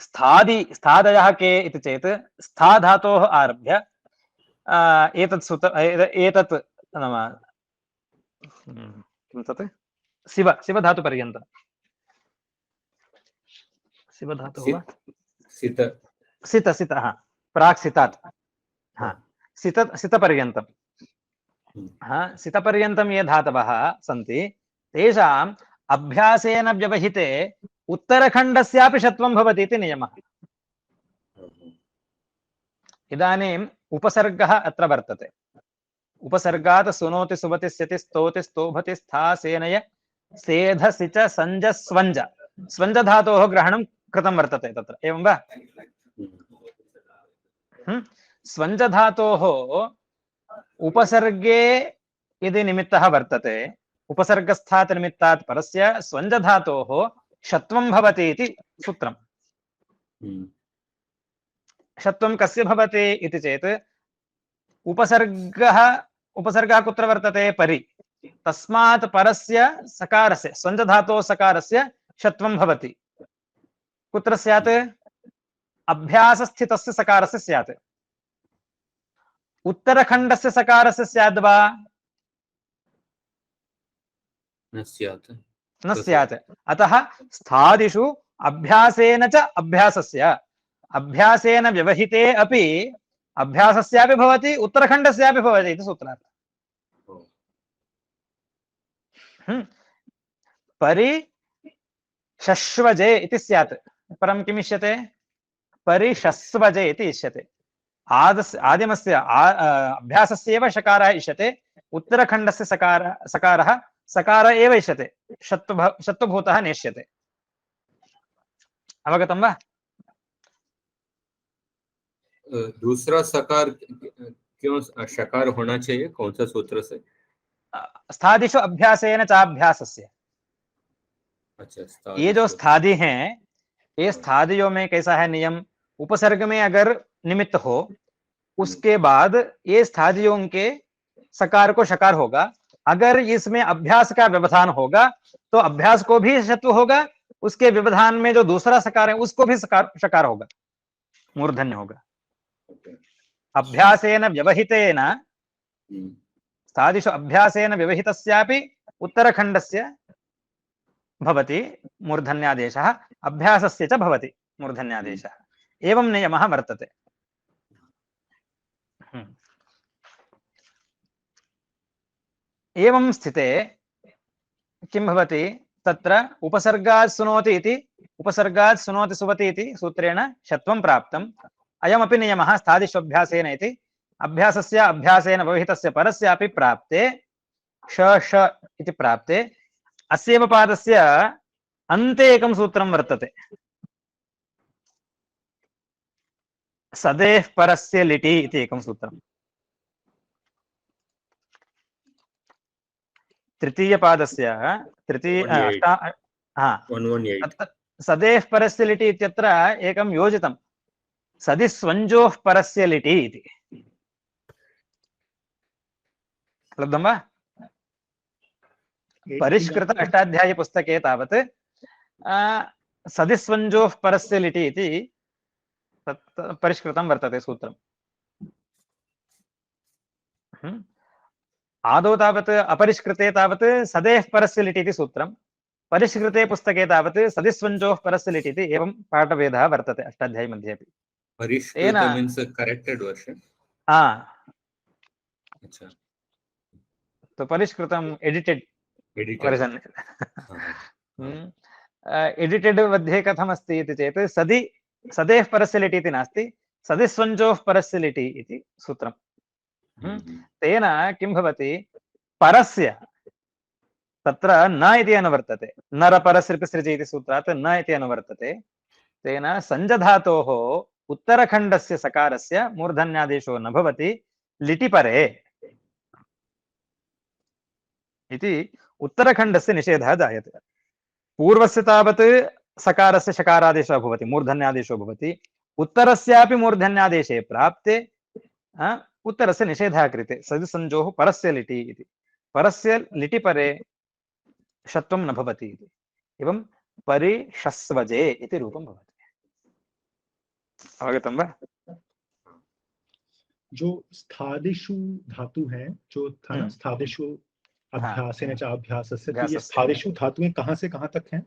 स्थादयः के इति चेत् स्था धातोः आरभ्य एतत् सूत्र एतत् नाम किं तत् शिवधातुपर्यन्तं शिवधातुः वा सित प्राक्सितात् सितपर्यन्तं सितपर्यन्तं ये धातवः सन्ति तेषाम् अभ्यासेन व्यवहिते उत्तरखण्डस्यापि षत्वं भवति इति नियमः। इदानीम् उपसर्गः अत्र वर्तते। उपसर्गात् सुनोति सुवति स्यति स्तोति स्तोभति स्था सेनय सेधसि च संज स्वञ्ज स्वञ्ज धातोः ग्रहणं कृतं वर्तते तत्र, एवं वा? स्वञ्ज धातोः उपसर्गे यदि निमित्तः वर्तते, उपसर्गस्थात् निमित्तात् परस्य स्वञ्ज धातोः षत्वं भवति इति सूत्रम्। षत्वं कस्य भवति इति चेत् उपसर्गः कुत्र वर्तते? परि। तस्मात् परस्य सकारस्य स्वञ्ज धातोः सकारस्य षत्वं भवति। कुत्र स्यात्? अभ्यासस्थितस्य सकारस्य स्यात्। उत्तरखण्डस्य सकारस्य स्याद् वा? न स्यात्। अतः स्थादिषु अभ्यासेन च अभ्यासस्य अभ्यासेन व्यवहिते अपि अभ्यासस्यापि भवति उत्तरखण्डस्यापि भवति इति सूत्रात्। परि शश्वजे इति स्यात्। परं किम् इष्यते? परिशस्वजे इति इष्यते। आदिमस्य अभ्यासस्यैव शकारः इष्यते, उत्तरखण्डस्य सकारः सकार एव इष्यते, शत्वभूतः नेष्यते। अवगतं वा? दूसरा सकार क्यों शकार होना चाहिए? कौन सा सूत्र से? स्थादिषु अभ्यासेन चाभ्यासस्य। अच्छा, ये जो स्थादि हैं, ये स्थादियों में कैसा है नियम? उपसर्ग में अगर निमित्त हो उसके बाद ये स्थादियों के सकार को शकार होगा। अगर इसमें अभ्यास का व्यवधान होगा तो अभ्यास को भी शत्व होगा, उसके व्यवधान में जो दूसरा सकार है उसको भी शकार होगा, मूर्धन्य होगा। अभ्यासेन व्यवहितेन स्थादिषु अभ्यासेन व्यवहितस्यापि उत्तरखण्डस्य भवति मूर्धन्यादेशः, अभ्यासस्य च भवति मूर्धन्यादेशः। एवं नियमः वर्तते। एवं स्थिते किं भवति? तत्र उपसर्गात् सुनोति इति उपसर्गात् सुनोति सुवति इति सूत्रेण षत्वं प्राप्तम्। अयमपि नियमः स्थादिषु अभ्यासेन इति अभ्यासस्य अभ्यासेन व्यवहितस्य परस्यापि प्राप्ते श इति प्राप्ते अस्यैव पादस्य अन्ते एकं सूत्रं वर्तते। सदेः परस्य लिटि इति एकं सूत्रम्। तृतीयपादस्य सदेः परस्य लिटि इत्यत्र एकं योजितं, सदिस्वञ्जोः परस्य लिटि इति। लब्धं वा? परिष्कृत अष्टाध्यायी पुस्तके तावत् सदिस्वञ्जोः परस्य लिटि इति तत् परिष्कृतं वर्तते सूत्रम्। आदौ तावत् अपरिष्कृते तावत् सदेः परस्य लिटि इति सूत्रं, परिष्कृते पुस्तके तावत् सदिस्वञ्जोः परस्य लिटि इति एवं पाठभेदः वर्तते अष्टाध्यायी मध्ये अपि। परिष्कृत मीन्स करेक्टेड वर्जन। अच्छा, तो परिष्कृतम् एडिटेड वर्जन। एडिटेड मध्ये कथमस्ति इति चेत् सदि सदेः परस्य लिटि इति नास्ति, सदिस्वञ्जोः परस्य लिटि इति सूत्रम्। तेन किं भवति, परस्य तत्र न इति अनुवर्तते, नरपरसृपिसृजि इति सूत्रात् न इति अनुवर्तते। तेन संजधातोः उत्तरखण्डस्य सकारस्य मूर्धन्यादेशो न भवति लिटिपरे इति उत्तरखण्डस्य निषेधः जायते। पूर्वस्य तावत् सकारस्य शकारादेशः भवति, मूर्धन्यादेशो भवति, उत्तरस्यापि मूर्धन्यादेशे प्राप्ते उत्तरस्य निषेधः क्रियते। सदिसंजोः परस्य लिटि इति, परस्य लिटि परे षत्वं न भवति इति। एवं परिषस्वजे इति रूपं भवति। अवगतं वा? जो स्थादिषु धातु हैं, जो था ना स्थादिषु अभ्यासेन च अभ्यासस्य, तो ये स्थादिषु धातुएं कहाँ से कहाँ तक हैं?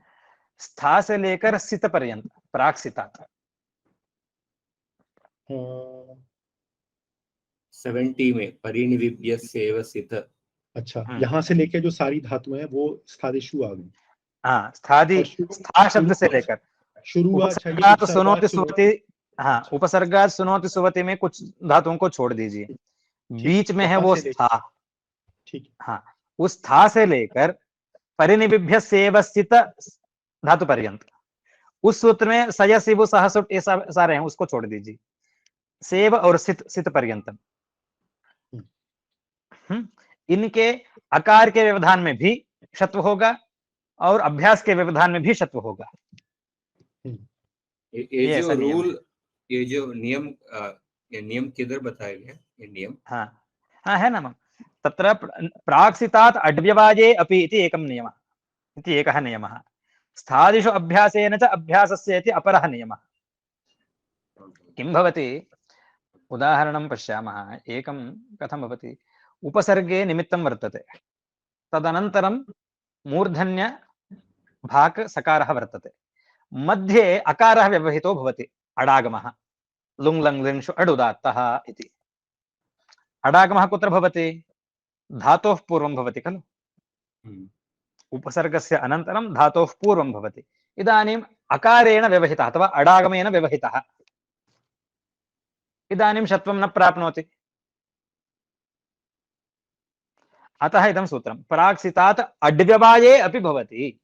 स्था से लेकर सित पर्यंत, प्राक्सितात्। 70 में परिनिविभ्य सेव सित। अच्छा, यहाँ से लेके जो सारी धातुएं हैं वो स्थादिषु आ गई। हाँ, स्थादि, स्था शब्द से लेकर उपसर्गात् सुनोति सुवति, हाँ, उपसर्गात् सुनोति सुवति में कुछ धातुओं को छोड़ दीजिए, बीच में है वो स्था। ठीक, हाँ, उस स्था से लेकर परिनिविभ्य सेव स्थित धातु पर्यंत, उस सूत्र में सय सिवु सह सुट ये सारे हैं, उसको छोड़ दीजिए। सेव और सित पर्यंतम, इनके आकार के व्यवधान में भी षत्व होगा और अभ्यास के व्यवधान में भी षत्व होगा। ये जो रूल, ये जो नियम, ये नियम किधर बताया गया? ये नियम हाँ हाँ है ना, तत्र प्राक्सितात् अड्व्यवाजे अपि इति एकं नियमः, इति एकः नियमः। स्थादिषु अभ्यासेन च अभ्यासस्य इति अपरः नियमः। किं भवति, उदाहरणं पश्यामः। एकं कथं भवति, उपसर्गे निमित्तं वर्तते, तदनन्तरं मूर्धन्य भाक् सकारः वर्तते, मध्ये अकारः व्यवहितो भवति, अडागमः, लुङ् लङ् लिङ्षु अडुदात्तः इति। अडागमः कुत्र भवति? धातोः पूर्वं भवति खलु, उपसर्गस्य अनन्तरं धातोः पूर्वं भवति। इदानीम् अकारेण व्यवहितः अथवा अडागमेन व्यवहितः, इदानीं षत्वं न प्राप्नोति। अतः इदं सूत्रं प्राक्सितात् अड्व्यवाये अपि भवति।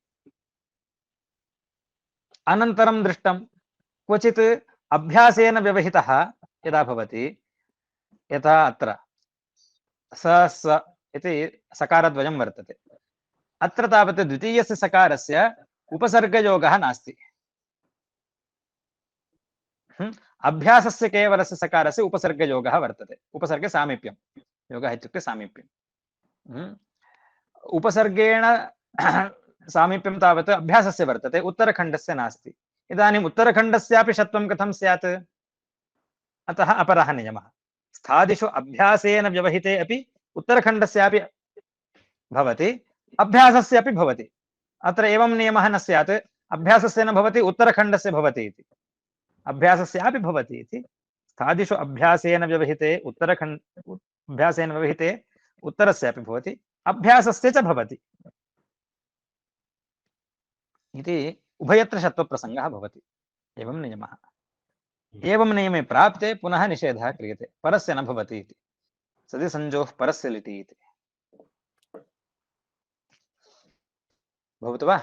अनन्तरं दृष्टं क्वचित् अभ्यासेन व्यवहितः यदा भवति, यथा अत्र स इति सकारद्वयं वर्तते, अत्र तावत् द्वितीयस्य सकारस्य उपसर्गयोगः नास्ति। अभ्यासस्य केवलस्य सकारस्य उपसर्गयोगः वर्तते, उपसर्गे सामीप्यं, योगः इत्युक्ते सामीप्यम्। उपसर्गेण सामीप्यं तावत् अभ्यासस्य वर्तते, उत्तरखण्डस्य नास्ति। इदानीम् उत्तरखण्डस्यापि षत्वं कथं स्यात्? अतः अपरः नियमः, स्थादिषु अभ्यासेन व्यवहिते अपि उत्तरखण्डस्यापि भवति, अभ्यासस्यापि भवति। अत्र एवं नियमः न स्यात् अभ्यासस्य न भवति उत्तरखण्डस्य भवति इति, अभ्यासस्यापि भवति इति। स्थादिषु अभ्यासेन व्यवहिते अभ्यासेन व्यवहिते उत्तरस्यापि भवति, अभ्यासस्य च भवति इति उभयत्र षत्वप्रसङ्गः भवति। एवं नियमः। एवं नियमे प्राप्ते पुनः निषेधः क्रियते, परस्य न भवति इति, सदिसंजोः परस्य लिटि इति। भवतु वा?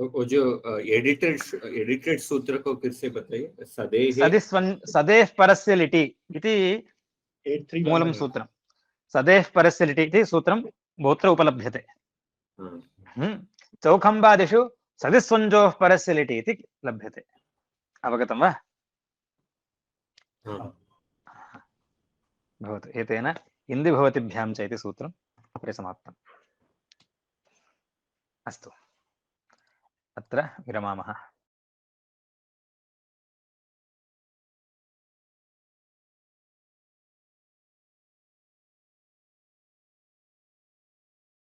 वो जो एडिटेड सूत्र को फिर से बताइए। सदेः परस्य लिटि इति मूलं सूत्रं, सदेः परस्य लिटि इति सूत्रं बहुत्र उपलभ्यते। चौखम्बादिषु सदिस्वञ्जोः परस्य लिटि इति लभ्यते। अवगतं वा? भवतु। एतेन इन्दिभवतिभ्यां च इति सूत्रं परिसमाप्तम्। अस्तु, अत्र विरमामः।